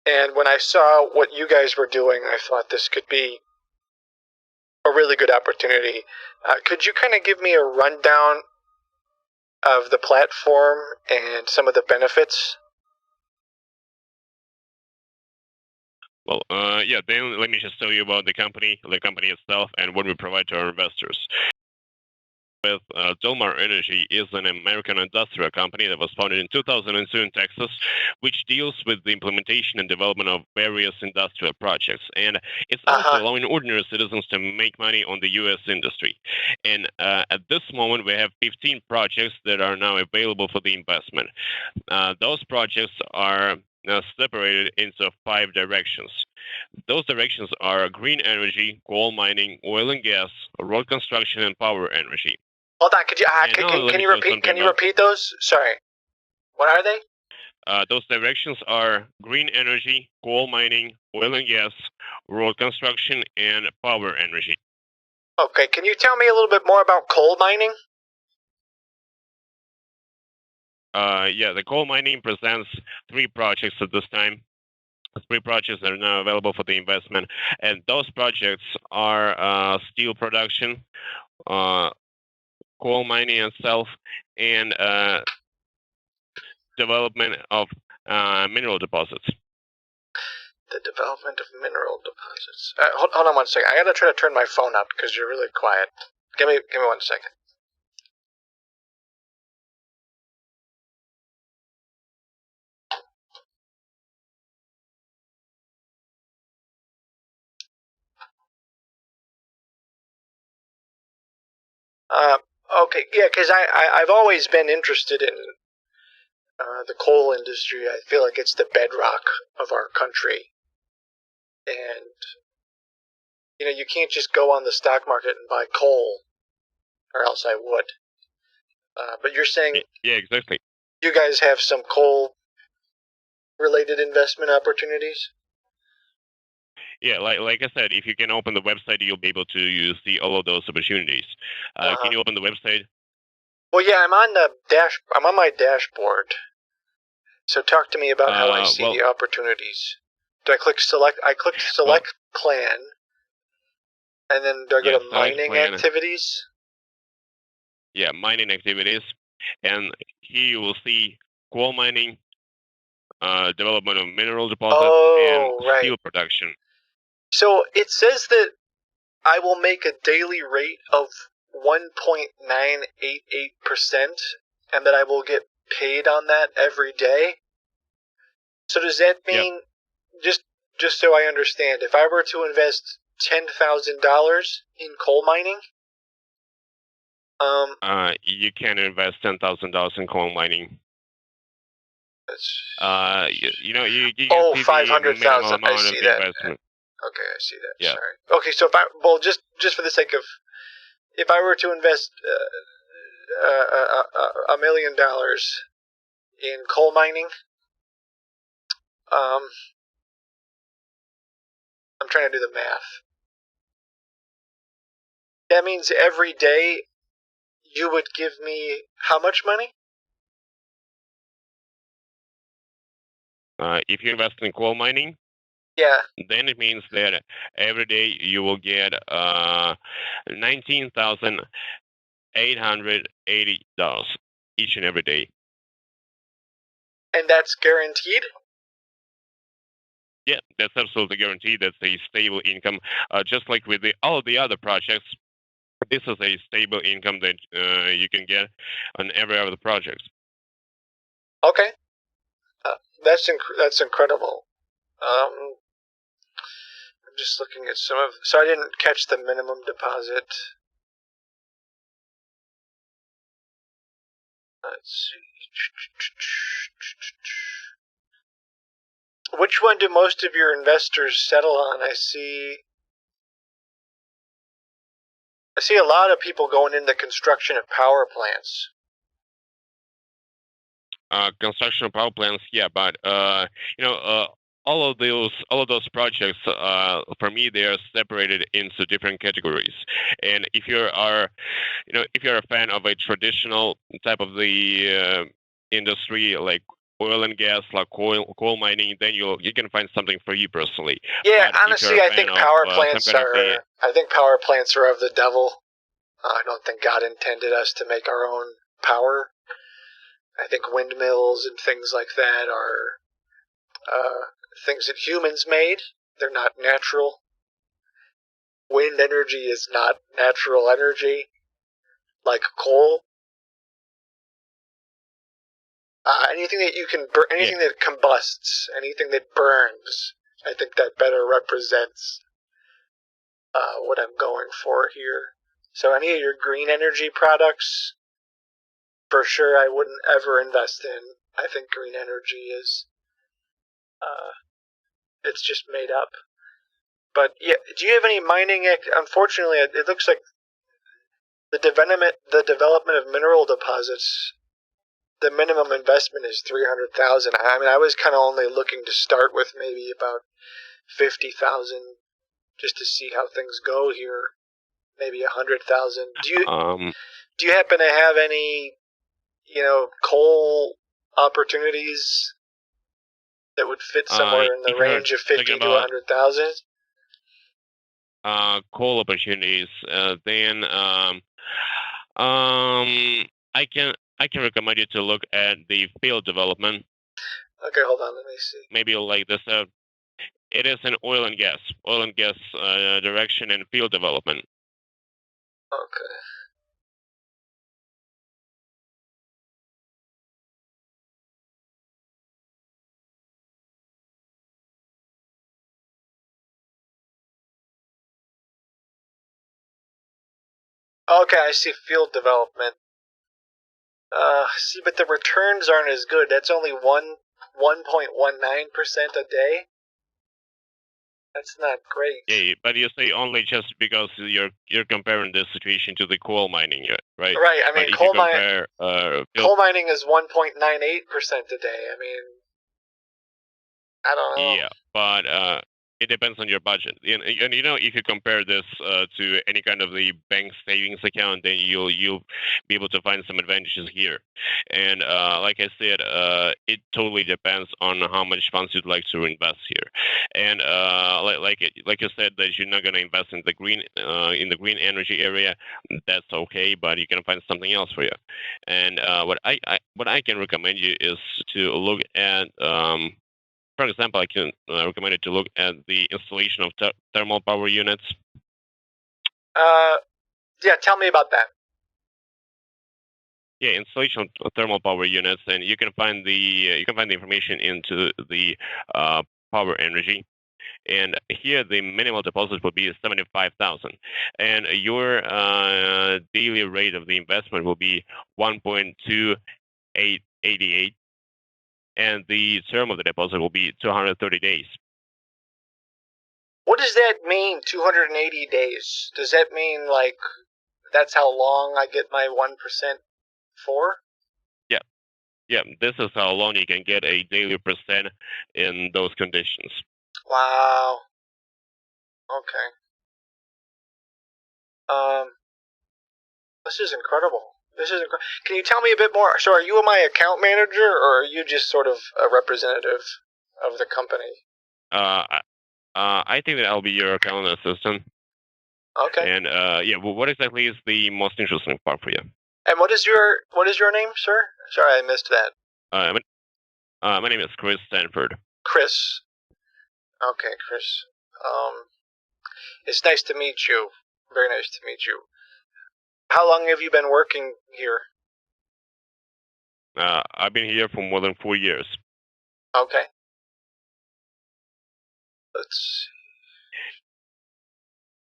And when I saw what you guys were doing, I thought this could be a really good opportunity. Could you kind of give me a rundown of the platform and some of the benefits? Well, yeah, then let me just tell you about the company itself, and what we provide to our investors. With Delmar Energy is an American industrial company that was founded in 2002 in Texas, which deals with the implementation and development of various industrial projects. And it's also allowing ordinary citizens to make money on the U.S. industry. And at this moment, we have 15 projects that are now available for the investment. Those projects are separated into 5 directions. Those directions are green energy, coal mining, oil and gas, road construction, and power energy. Hold on, could you can you repeat? Can you repeat those? Sorry, what are they? Those directions are green energy, coal mining, oil and gas, road construction, and power energy. Okay, can you tell me a little bit more about coal mining? Yeah, the coal mining presents 3 projects at this time. 3 projects that are now available for the investment, and those projects are steel production, coal mining itself, and development of mineral deposits. The development of mineral deposits. Hold on 1 second. I gotta try to turn my phone up because you're really quiet. Give me 1 second. Okay, yeah, because I've always been interested in the coal industry. I feel like it's the bedrock of our country. And, you can't just go on the stock market and buy coal, or else I would. But you're saying... Yeah, exactly. You guys have some coal-related investment opportunities? Yeah, like I said, if you can open the website, you'll be able to see all of those opportunities. Can you open the website? Well, yeah, I'm on my dashboard. So talk to me about how I see the opportunities. Do I click select? I click select plan, and then do I go to mining activities? Yeah, mining activities, and here you will see coal mining, development of mineral deposits, and steel production. So it says that I will make a daily rate of 1.988%, and that I will get paid on that every day. So does that mean, just so I understand, if I were to invest $10,000 in coal mining, you can invest $10,000 in coal mining. You can see the minimal amount of investment. Okay, I see that. Yeah. Sorry. Okay, so just for the sake of, if I were to invest $1 million in coal mining, I'm trying to do the math. That means every day you would give me how much money? If you invest in coal mining, yeah, then it means that every day you will get $19,880 each and every day. And that's guaranteed? Yeah, that's absolutely guaranteed. That's a stable income. Just like with all the other projects, this is a stable income that you can get on every other project. Okay, that's incredible. I'm just looking at some of. So I didn't catch the minimum deposit. Let's see. Which one do most of your investors settle on? I see a lot of people going into construction of power plants. Construction of power plants, yeah, but all of those projects, for me, they are separated into different categories. And if you're a fan of a traditional type of the industry, like oil and gas, like coal mining, then you can find something for you personally. Yeah, but honestly, I think power plants are. I think power plants are of the devil. I don't think God intended us to make our own power. I think windmills and things like that are things that humans made. They're not natural. Wind energy is not natural energy, like coal. Anything that you can burn, anything that combusts, anything that burns, I think that better represents what I'm going for here. So any of your green energy products, for sure, I wouldn't ever invest in. I think green energy is, it's just made up. But yeah, do you have any mining? Unfortunately, it looks like the development of mineral deposits. The minimum investment is 300,000. I mean, I was kind of only looking to start with maybe about 50,000, just to see how things go here. Maybe 100,000. Do you happen to have any, coal opportunities that would fit somewhere in the range of 50 to 100,000? Coal opportunities. Then I can recommend you to look at the field development. Okay, hold on. Let me see. Maybe you'll like this. It is an oil and gas direction and field development. Okay. Okay, I see field development. See, but the returns aren't as good. That's only 1.19% a day. That's not great. Yeah, but you say only just because you're comparing this situation to the coal mining, right? Right. I mean, coal mining is 1.98% a day. I mean, I don't know. Yeah, but it depends on your budget. And if you compare this to any kind of the bank savings account, then you'll be able to find some advantages here. And like I said, it totally depends on how much funds you'd like to invest here. And like you said, that you're not going to invest in the green energy area. That's okay, but you can find something else for you. And what I can recommend you is to look at. For example, I can recommend you to look at the installation of thermal power units. Yeah, tell me about that. Yeah, installation of thermal power units, and you can find the information into the power energy. And here, the minimal deposit will be 75,000, and your daily rate of the investment will be 1.2888. And the term of the deposit will be 230 days. What does that mean, 280 days? Does that mean, like, that's how long I get my 1% for? Yeah, this is how long you can get a daily percent in those conditions. Wow. Okay. This is incredible. Can you tell me a bit more? So are you my account manager, or are you just sort of a representative of the company? I think that I'll be your account assistant. Okay. And what exactly is the most interesting part for you? And what is your name, sir? Sorry, I missed that. My name is Chris Stanford. Chris. Okay, Chris. It's nice to meet you. Very nice to meet you. How long have you been working here? I've been here for more than 4 years. Okay. Let's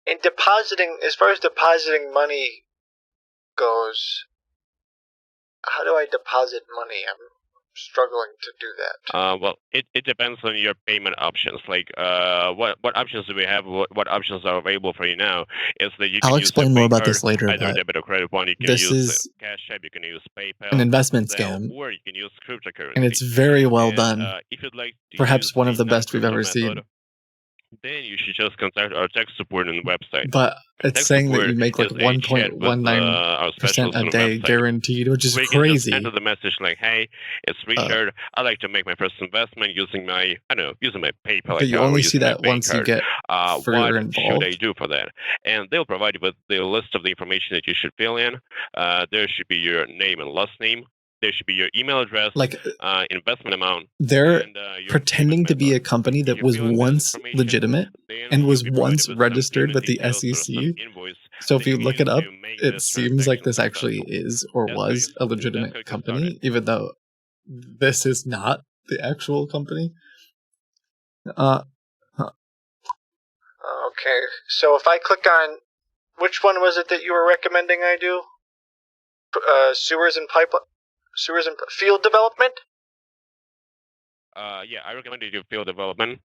see. As far as depositing money goes, how do I deposit money? I'm struggling to do that. Well, it depends on your payment options. Like, what options do we have? What options are available for you now? Is that you can I'll use explain a more pay about card, this later, either but debit or credit one. You can this use is Cash App. You can use PayPal, an investment Zelle, scam, or you can use cryptocurrency. and it's very well And done. if you'd like to Perhaps use one of the the best we've non-crypto ever method, seen. then you should just contact our tech support on the website. But it's Tech saying that support you make like is a chat with our 1.19% specialists on a the day website. guaranteed, which is Where you can just crazy. enter the message like, "Hey, it's Richard. I'd like to make my first investment using my PayPal But you account or only see using my that bank once you card. get further What should I involved. do for that?" And they'll provide you with the list of the information that you should fill in. There should be your name and last name, there should be your email address, Like investment amount. they're And your pretending to investment be a fund. company If that you was fill in this once information, legitimate then and you'll was be provided once with some registered payment with the details or some SEC. invoice So that if you you can look use it up, to make it this seems like transaction this actually successful. is or That's was a how you legitimate get started. company, even though this is not the actual company. Huh. Okay, so if I click on, which one was it that you were recommending I do? Sewers and field development? Yeah, I recommend you do field development.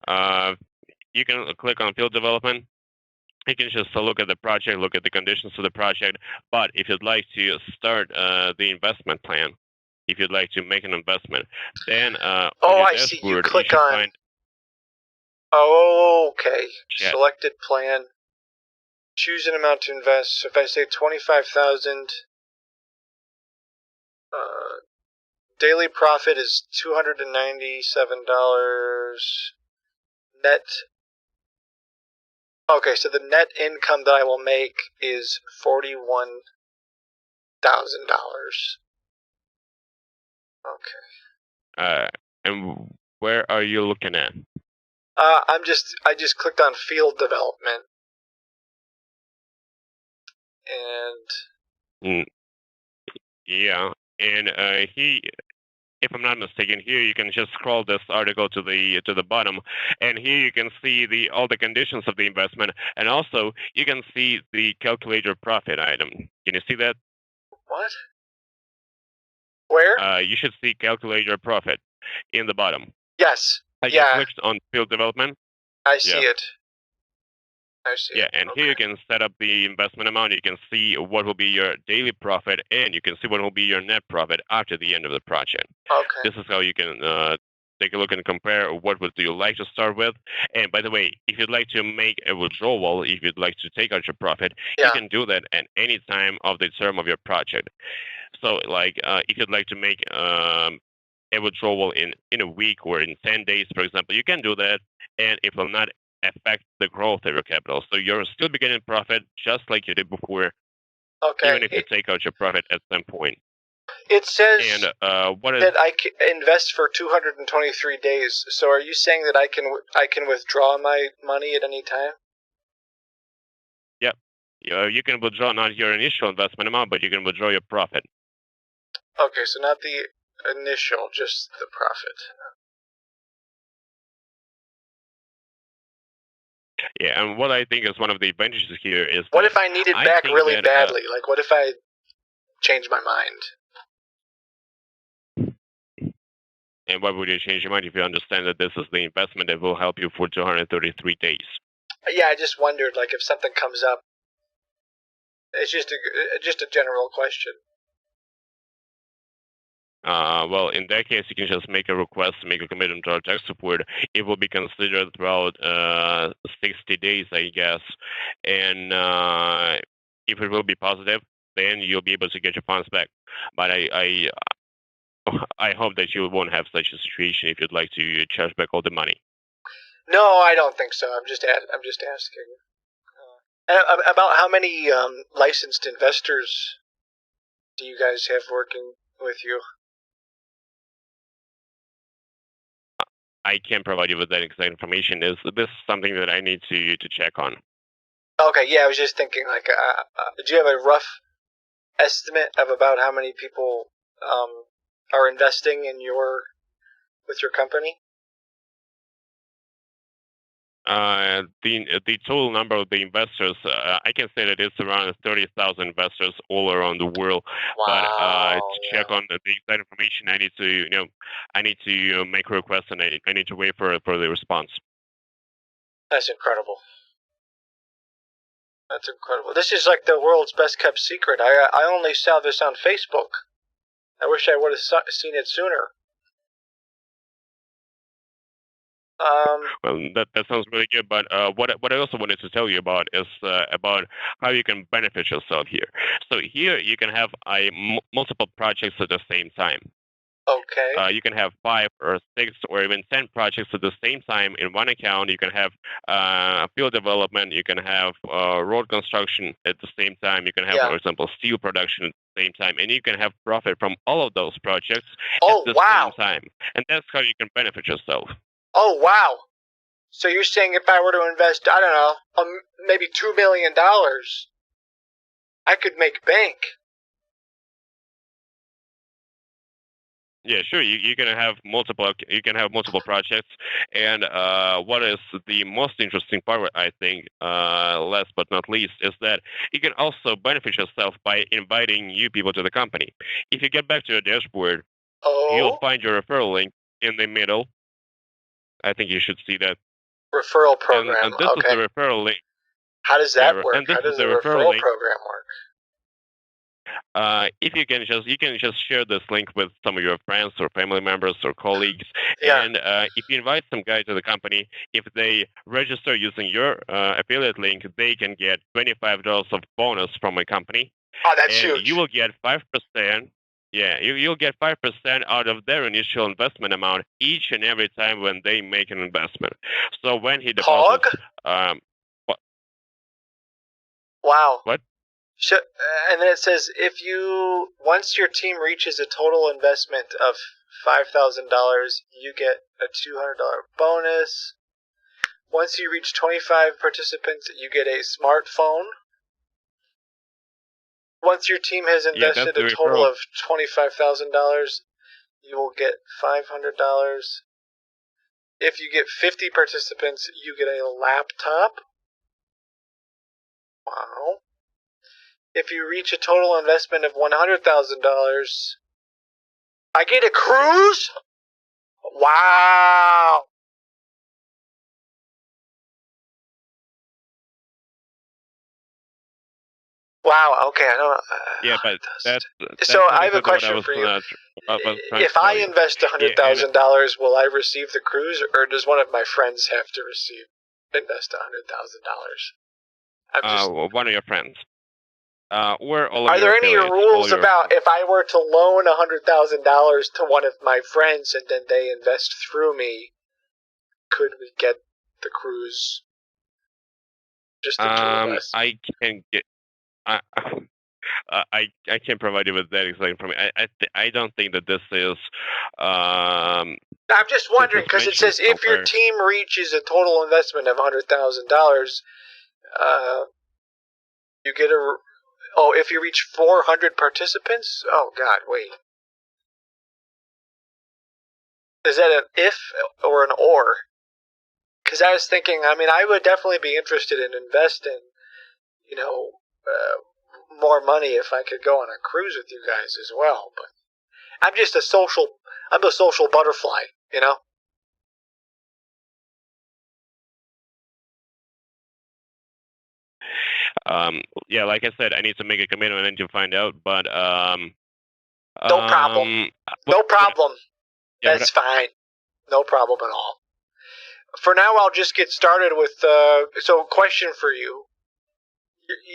You can click on field development. You can just look at the project, look at the conditions of the project. But if you'd like to start the investment plan, if you'd like to make an investment, then on your I see. You dashboard, you click should on. find Okay. chat. Selected plan. Choose an amount to invest. So if I say 25,000, daily profit is $297. Net. Okay, so the net income that I will make is $41,000. Okay. And where are you looking at? I just clicked on field development. And Yeah, and if I'm not mistaken, here you can just scroll this article to the bottom, and here you can see all the conditions of the investment, and also you can see the calculator profit item. Can you see that? What? Where? You should see calculator profit in the bottom. Yes. Have you clicked on field development? I see it. Yeah, and here you can set up the investment amount. You can see what will be your daily profit, and you can see what will be your net profit after the end of the project. Okay. This is how you can take a look and compare what would you like to start with. And by the way, if you'd like to make a withdrawal, if you'd like to take out your profit, you can do that at any time of the term of your project. So, like, if you'd like to make a withdrawal in a week or in 10 days, for example, you can do that, and it will not affect the growth of your capital. So you're still be getting profit just like you did before, even if you take out your profit at some point. It says and, that I can invest for 223 days. So are you saying that I can withdraw my money at any time? Yep. You can withdraw not your initial investment amount, but you can withdraw your profit. Okay, so not the initial, just the profit. Yeah, and what I think is one of the advantages here is what if I need it back really badly? Like, what if I change my mind? And why would you change your mind if you understand that this is the investment that will help you for 233 days? Yeah, I just wondered, like, if something comes up. It's just a general question. Well, in that case, you can just make a request, make a commitment to our tech support. It will be considered throughout 60 days, I guess. And if it will be positive, then you'll be able to get your funds back. But I hope that you won't have such a situation if you'd like to charge back all the money. No, I don't think so. I'm just asking. About how many licensed investors do you guys have working with you? I can't provide you with that exact information. This is something that I need to check on. Okay, yeah, I was just thinking, like, do you have a rough estimate of about how many people are investing in with your company? The total number of the investors, I can say that it's around 30,000 investors all around the world. Wow, but to check on the exact information, I need to make a request, and I need to wait for the response. That's incredible. That's incredible. This is like the world's best kept secret. I only saw this on Facebook. I wish I would have seen it sooner. Well, that sounds really good. But what I also wanted to tell you about is about how you can benefit yourself here. So here you can have multiple projects at the same time. Okay. You can have 5 or 6 or even 10 projects at the same time in one account. You can have field development. You can have road construction at the same time. You can have, for example, steel production at the same time, and you can have profit from all of those projects at the same time. And that's how you can benefit yourself. Oh, wow. So you're saying if I were to invest, I don't know, maybe $2 million, I could make bank. Yeah, sure. You can have multiple. You can have multiple projects, and what is the most interesting part, I think, last but not least, is that you can also benefit yourself by inviting new people to the company. If you get back to your dashboard, you'll find your referral link in the middle. I think you should see that Referral program. And this is the referral link. How does that work? And this How is does the the referral referral link. program work? If you can just share this link with some of your friends or family members or colleagues, Yeah. and if you invite some guy to the company, if they register using your affiliate link, they can get $25 of bonus from a company. Oh, that's and huge. You will get 5%. Yeah, you'll get 5% out of their initial investment amount each and every time when they make an investment. So when he deposits, Wow. What? So, and then it says once your team reaches a total investment of $5,000, you get a $200 bonus. Once you reach 25 participants, you get a smartphone. Once your team has invested a total of $25,000, you will get $500. If you get 50 participants, you get a laptop. Wow. If you reach a total investment of $100,000, I get a cruise? Wow. Wow, okay, I don't Yeah, but that's So I have a exactly what question I was for you. trying If to I tell you. invest $100,000, will I receive the cruise, or does one of my friends have to invest $100,000? One of your friends. Or all of Are your there any affiliates. rules about if I were to loan $100,000 to one of my friends and then they invest through me, could we get the cruise? Just the two of us. I can get. I can provide you with that exact information. I don't think that this is. I'm just wondering because it says if your team reaches a total investment of $100,000, you get a. Oh, if you reach 400 participants? Oh God, wait. Is that an if or an or? Because I was thinking, I would definitely be interested in investing, more money if I could go on a cruise with you guys as well. But I'm a social butterfly, Yeah, like I said, I need to make a commitment and to find out, but no problem. No problem. Yeah, That's fine. No problem at all. For now, I'll just get started with. So, question for you: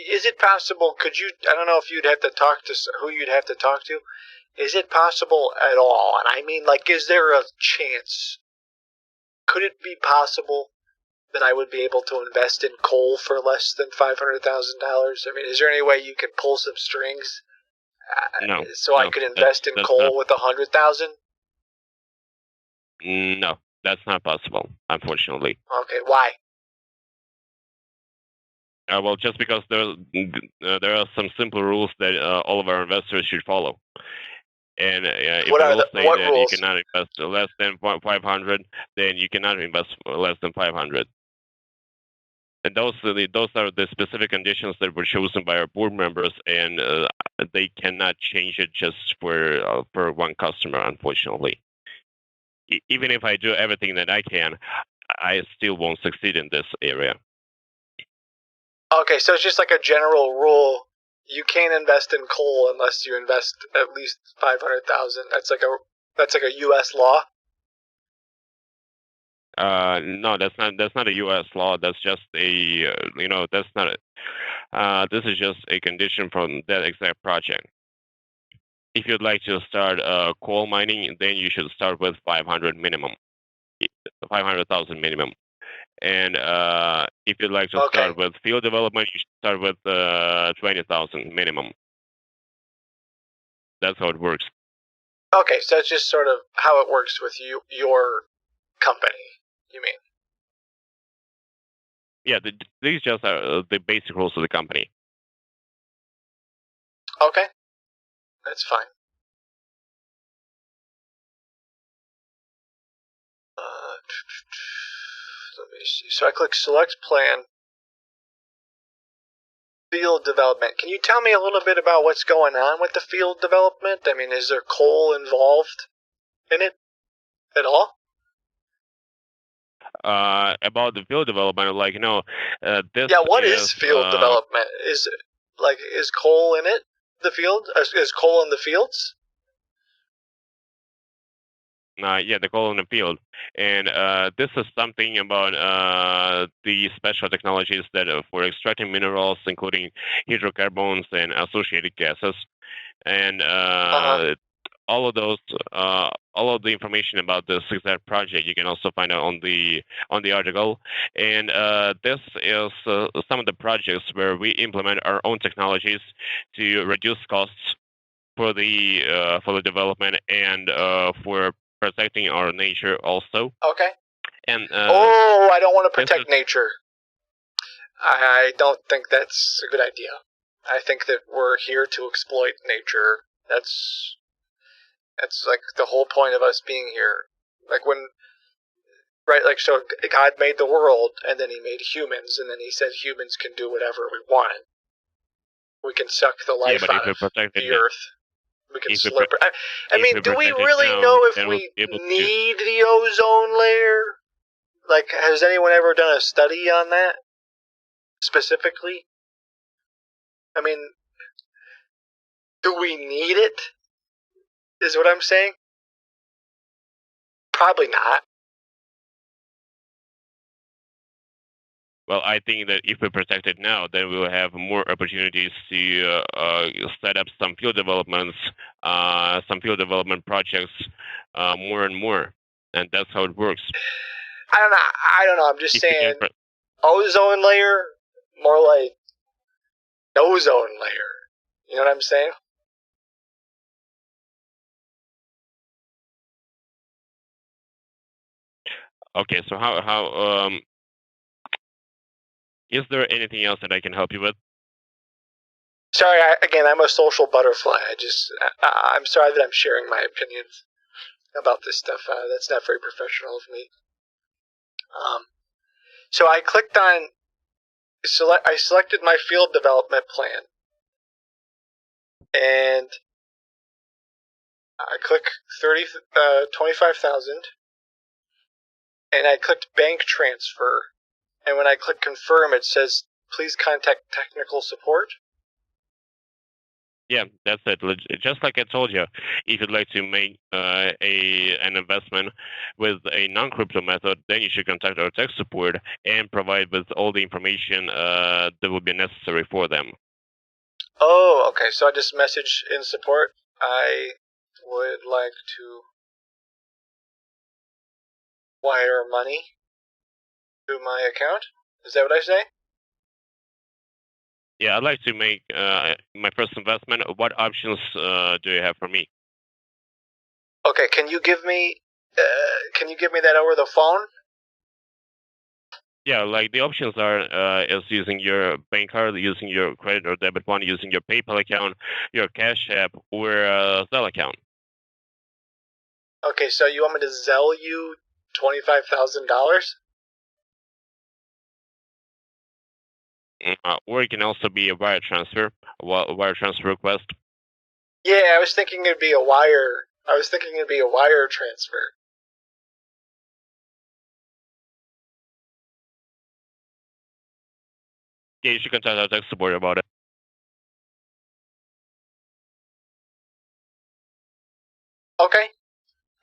is it possible? I don't know if you'd have to talk to who you'd have to talk to. Is it possible at all? And I mean, is there a chance? Could it be possible that I would be able to invest in coal for less than $500,000? I mean, is there any way you could pull some strings? No. So I could invest in coal with $100,000? No, that's not possible, unfortunately. Okay, why? Well, just because there are some simple rules that all of our investors should follow. And if What the are rules the- say what that rules? you cannot invest less than 500, then you cannot invest less than 500. And those are the specific conditions that were chosen by our board members, and they cannot change it just for one customer, unfortunately. Even if I do everything that I can, I still won't succeed in this area. Okay, so it's just like a general rule. You can't invest in coal unless you invest at least 500,000. That's like a U.S. law. No, that's not a U.S. law. That's just that's not a. This is just a condition from that exact project. if you'd like to start coal mining, then you should start with 500 minimum, 500,000 minimum. And if you'd like to start with field development, you should start with 20,000 minimum. That's how it works. Okay, so that's just sort of how it works with your company, you mean? Yeah, these just are the basic rules of the company. Okay, that's fine. Let me see. So I click select plan, field development. Can you tell me a little bit about what's going on with the field development? I mean, is there coal involved in it at all? About the field development, like, this what is field development? Is coal in it? The field? Is coal in the fields? Yeah, the coal in the field. And this is something about the special technologies that for extracting minerals, including hydrocarbons and associated gases. And all of those, all of the information about this exact project, you can also find out on the article. And this is some of the projects where we implement our own technologies to reduce costs for the development and for protecting our nature also. Okay. And I don't want to protect nature. I don't think that's a good idea. I think that we're here to exploit nature. That's like the whole point of us being here. Like when, right? Like, so God made the world, and then He made humans, and then He said humans can do whatever we want. We can suck the life out of the earth. We can slurp it. I mean, do we really know if we need the ozone layer? Like, has anyone ever done a study on that specifically? I mean, do we need it? Is what I'm saying? Probably not. Well, I think that if we protect it now, then we will have more opportunities to set up some field development projects more and more, and that's how it works. I don't know. I'm just saying, ozone layer, more like ozone layer. You know what I'm saying? Okay, so how is there anything else that I can help you with? Sorry, again, I'm a social butterfly. I'm sorry that I'm sharing my opinions about this stuff. That's not very professional of me. So I clicked on I selected my field development plan, and I click 25,000, and I clicked bank transfer. And when I click confirm, it says, please contact technical support. Yeah, that's it. Just like I told you, if you'd like to make an investment with a non-crypto method, then you should contact our tech support and provide with all the information that would be necessary for them. Oh, okay. So I just message in support. I would like to wire money to my account. Is that what I say? Yeah, I'd like to make my first investment. What options do you have for me? Okay, can you give me that over the phone? Yeah, like the options are is using your bank card, using your credit or debit one, using your PayPal account, your Cash App, or Zelle account. Okay, so you want me to Zelle you $25,000? Or it can also be a wire transfer request. Yeah, I was thinking it'd be a wire. I was thinking it'd be a wire transfer. Yeah, you should contact our tech support about it. Okay.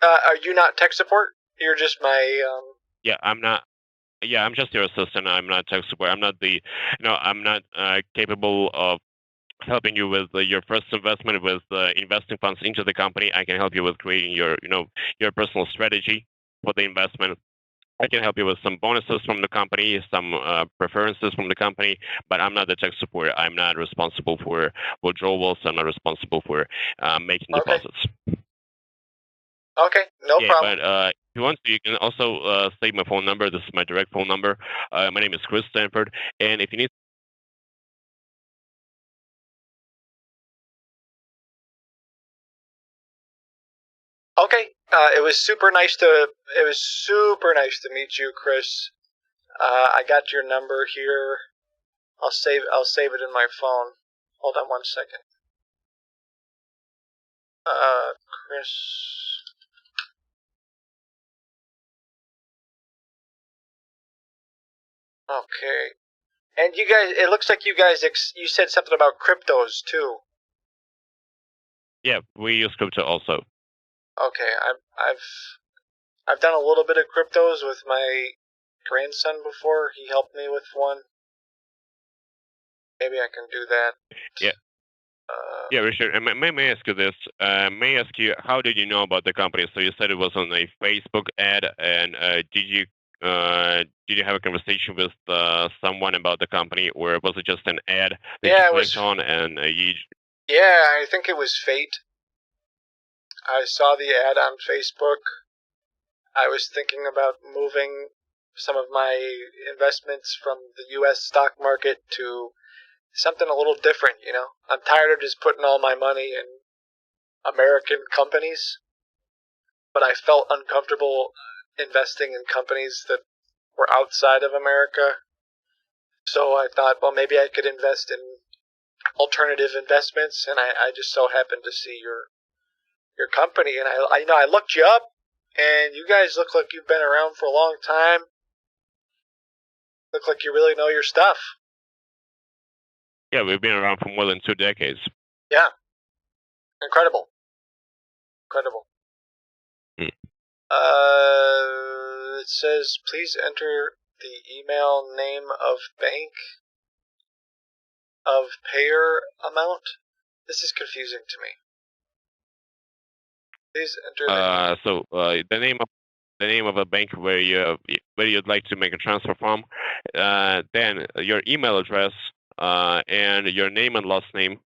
Are you not tech support? You're just my. Yeah, I'm not. Yeah, I'm just your assistant. I'm not tech support. I'm not I'm not capable of helping you with your first investment with investing funds into the company. I can help you with creating your personal strategy for the investment. I can help you with some bonuses from the company, some preferences from the company, but I'm not the tech support. I'm not responsible for withdrawals. I'm not responsible for making deposits. Okay, no problem. But if you want to, you can also save my phone number. This is my direct phone number. My name is Chris Stanford, and if you need Okay, it was super nice to meet you, Chris. I got your number here. I'll save it in my phone. Hold on 1 second. Chris. Okay. And you guys, it looks like you guys, you said something about cryptos too. Yeah, we use crypto also. Okay, I've done a little bit of cryptos with my grandson before. He helped me with one. Maybe I can do that. Yeah. Yeah, Richard. And may I ask you this? May I ask you, how did you know about the company? So you said it was on a Facebook ad, and did you have a conversation with someone about the company, or was it just an ad that you clicked on and you? Yeah, I think it was fate. I saw the ad on Facebook. I was thinking about moving some of my investments from the U.S. stock market to something a little different, you know. I'm tired of just putting all my money in American companies, but I felt uncomfortable investing in companies that were outside of America. So I thought, well, maybe I could invest in alternative investments, and I just so happened to see your company, and I looked you up, and you guys look like you've been around for a long time. Look like you really know your stuff. Yeah, we've been around for more than 2 decades. Yeah. Incredible. Incredible. It says, please enter the email name of bank of payer amount. This is confusing to me. Please enter the name of a bank where you'd like to make a transfer from, then your email address, and your name and last name.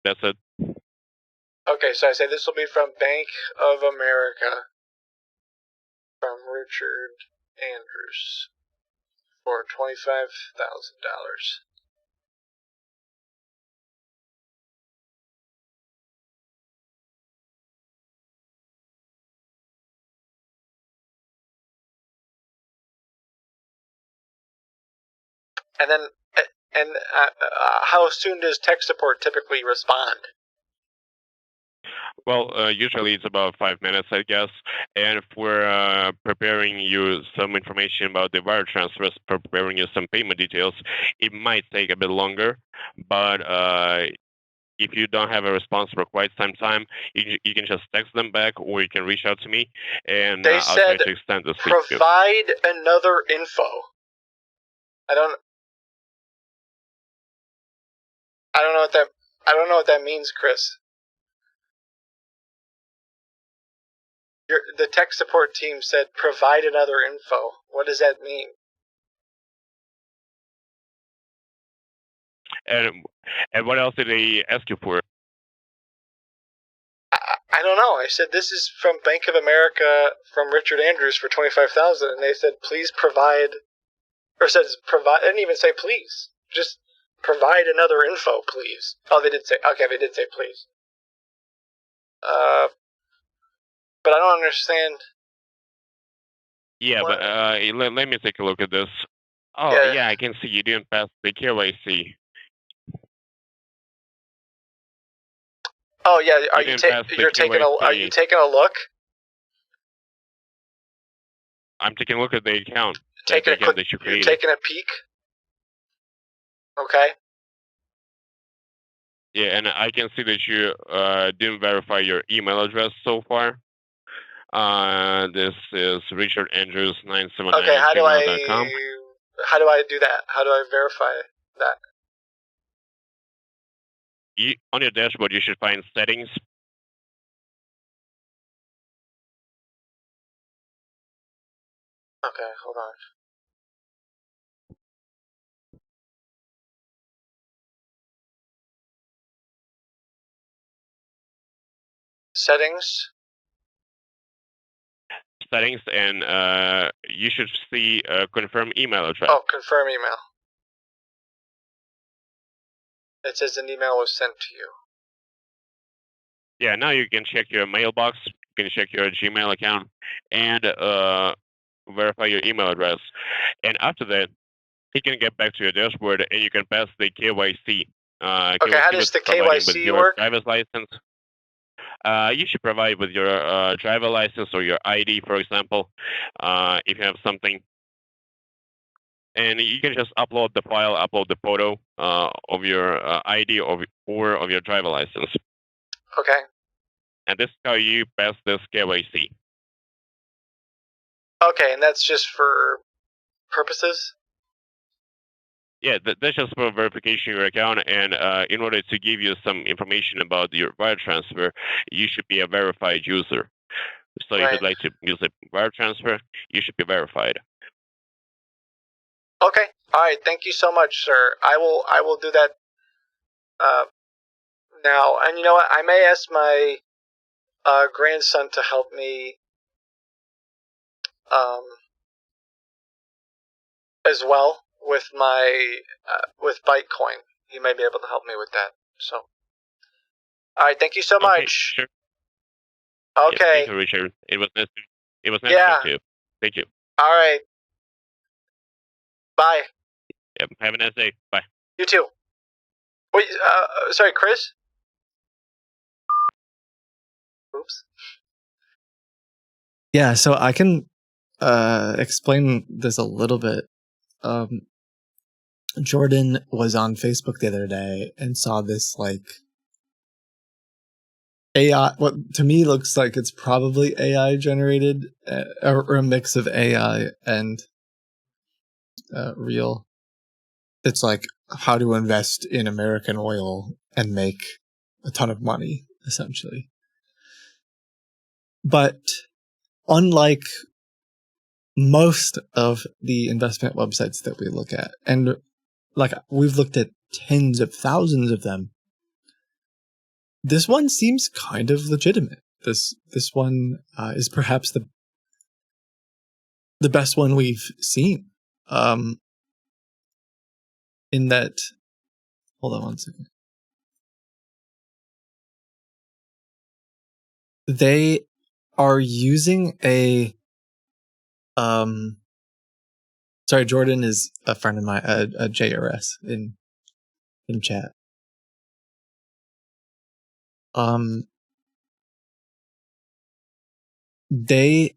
That's it. Okay, so I say this will be from Bank of America, from Richard Andrews, for $25,000. And then, how soon does tech support typically respond? Well, usually it's about 5 minutes, I guess. And if we're preparing you some information about the wire transfers, preparing you some payment details, it might take a bit longer. But if you don't have a response for quite some time, you can just text them back, or you can reach out to me, and They I'll try said to extend this. provide another info. I don't know what that means, Chris. The tech support team said provide another info. What does that mean? And what else did they ask you for? I don't know. I said this is from Bank of America from Richard Andrews for $25,000, and they said please provide, or says provide. I didn't even say please. Just provide another info, please. Oh, they did say. Okay, they did say please. But I don't understand. Yeah, but let me take a look at this. Oh, yeah, I can see you didn't pass the KYC. Oh yeah, are you taking a look? I'm taking a look at the account. You're taking a peek. Okay. Yeah, and I can see that you didn't verify your email address so far. This is Richard Andrews 979 Okay, how do I do that? How do I verify that? on your dashboard, you should find settings. Okay, hold on. Settings. Settings, and you should see confirm email address. Oh, confirm email. It says an email was sent to you. Yeah, now you can check your mailbox, you can check your Gmail account, and verify your email address. And after that, you can get back to your dashboard and you can pass the KYC. Okay, how does the providing with KYC your work? driver's license. You should provide with your driver license or your ID, for example, if you have something. And you can just upload the file, upload the photo of your ID or of your driver license. Okay. And this is how you pass this KYC. Okay, and that's just for purposes? Yeah, that's just for verification of your account. And in order to give you some information about your wire transfer, you should be a verified user. So if you'd like to use a wire transfer, you should be verified. Okay. All right. Thank you so much, sir. I will do that now. And you know what? I may ask my grandson to help me as well with my with Bitcoin. He may be able to help me with that. So, all right. Thank you so much. Sure. Okay. Yeah, thank you, Richard. It was nice. It was nice talking to you. Thank you. All right. Bye. Yeah, have a nice day. Bye. You too. Wait. Sorry, Chris. Oops. Yeah. So I can explain this a little bit. Jordan was on Facebook the other day and saw this like AI, what to me looks like it's probably AI generated or a mix of AI and real. It's like how to invest in American oil and make a ton of money, essentially. But unlike most of the investment websites that we look at, and like we've looked at tens of thousands of them, this one seems kind of legitimate. This one is perhaps the best one we've seen. In that, hold on one second. They are using a sorry, Jordan is a friend of mine, a JRS in chat. They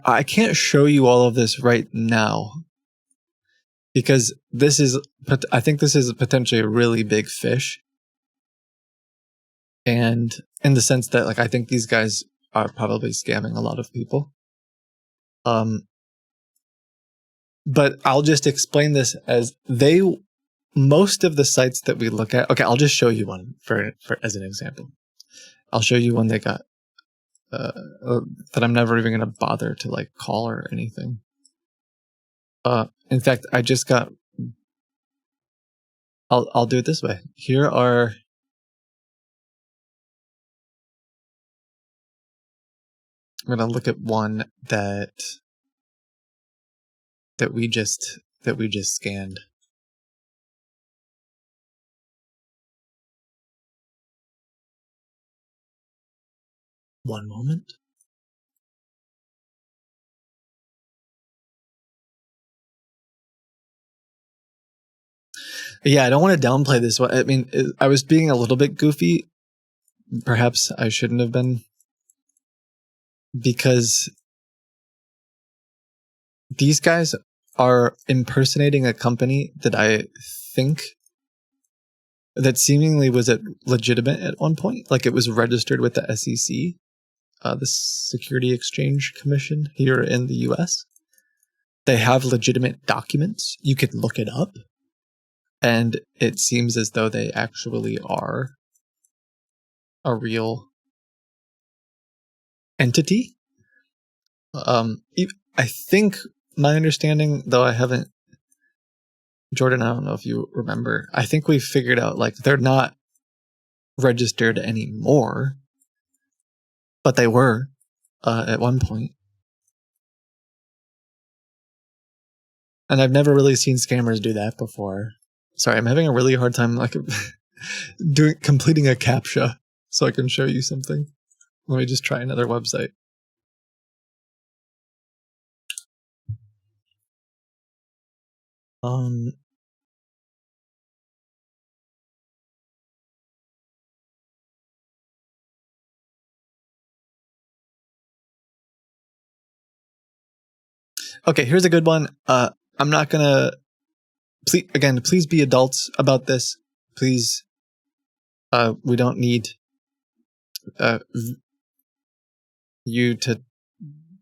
I can't show you all of this right now because I think this is potentially a really big fish. And in the sense that, like, I think these guys are probably scamming a lot of people. But I'll just explain this as most of the sites that we look at. Okay, I'll just show you one for as an example. I'll show you one they got that I'm never even going to bother to like call or anything. In fact, I just got. I'll do it this way. Here are. I'm going to look at one that we just scanned. One moment. Yeah, I don't want to downplay this one. I mean, I was being a little bit goofy. Perhaps I shouldn't have been. Because these guys are impersonating a company that I think that seemingly was legitimate at one point. Like it was registered with the SEC, the Security Exchange Commission here in the US. They have legitimate documents. You could look it up. and it seems as though they actually are a real entity. I think my understanding, though I haven't, Jordan, I don't know if you remember, I think we figured out, like, they're not registered anymore, but they were at one point. And I've never really seen scammers do that before. Sorry, I'm having a really hard time, like, completing a CAPTCHA so I can show you something. Let me just try another website. Okay, here's a good one. I'm not gonna. Please be adults about this. Please. We don't need you to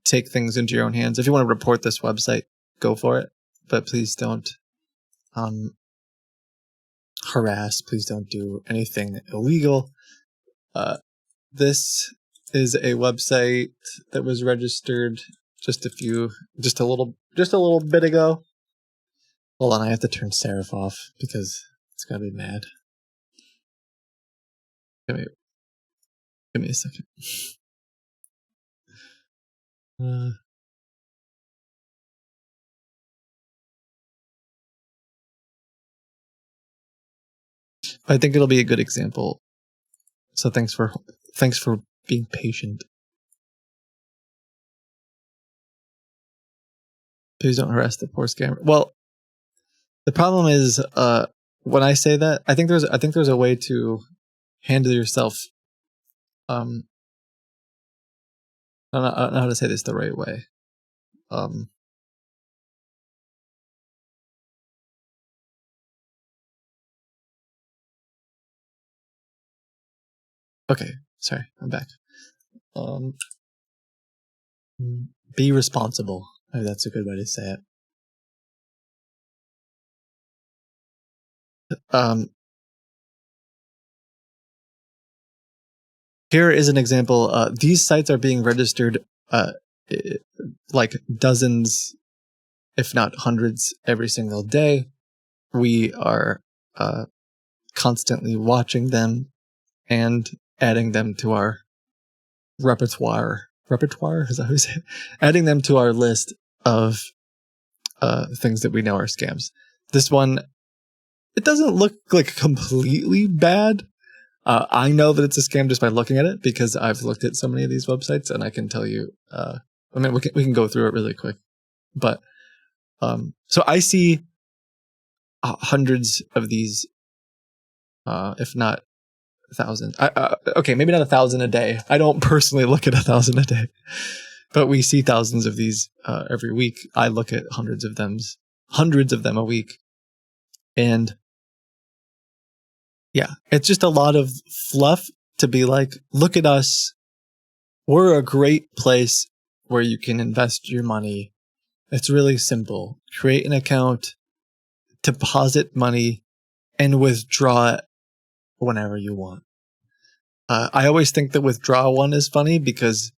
take things into your own hands. If you want to report this website, go for it. But please don't harass. Please don't do anything illegal. This is a website that was registered just a little bit ago. Hold on, I have to turn Seraph off because it's gonna be mad. Give me a second. I think it'll be a good example. So thanks for being patient. Please don't harass the poor scammer. Well, the problem is, when I say that, I think there's a way to handle yourself. I don't know how to say this the right way. Okay, sorry, I'm back. Be responsible. Maybe that's a good way to say it. Here is an example. These sites are being registered, like dozens, if not hundreds, every single day. We are constantly watching them and adding them to our repertoire. Repertoire? Is that how you say it? Adding them to our list of things that we know are scams. This one, it doesn't look like completely bad. I know that it's a scam just by looking at it because I've looked at so many of these websites, and I can tell you. I mean, we can go through it really quick, but so I see hundreds of these, if not thousands. Okay, maybe not 1,000 a day. I don't personally look at 1,000 a day, but we see thousands of these every week. I look at hundreds of them a week, and yeah, it's just a lot of fluff to be like, look at us. We're a great place where you can invest your money. It's really simple. Create an account, deposit money, and withdraw it whenever you want. I always think the withdraw one is funny because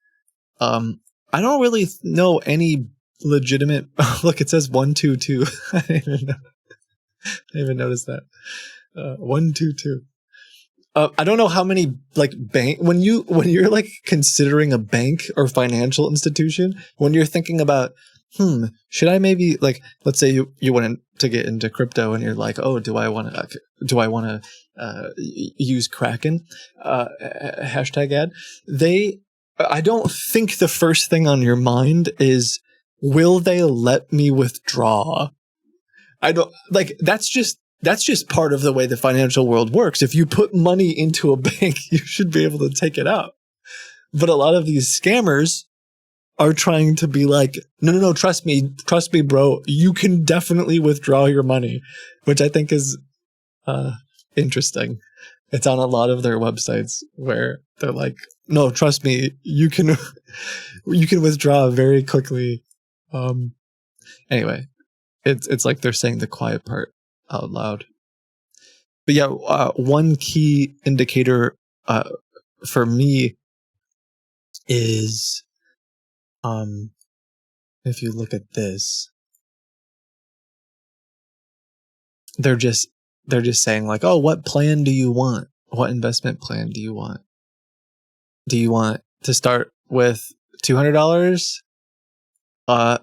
I don't really know any legitimate. Look, it says 122. I didn't even notice that. 122. I don't know how many like when you're like considering a bank or financial institution, when you're thinking about, should I maybe, like, let's say you want to get into crypto and you're like, oh, do I want to use Kraken? Hashtag ad. I don't think the first thing on your mind is, will they let me withdraw? I don't like, that's just part of the way the financial world works. If you put money into a bank, you should be able to take it out. But a lot of these scammers are trying to be like, no, trust me, bro. You can definitely withdraw your money, which I think is interesting. It's on a lot of their websites where they're like, no, trust me, you can withdraw very quickly. Anyway, it's like they're saying the quiet part out loud. But yeah, one key indicator for me is if you look at this, they're just saying like, oh, what plan do you want? What investment plan do you want? Do you want to start with $200?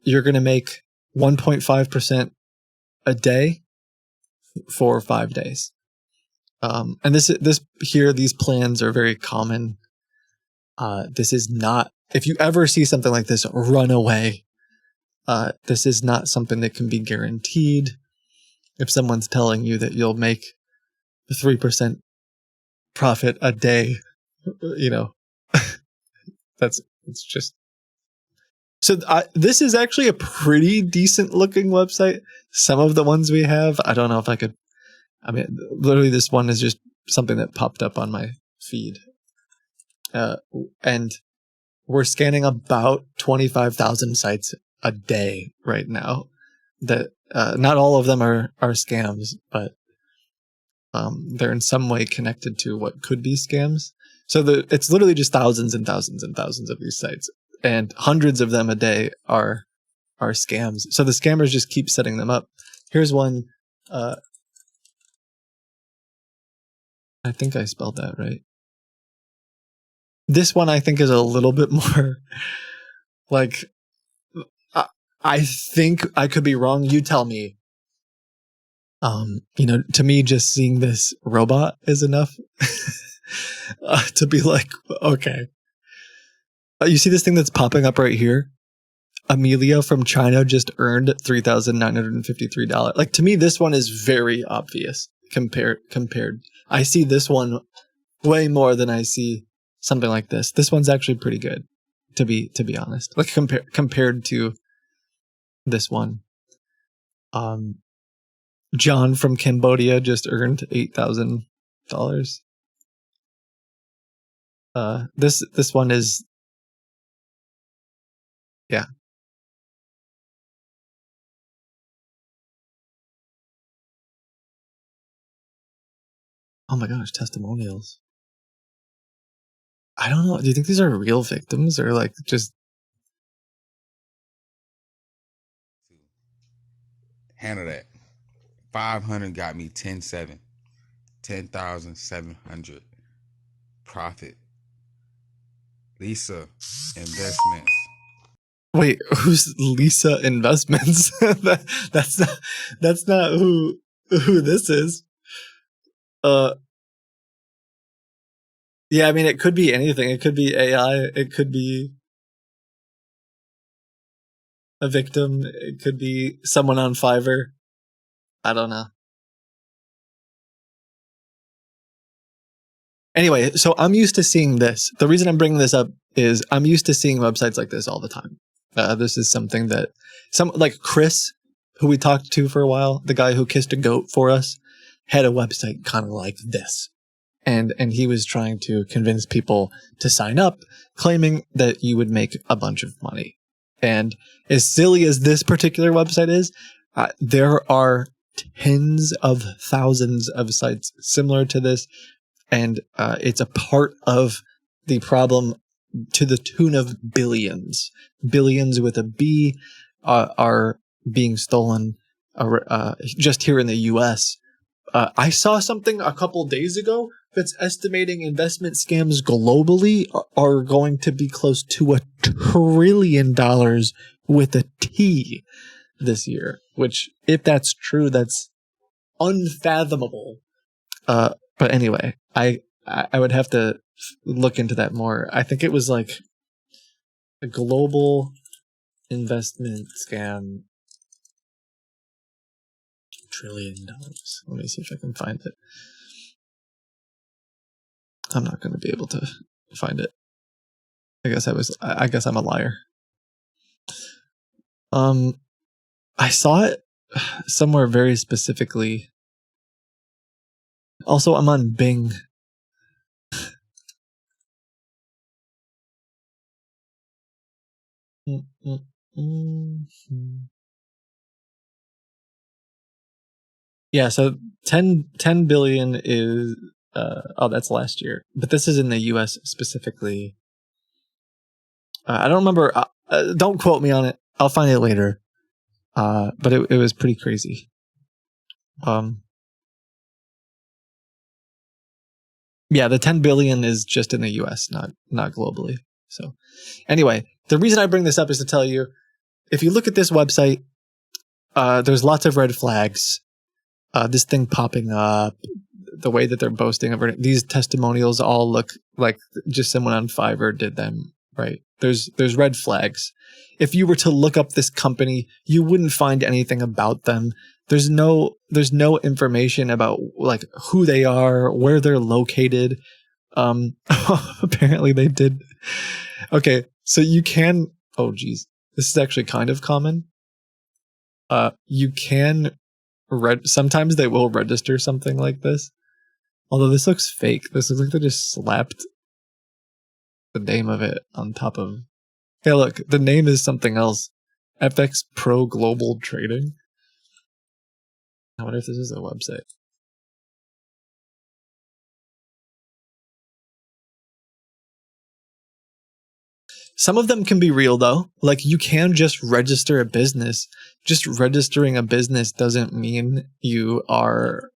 You're going to make 1.5% a day for 5 days. And these plans are very common. This is not, if you ever see something like this, run away. This is not something that can be guaranteed. If someone's telling you that you'll make 3% profit a day, it's just. So this is actually a pretty decent looking website. Some of the ones we have, I don't know if I could. I mean, literally, this one is just something that popped up on my feed, and we're scanning about 25,000 sites a day right now. That not all of them are scams, but they're in some way connected to what could be scams. So it's literally just thousands and thousands and thousands of these sites, and hundreds of them a day are scams. So the scammers just keep setting them up. Here's one. I think I spelled that right. This one I think is a little bit more like, I think I could be wrong. You tell me. To me, just seeing this robot is enough to be like, okay. You see this thing that's popping up right here? Amelia from China just earned $3,953. Like, to me, this one is very obvious compared. I see this one way more than I see something like this. This one's actually pretty good, to be honest. Like compared to this one. John from Cambodia just earned $8,000. This one is, yeah. Oh my gosh, testimonials. I don't know. Do you think these are real victims or like just handle that? 500 got me 10,700. 10,700 profit. Lisa Investments. Wait, who's Lisa Investments? That's not who this is. Yeah, I mean, it could be anything. It could be AI. It could be a victim. It could be someone on Fiverr. I don't know. Anyway, so I'm used to seeing this. The reason I'm bringing this up is I'm used to seeing websites like this all the time. This is something that like Chris, who we talked to for a while, the guy who kissed a goat for us, had a website kind of like this. And he was trying to convince people to sign up, claiming that you would make a bunch of money. And as silly as this particular website is, there are tens of thousands of sites similar to this. And it's a part of the problem to the tune of billions. Billions with a B are being stolen just here in the U.S. I saw something a couple days ago that's estimating investment scams globally are going to be close to $1 trillion with a T this year, which, if that's true, that's unfathomable. But anyway, I would have to look into that more. I think it was like a global investment scam, $1 trillion. Let me see if I can find it. I'm not going to be able to find it. I guess I'm a liar. I saw it somewhere very specifically. Also, I'm on Bing. Yeah, so 10 billion is that's last year, but this is in the US specifically. I don't remember, don't quote me on it. I'll find it later. But it was pretty crazy. Yeah, the 10 billion is just in the US, not globally. So anyway, the reason I bring this up is to tell you, if you look at this website, there's lots of red flags. This thing popping up, the way that they're boasting of it, these testimonials all look like just someone on Fiverr did them, right? There's red flags. If you were to look up this company, you wouldn't find anything about them. There's no information about like who they are, where they're located. Apparently they did. Okay, so you can. Oh, geez, this is actually kind of common. You can. Sometimes they will register something like this. Although this looks fake. This looks like they just slapped the name of it on top of. Hey, look, the name is something else. FX Pro Global Trading. I wonder if this is a website. Some of them can be real though. Like you can just register a business. Just registering a business doesn't mean you are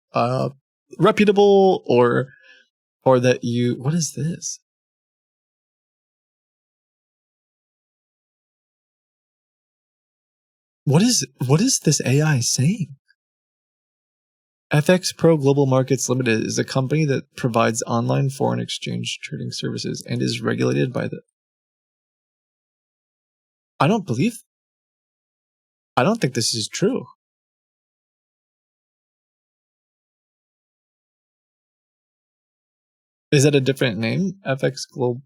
reputable or that you. What is this? What is this AI saying? FX Pro Global Markets Limited is a company that provides online foreign exchange trading services and is regulated by the. I don't think this is true. Is that a different name? FX Global.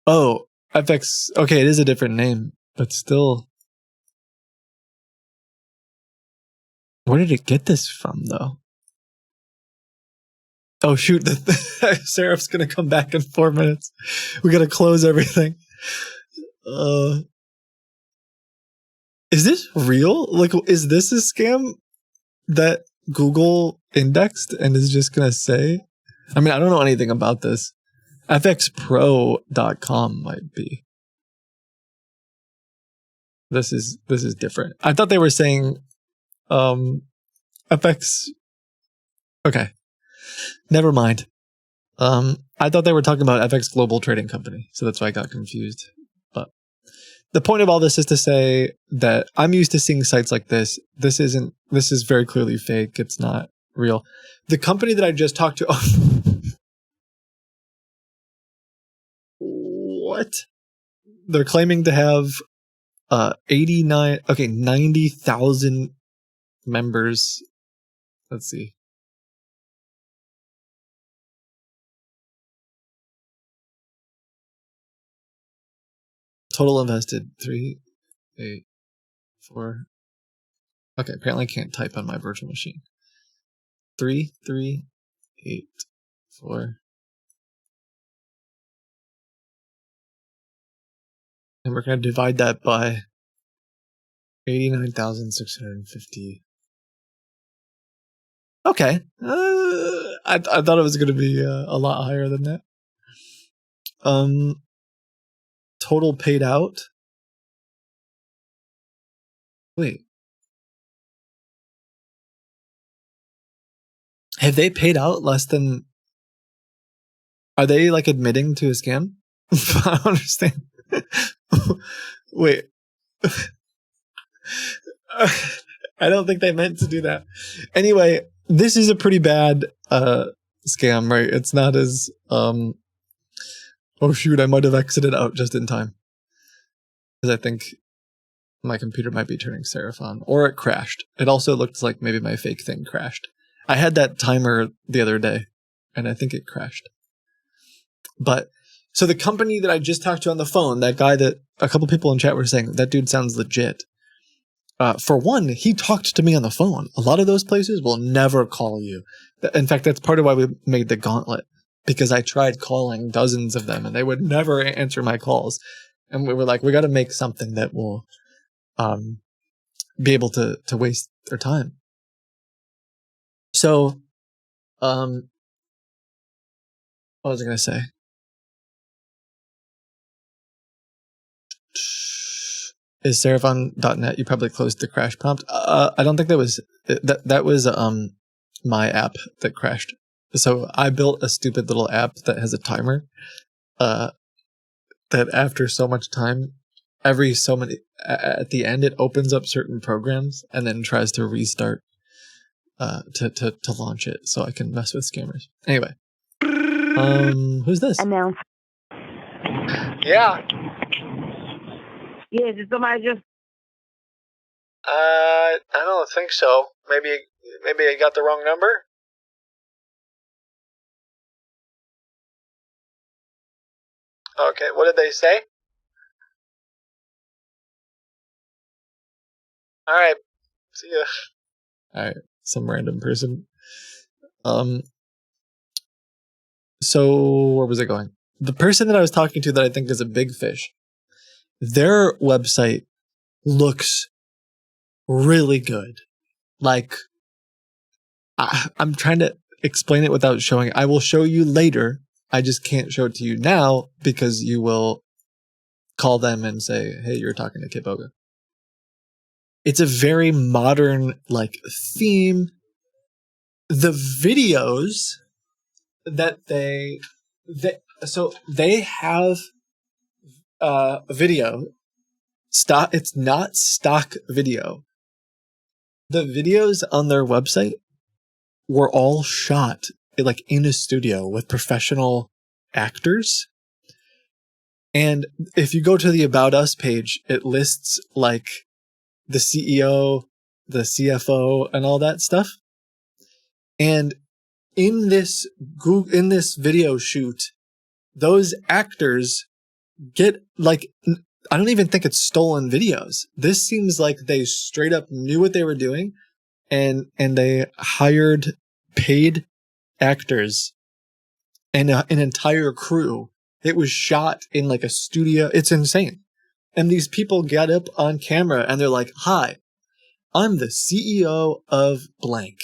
Oh, FX. Okay, it is a different name, but still. Where did it get this from, though? Oh, shoot. Seraph's going to come back in 4 minutes. We got to close everything. Is this real? Like, is this a scam that Google indexed and is just going to say? I mean, I don't know anything about this. FXPro.com might be. This is different. I thought they were saying FX. Okay. Never mind. I thought they were talking about FX Global Trading Company, so that's why I got confused. But the point of all this is to say that I'm used to seeing sites like this. This is very clearly fake. It's not real. The company that I just talked to. What? They're claiming to have 90,000 members. Let's see. Total invested 3, 8, 4. Okay, apparently I can't type on my virtual machine. 3, 3, 8, 4. And we're going to divide that by 89,650. Okay. I thought it was going to be a lot higher than that. Total paid out. Wait. Have they paid out less than... Are they like admitting to a scam? I don't understand. Wait. I don't think they meant to do that. Anyway, this is a pretty bad scam, right? It's not as... Oh shoot, I might have exited out just in time. Because I think my computer might be turning Seraph on. Or it crashed. It also looked like maybe my fake thing crashed. I had that timer the other day, and I think it crashed. But, so the company that I just talked to on the phone, that guy that a couple people in chat were saying, that dude sounds legit. For one, he talked to me on the phone. A lot of those places will never call you. In fact, that's part of why we made the gauntlet. Because I tried calling dozens of them, and they would never answer my calls. And we were like, we got to make something that will be able to waste their time. So, what was I going to say? Is Seraphon.net? You probably closed the crash prompt. I don't think that was my app that crashed. So I built a stupid little app that has a timer. That after so much time, at the end, it opens up certain programs and then tries to restart to launch it so I can mess with scammers. Anyway, who's this? Announce. Yeah. Yeah, did somebody just... I don't think so. Maybe I got the wrong number. Okay, what did they say? All right, see ya. All right, some random person. So where was I going? The person that I was talking to that I think is a big fish, their website looks really good. Like, I'm trying to explain it without showing it. I will show you later. I just can't show it to you now because you will call them and say, hey, you're talking to Kitboga. It's a very modern, like, theme. The videos that they have a video stock. It's not stock video. The videos on their website were all shot like in a studio with professional actors. And if you go to the About Us page, it lists like the CEO, the CFO, and all that stuff. And in this video shoot, those actors get like, I don't even think it's stolen videos. This seems like they straight up knew what they were doing, and they hired paid actors and an entire crew. It was shot in like a studio. It's insane. And these people get up on camera and they're like, hi, I'm the CEO of blank.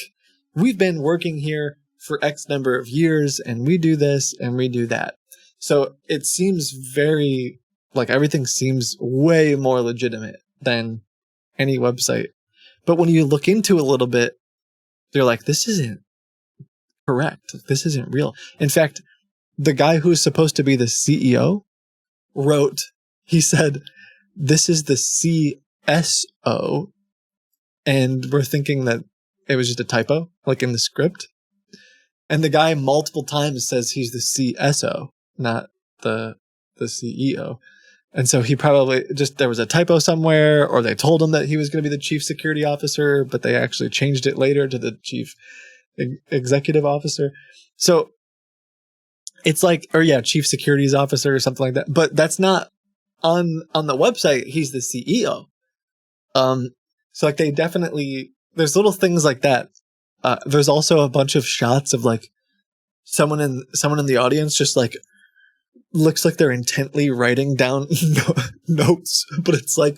We've been working here for X number of years and we do this and we do that. So it seems very, like, everything seems way more legitimate than any website. But when you look into it a little bit, they're like, this isn't correct. This isn't real. In fact, the guy who's supposed to be the CEO he said, this is the CSO. And we're thinking that it was just a typo, like in the script. And the guy multiple times says he's the CSO, not the CEO. And so he probably there was a typo somewhere, or they told him that he was going to be the chief security officer, but they actually changed it later to the chief executive officer. So it's like, chief securities officer or something like that. But that's not on the website. He's the CEO. So like they definitely, there's little things like that. There's also a bunch of shots of like someone in the audience just like looks like they're intently writing down notes, but it's like,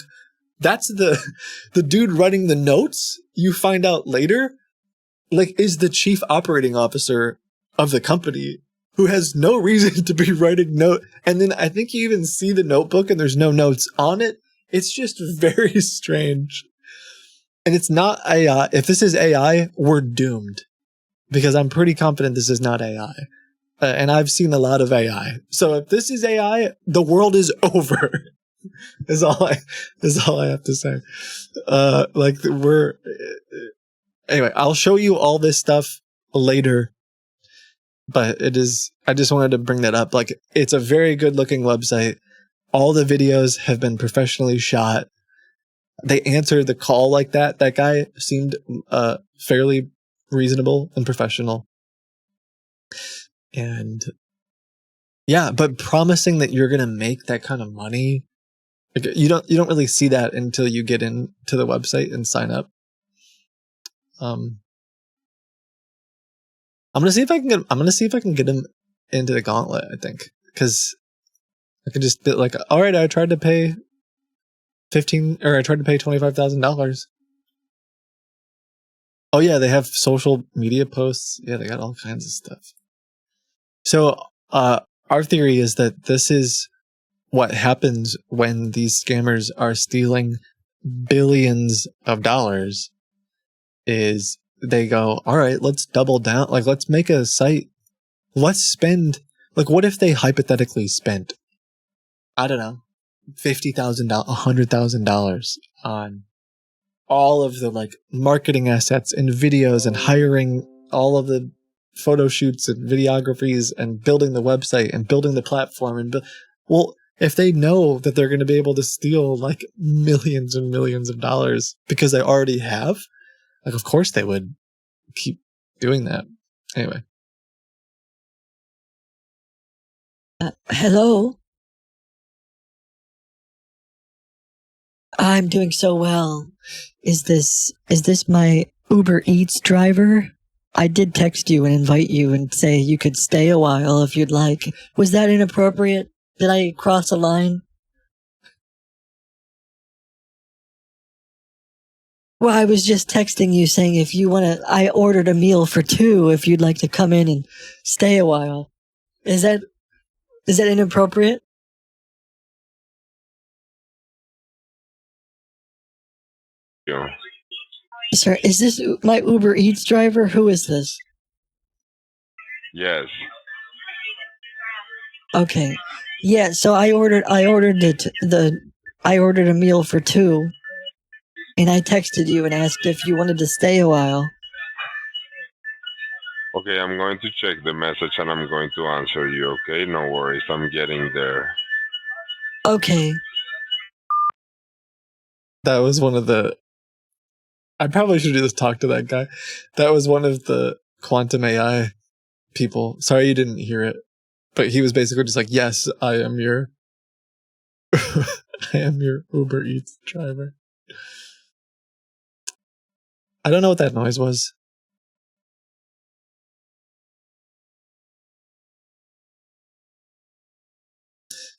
that's the dude writing the notes. You find out later, like, is the chief operating officer of the company, who has no reason to be writing note. And then I think you even see the notebook and there's no notes on it. It's just very strange. And it's not AI. If this is AI, we're doomed, because I'm pretty confident this is not AI. And I've seen a lot of AI. So if this is AI, the world is over. is all I have to say. Anyway, I'll show you all this stuff later. But I just wanted to bring that up. Like, it's a very good looking website. All the videos have been professionally shot. They answered the call like that. That guy seemed fairly reasonable and professional. And yeah, but promising that you're going to make that kind of money, like, you don't really see that until you get into the website and sign up. I'm gonna see if I can get him into the gauntlet. I think, because I can just be like, all right, I tried to pay $25,000. Oh yeah, they have social media posts. Yeah, they got all kinds of stuff. So our theory is that this is what happens when these scammers are stealing billions of dollars. Is they go, all right, let's double down. Like, let's make a site. Let's spend. Like, what if they hypothetically spent, I don't know, $50,000, $100,000 on all of the like marketing assets and videos and hiring all of the photo shoots and videographies and building the website and building the platform well, if they know that they're going to be able to steal like millions and millions of dollars because they already have, like, of course they would keep doing that. Anyway. Hello? I'm doing so well. Is this my Uber Eats driver? I did text you and invite you and say you could stay a while if you'd like. Was that inappropriate? Did I cross a line? Well, I was just texting you saying if you want to, I ordered a meal for two if you'd like to come in and stay a while. Is that inappropriate? Yeah. Sir, is this my Uber Eats driver? Who is this? Yes. Okay. Yeah, so I ordered a meal for two, and I texted you and asked if you wanted to stay a while. Okay, I'm going to check the message and I'm going to answer you, okay? No worries, I'm getting there. Okay. That was one of the... I probably should just talk to that guy. That was one of the quantum AI people. Sorry you didn't hear it. But he was basically just like, yes, I am your I am your Uber Eats driver. I don't know what that noise was.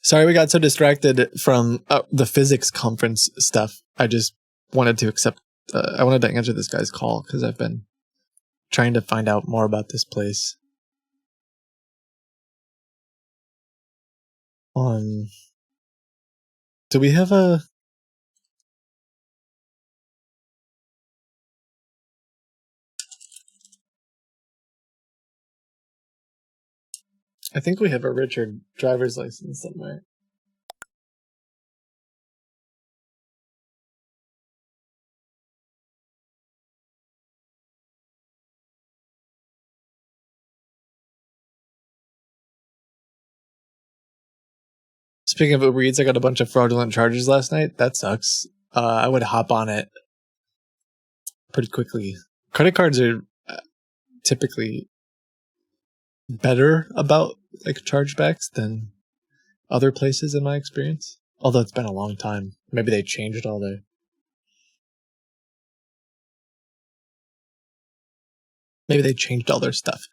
Sorry we got so distracted from the physics conference stuff. I just wanted to I wanted to answer this guy's call because I've been trying to find out more about this place. Do we have a... I think we have a Richard driver's license somewhere. Speaking of Uber Eats, I got a bunch of fraudulent charges last night. That sucks. I would hop on it pretty quickly. Credit cards are typically better about like chargebacks than other places in my experience. Although it's been a long time. Maybe they changed all their... Maybe they changed all their stuff.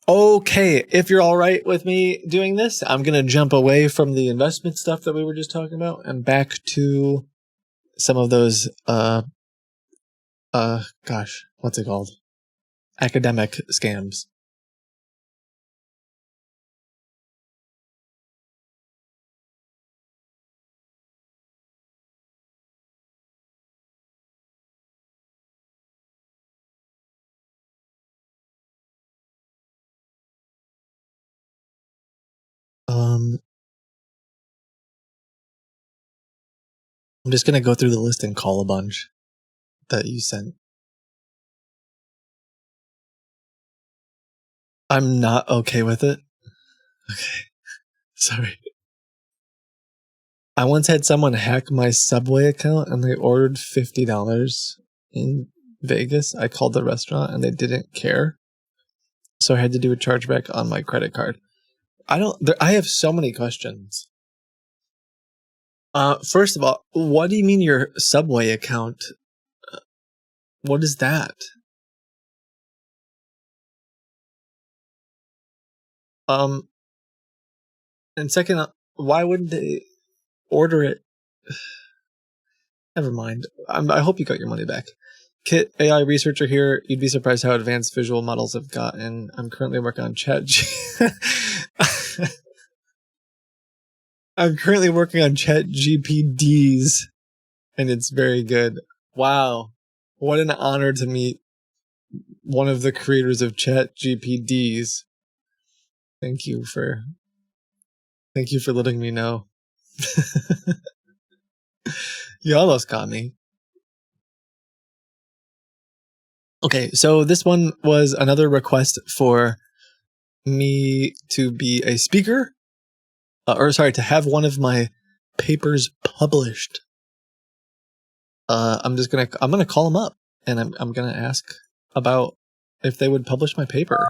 Okay, if you're all right with me doing this, I'm going to jump away from the investment stuff that we were just talking about and back to some of those, gosh, what's it called? Academic scams. I'm just going to go through the list and call a bunch that you sent. I'm not okay with it. Okay. Sorry. I once had someone hack my Subway account and they ordered $50 in Vegas. I called the restaurant and they didn't care. So I had to do a chargeback on my credit card. I have so many questions. First of all, what do you mean your Subway account? What is that? And second, why wouldn't they order it? Never mind. I hope you got your money back. Kit, AI researcher here. You'd be surprised how advanced visual models have gotten. I'm currently working on I'm currently working on ChatGPTs, and it's very good. Wow. What an honor to meet one of the creators of ChatGPTs. Thank you for letting me know. You almost got me. Okay, so this one was another request for me to be a speaker, to have one of my papers published. I'm gonna call them up, and I'm gonna ask about if they would publish my paper.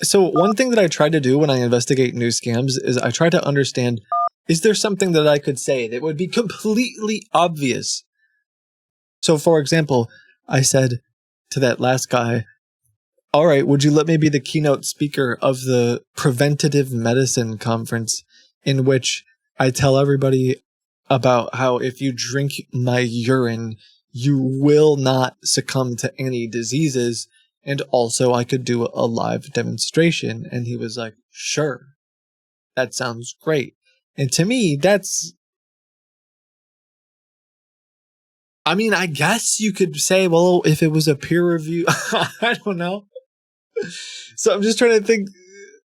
So one thing that I try to do when I investigate new scams is I try to understand, is there something that I could say that would be completely obvious? So for example, I said to that last guy, all right, would you let me be the keynote speaker of the preventative medicine conference in which I tell everybody about how if you drink my urine, you will not succumb to any diseases. And also I could do a live demonstration. And he was like, sure, that sounds great. And to me, I guess you could say, well, if it was a peer review, I don't know. So I'm just trying to think,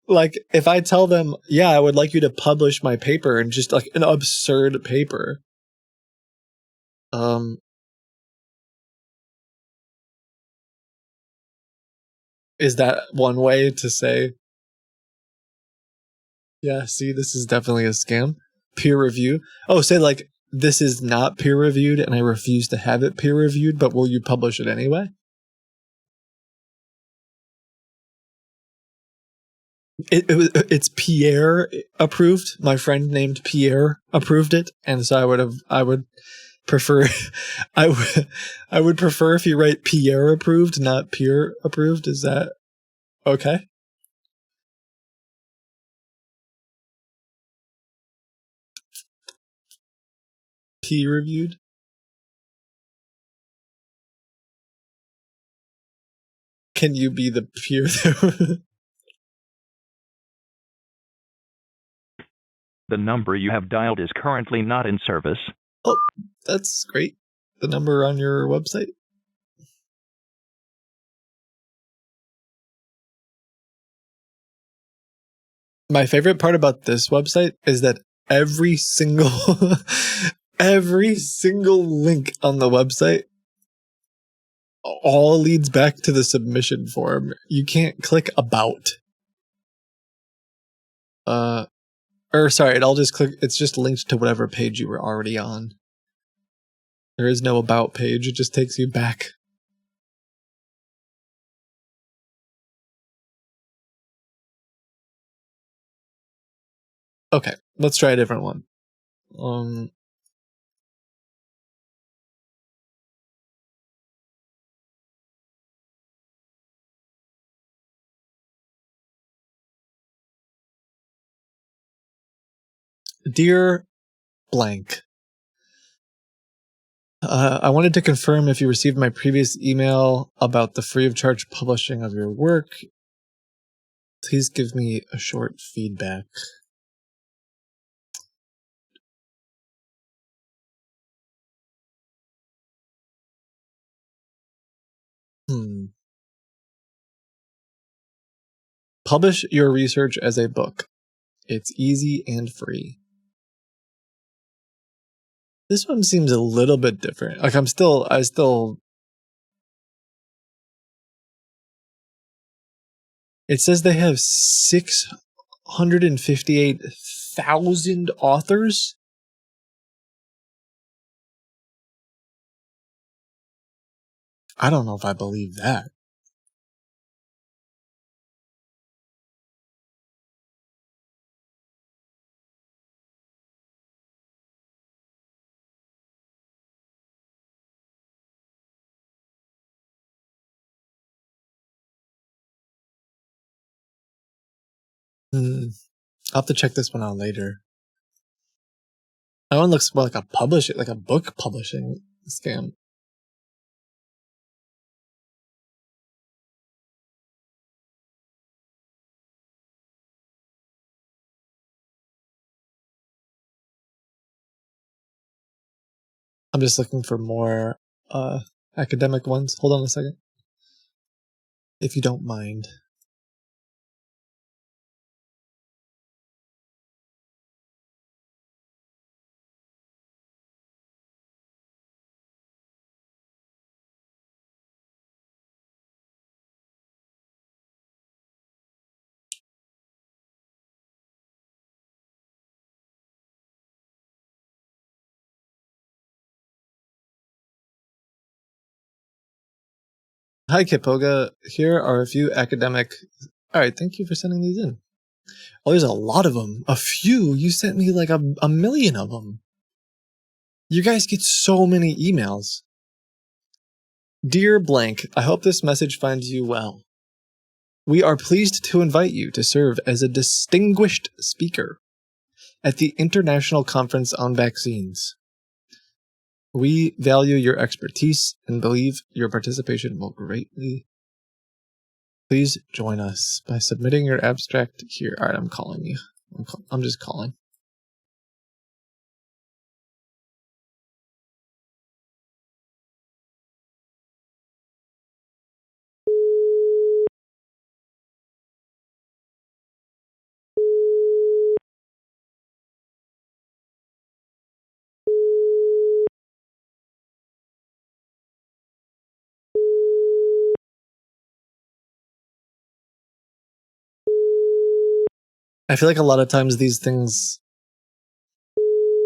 like, if I tell them, yeah, I would like you to publish my paper, and just like an absurd paper. Is that one way to say, yeah, see, this is definitely a scam? Peer review. Oh, say like, this is not peer reviewed and I refuse to have it peer reviewed, but will you publish it anyway? It's Pierre approved. My friend named Pierre approved it, and so I would prefer I would prefer if you write Pierre approved, not peer approved. Is that okay? Peer reviewed. Can you be the peer? The number you have dialed is currently not in service. Oh, that's great. The number on your website. My favorite part about this website is that every single link on the website all leads back to the submission form. You can't click about. It's just linked to whatever page you were already on. There is no about page, it just takes you back. Okay, let's try a different one. Dear blank, I wanted to confirm if you received my previous email about the free of charge publishing of your work. Please give me a short feedback. Publish your research as a book. It's easy and free. This one seems a little bit different. Like it says they have 658,000 authors. I don't know if I believe that. I'll have to check this one out later. That one looks more like a book publishing scam. I'm just looking for more academic ones. Hold on a second. If you don't mind. Hi, Kitboga. Here are a few academic... Alright, thank you for sending these in. Oh, there's a lot of them. A few? You sent me like a million of them. You guys get so many emails. Dear blank, I hope this message finds you well. We are pleased to invite you to serve as a distinguished speaker at the International Conference on Vaccines. We value your expertise and believe your participation will greatly. Please join us by submitting your abstract here. All right, I'm calling you. I'm just calling. I feel like a lot of times these things...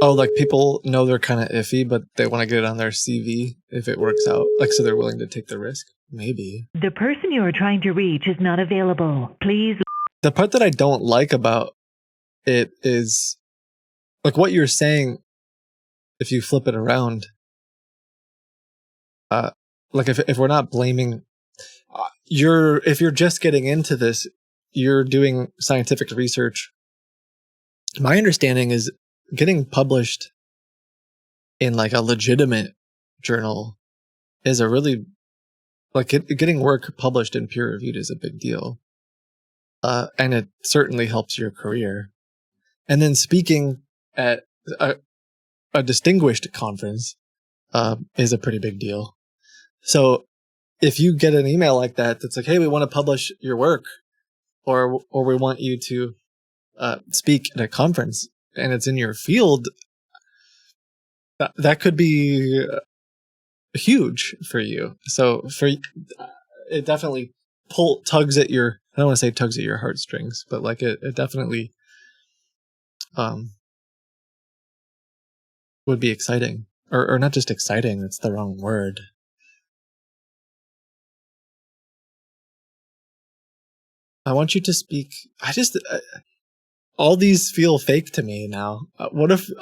Oh, like people know they're kind of iffy, but they want to get it on their CV if it works out. Like, so they're willing to take the risk. Maybe. The person you are trying to reach is not available. Please. The part that I don't like about it is, like, what you're saying, if you flip it around, like if we're not blaming, if you're just getting into this, you're doing scientific research. My understanding is getting published in like a legitimate journal is a really, like, getting work published and peer reviewed is a big deal. And it certainly helps your career. And then speaking at a distinguished conference is a pretty big deal. So if you get an email like that that's like, hey, we want to publish your work, or we want you to speak at a conference, and it's in your field, that could be huge for you. So it definitely tugs at your, I don't want to say tugs at your heartstrings, but like it definitely would be exciting, or not just exciting, that's the wrong word. I want you to speak. All these feel fake to me now.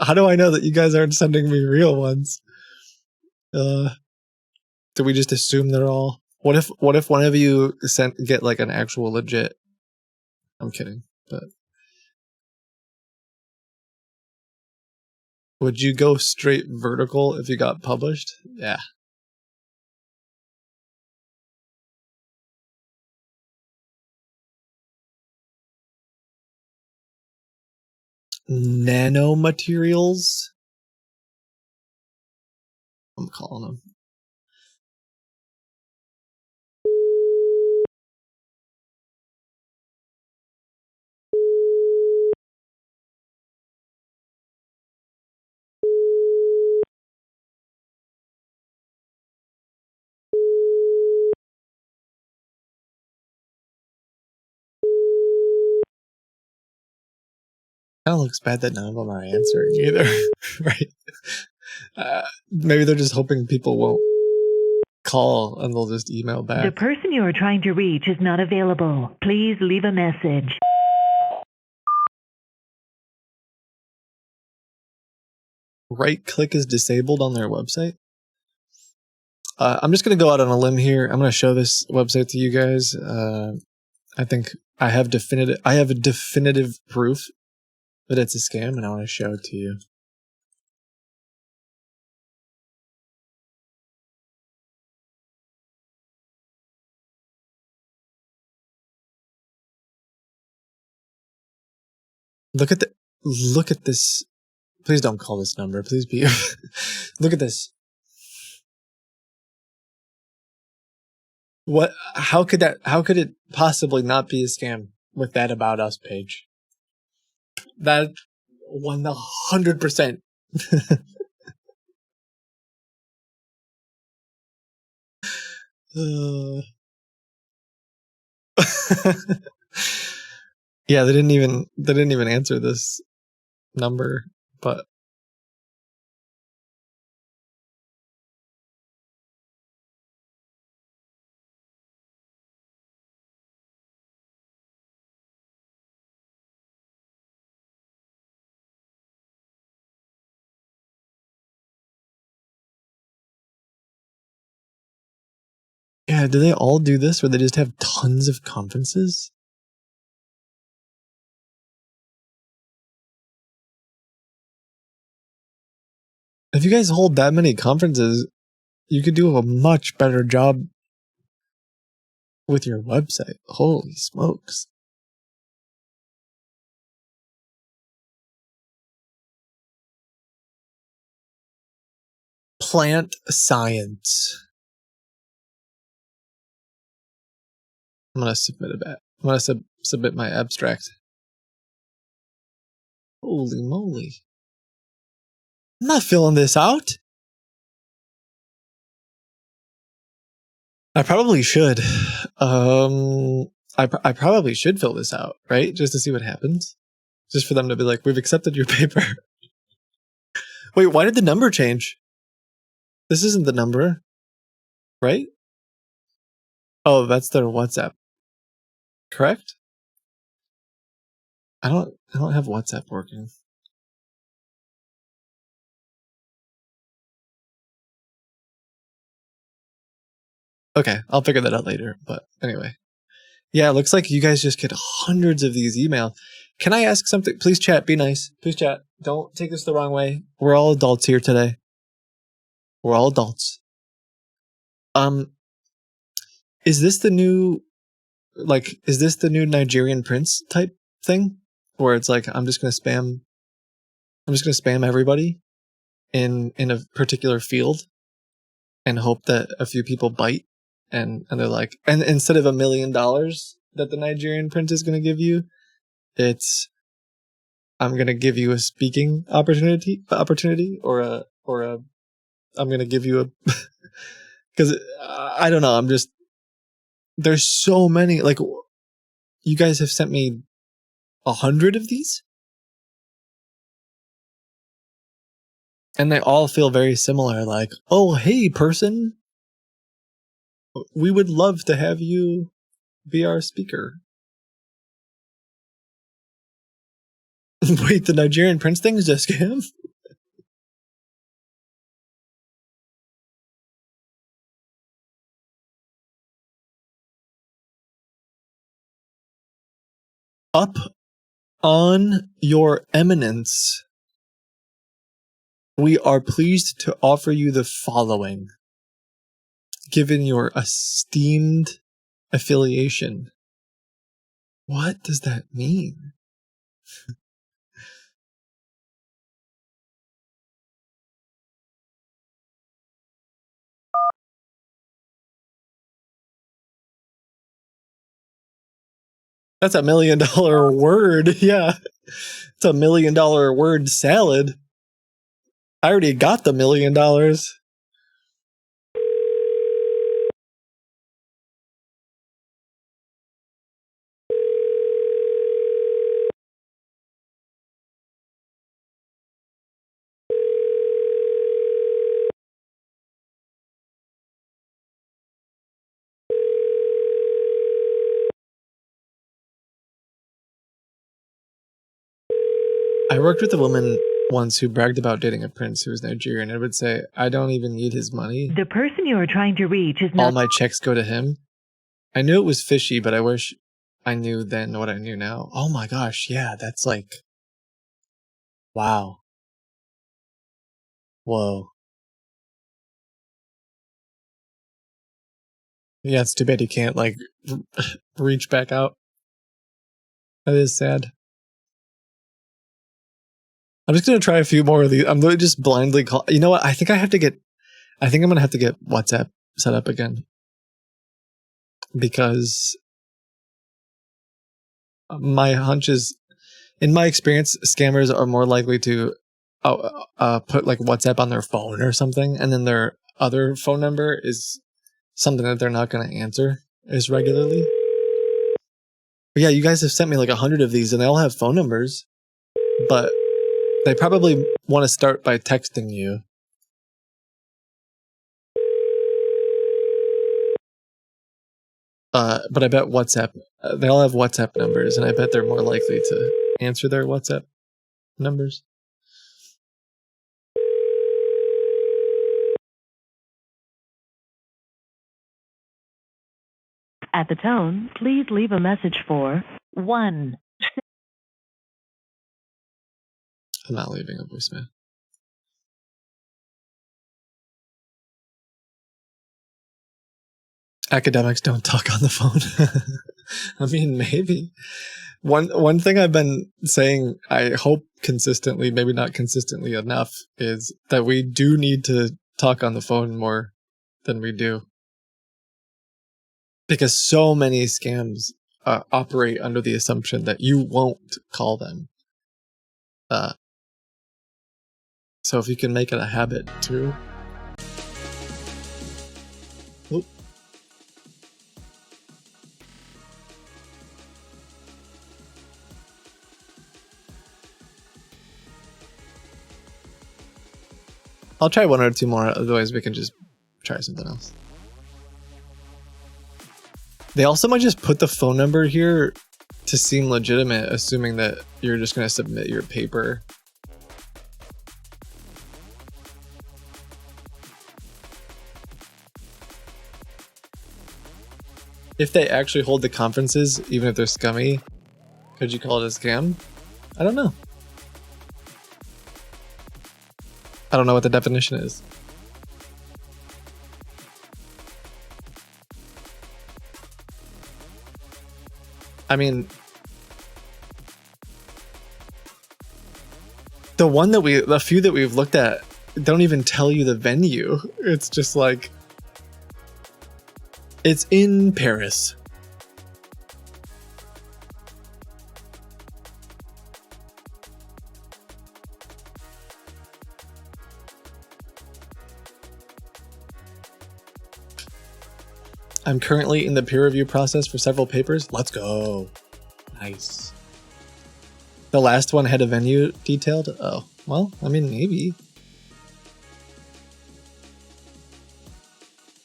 How do I know that you guys aren't sending me real ones? Do we just assume they're all? What if one of you get like an actual legit? I'm kidding, but would you go straight vertical if you got published? Yeah. Nanomaterials? I'm calling them. Kind of looks bad that none of them are answering either, right? Maybe they're just hoping people won't call and they'll just email back. The person you are trying to reach is not available. Please leave a message. Right click is disabled on their website. I'm just going to go out on a limb here. I'm going to show this website to you guys. I think I have definitive proof that it's a scam, and I want to show it to you. Look at this. Please don't call this number. Please be. Look at this. What? How could it possibly not be a scam with that About Us page? That 100%. Yeah, they didn't even answer this number, but yeah, do they all do this where they just have tons of conferences? If you guys hold that many conferences, you could do a much better job with your website. Holy smokes. Plant science. I'm going to submit it back. I'm going to submit my abstract. Holy moly. I'm not filling this out. I probably should. I probably should fill this out, right? Just to see what happens. Just for them to be like, we've accepted your paper. Wait, why did the number change? This isn't the number, right? Oh, that's their WhatsApp. Correct? I don't have WhatsApp working. Okay, I'll figure that out later. But anyway. Yeah, it looks like you guys just get hundreds of these emails. Can I ask something? Please chat, be nice. Please chat. Don't take this the wrong way. We're all adults here today. We're all adults. Is this the new Nigerian prince type thing? Where it's like I'm just gonna spam everybody in a particular field and hope that a few people bite and they're like, and instead of $1 million that the Nigerian prince is gonna give you, it's I'm gonna give you a speaking opportunity or a I'm gonna give you a because I don't know, there's so many, like, you guys have sent me 100 of these and they all feel very similar, like, oh hey person, we would love to have you be our speaker. Wait, the Nigerian prince thing is a scam? Up on your eminence, we are pleased to offer you the following. Given your esteemed affiliation. What does that mean? That's $1 million word. Yeah. It's $1 million word salad. I already got the $1 million. I worked with a woman once who bragged about dating a prince who was Nigerian and would say, I don't even need his money. The person you are trying to reach is not... All my checks go to him. I knew it was fishy, but I wish I knew then what I knew now. Oh my gosh, yeah, that's like... Wow. Whoa. Yeah, it's too bad you can't, like, reach back out. That is sad. I'm just going to try a few more of these. I'm going to just blindly call... You know what? I think I'm going to have to get WhatsApp set up again. because my hunch is, in my experience, scammers are more likely to put like WhatsApp on their phone or something, and then their other phone number is something that they're not going to answer as regularly. But yeah, you guys have sent me like 100 of these, and they all have phone numbers, but they probably want to start by texting you. But I bet WhatsApp, they all have WhatsApp numbers, and I bet they're more likely to answer their WhatsApp numbers. At the tone, please leave a message for 1. I'm not leaving a voicemail. Academics don't talk on the phone. I mean, maybe. One thing I've been saying, I hope consistently, maybe not consistently enough, is that we do need to talk on the phone more than we do. Because so many scams operate under the assumption that you won't call them. So if you can make it a habit too. Oop. I'll try 1 or 2 more, otherwise we can just try something else. They also might just put the phone number here to seem legitimate, assuming that you're just going to submit your paper. If they actually hold the conferences, even if they're scummy, could you call it a scam? I don't know. I don't know what the definition is. I mean, the few that we've looked at don't even tell you the venue. It's just like, it's in Paris. I'm currently in the peer review process for several papers. Let's go. Nice. The last one had a venue detailed? Oh, well, I mean, maybe.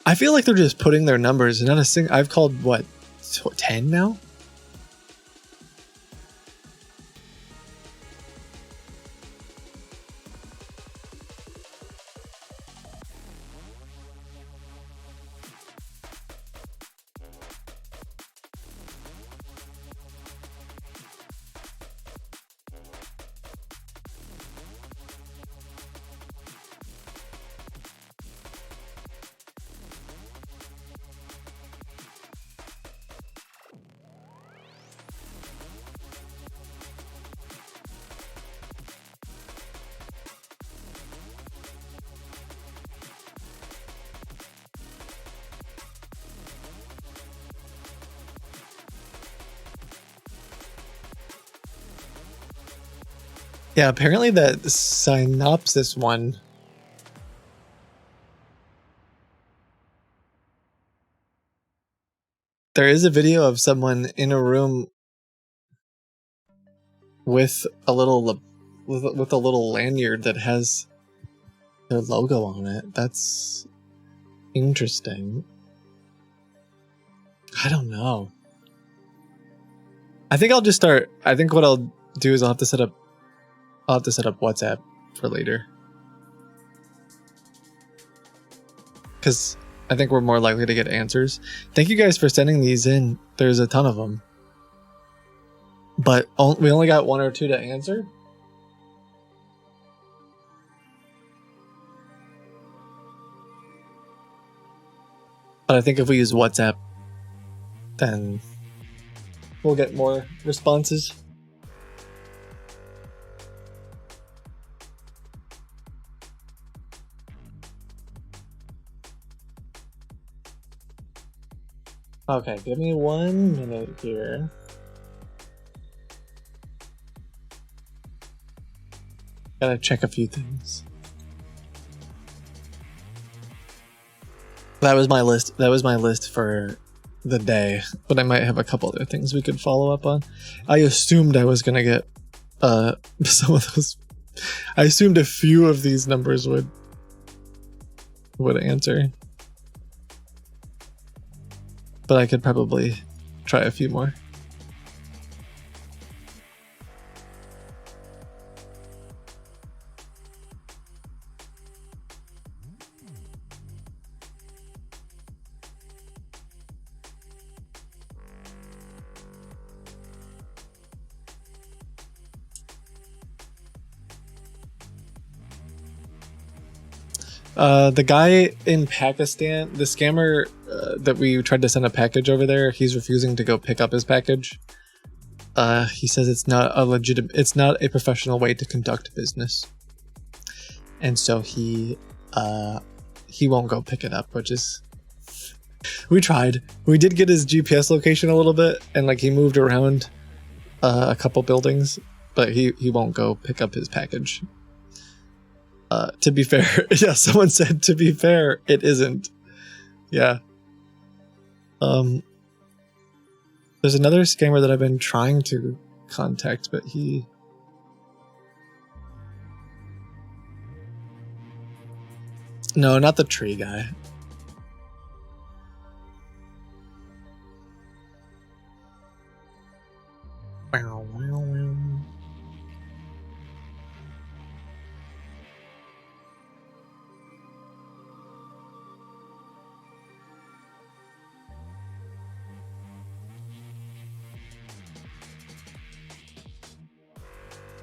I feel like they're just putting their numbers, and not a single. I've called, what, 10 now? Yeah, apparently that synopsis one. There is a video of someone in a room with a little with a little lanyard that has their logo on it. That's interesting. I don't know. I think I'll just start. I think what I'll do is I'll have to set up WhatsApp for later. Because I think we're more likely to get answers. Thank you guys for sending these in. There's a ton of them. But we only got 1 or 2 to answer? But I think if we use WhatsApp, then we'll get more responses. Okay, give me 1 minute here. Gotta check a few things. That was my list. That was my list for the day, but I might have a couple other things we could follow up on. I assumed I was gonna get some of those. I assumed a few of these numbers would answer, but I could probably try a few more. The guy in Pakistan, the scammer that we tried to send a package over there, he's refusing to go pick up his package. He says it's not a professional way to conduct business, and so he won't go pick it up, which is. We tried. We did get his GPS location a little bit, and like he moved around a couple buildings, but he won't go pick up his package. To be fair, yeah, someone said to be fair, it isn't. Yeah. There's another scammer that I've been trying to contact, but he... No, not the tree guy.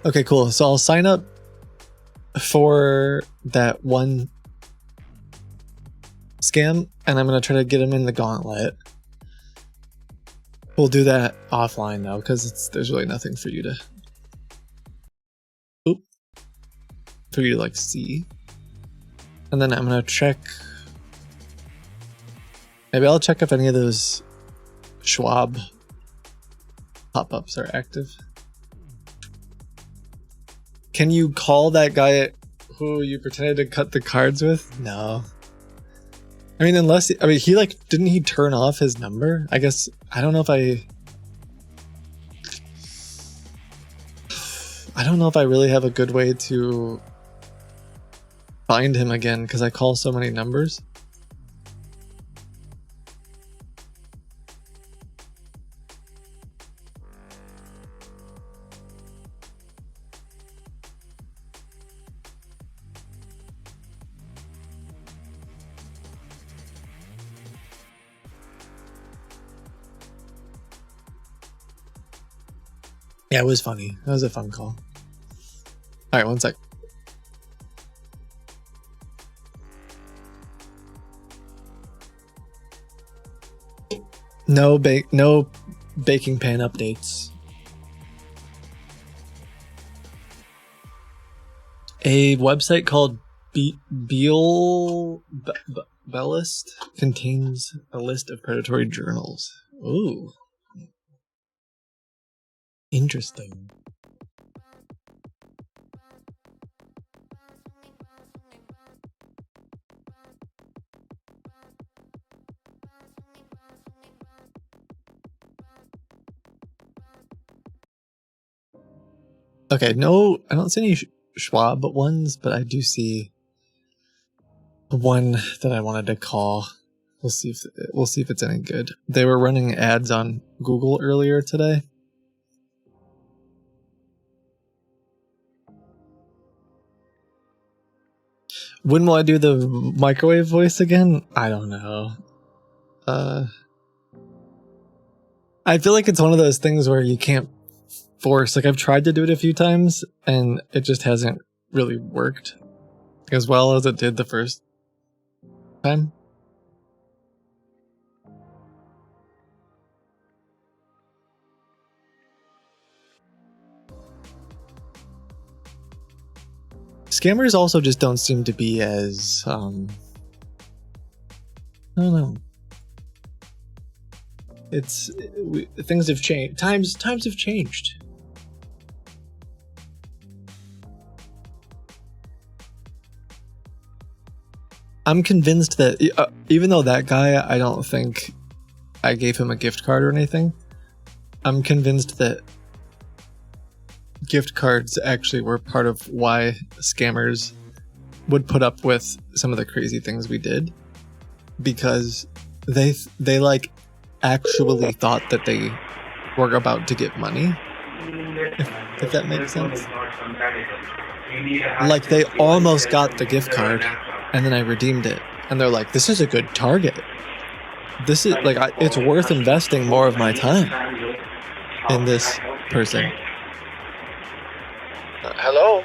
Okay, cool. So I'll sign up for that one scam, and I'm gonna try to get him in the gauntlet. We'll do that offline though, because there's really nothing for you to like see. And then I'm gonna check. Maybe I'll check if any of those Schwab pop-ups are active. Can you call that guy who you pretended to cut the cards with? No. I mean, he like, didn't he turn off his number? I guess, I don't know if I don't know if I really have a good way to find him again, because I call so many numbers. Yeah, it was funny. That was a fun call. Alright, one sec. No baking pan updates. A website called Bellist contains a list of predatory journals. Ooh. Interesting. Okay, no, I don't see any Schwab ones, but I do see one that I wanted to call. We'll see if it's any good. They were running ads on Google earlier today. When will I do the microwave voice again? I don't know. I feel like it's one of those things where you can't force. Like, I've tried to do it a few times, and it just hasn't really worked as well as it did the first time. Scammers also just don't seem to be as, I don't know. Things have changed. Times have changed. I'm convinced that even though that guy, I don't think I gave him a gift card or anything, I'm convinced that gift cards actually were part of why scammers would put up with some of the crazy things we did, because they like actually thought that they were about to get money, if that makes sense. Like they almost got the gift card and then I redeemed it and they're like, this is a good target, this is like it's worth investing more of my time in this person. Hello?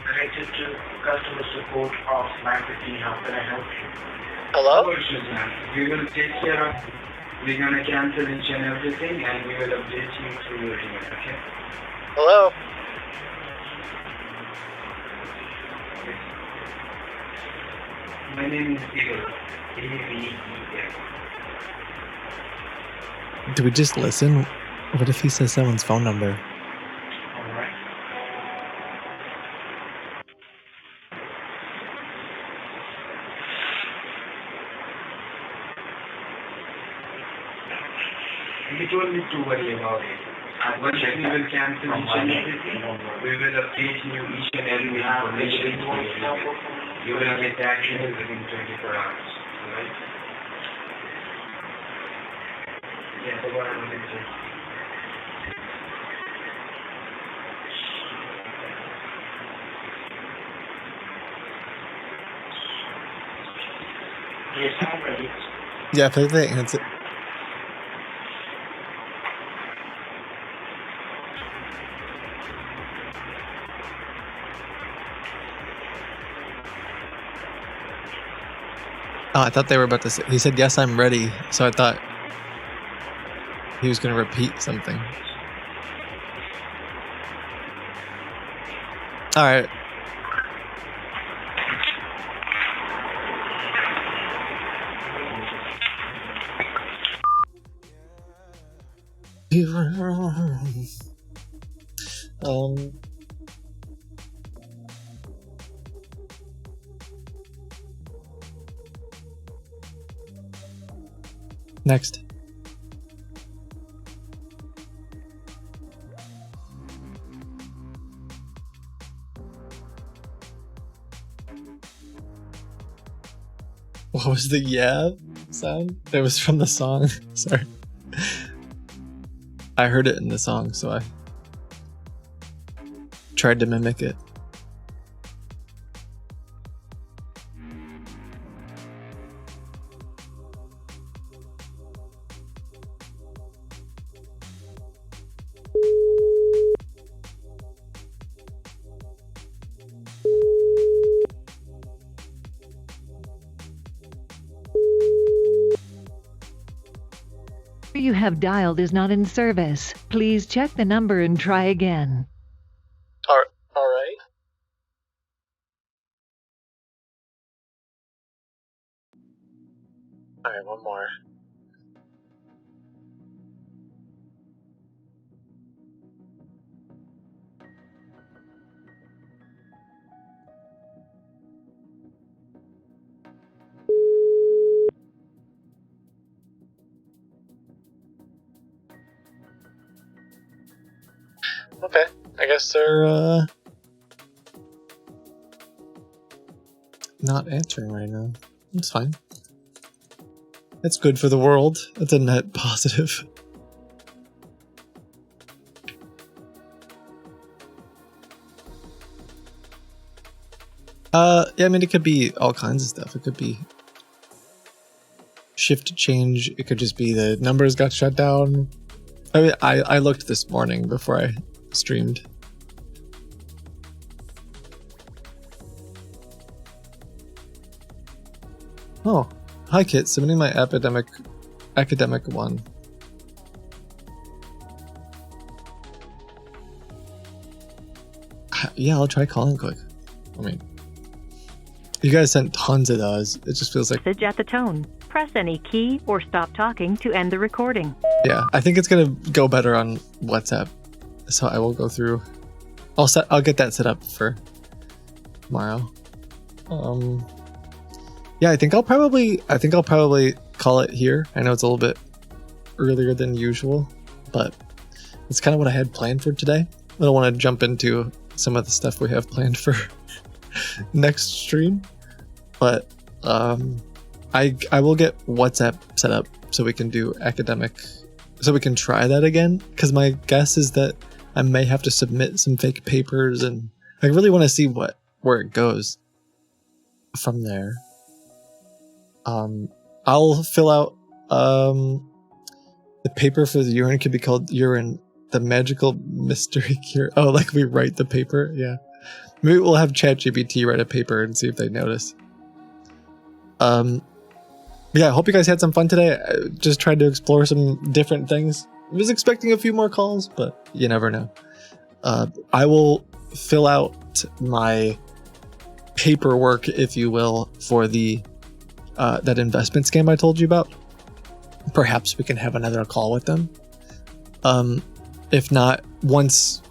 Connected to customer support of 915. How can I help you? Hello? No issues, man. We will take care of. We're gonna cancel each and everything, and we will update you through your email. Okay? Hello? My name is Eagle. A-V-E-L. Do we just listen? What if he says someone's phone number? You don't need to worry about it. Once we will cancel each and everything, we will update you each and every information. You will get action within 24 hours. Right? Yeah, the one will be. Yes, I'm ready. Yeah, play the answer. Oh, I thought they were about to say. He said, yes, I'm ready. So I thought he was going to repeat something. All right. Next. What was the yeah sound? That was from the song. Sorry. I heard it in the song, so I tried to mimic it. You have dialed is not in service. Please check the number and try again. All right. All right, one more. Okay, I guess they're not answering right now. It's fine. It's good for the world. It's a net positive. Yeah, I mean, it could be all kinds of stuff. It could be shift change. It could just be the numbers got shut down. I mean, I looked this morning before I streamed. Oh, hi Kit, submitting my academic one. Yeah, I'll try calling quick. I mean, you guys sent tons of those. It just feels like... Message at the tone. press any key or stop talking to end the recording. Yeah, I think it's gonna go better on WhatsApp. So I will go through. I'll get that set up for tomorrow. Yeah, I think I'll probably call it here. I know it's a little bit earlier than usual, but it's kind of what I had planned for today. I don't want to jump into some of the stuff we have planned for next stream, but I will get WhatsApp set up so we can do academic, so we can try that again, because my guess is that I may have to submit some fake papers, and I really want to see where it goes from there. I'll fill out the paper for the urine could be called Urine, the Magical Mystery Cure. Oh, like we write the paper? Yeah. Maybe we'll have ChatGPT write a paper and see if they notice. Yeah, I hope you guys had some fun today. I just tried to explore some different things. I was expecting a few more calls, but you never know. I will fill out my paperwork, if you will, for the that investment scam I told you about. Perhaps we can have another call with them. If not, once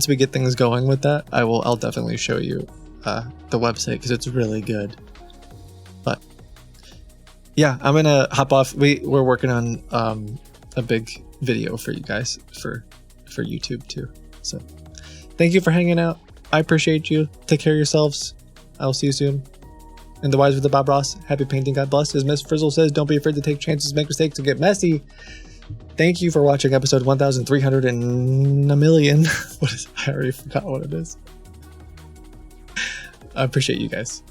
we get things going with that, I'll definitely show you the website because it's really good. But yeah, I'm gonna hop off. We're working on a big video for you guys for YouTube too. So thank you for hanging out. I appreciate you. Take care of yourselves. I'll see you soon. And the Wise with the Bob Ross, happy painting, God bless. As Miss Frizzle says, don't be afraid to take chances, make mistakes, and get messy. Thank you for watching episode 1300 and a million. What is? I already forgot what it is. I appreciate you guys.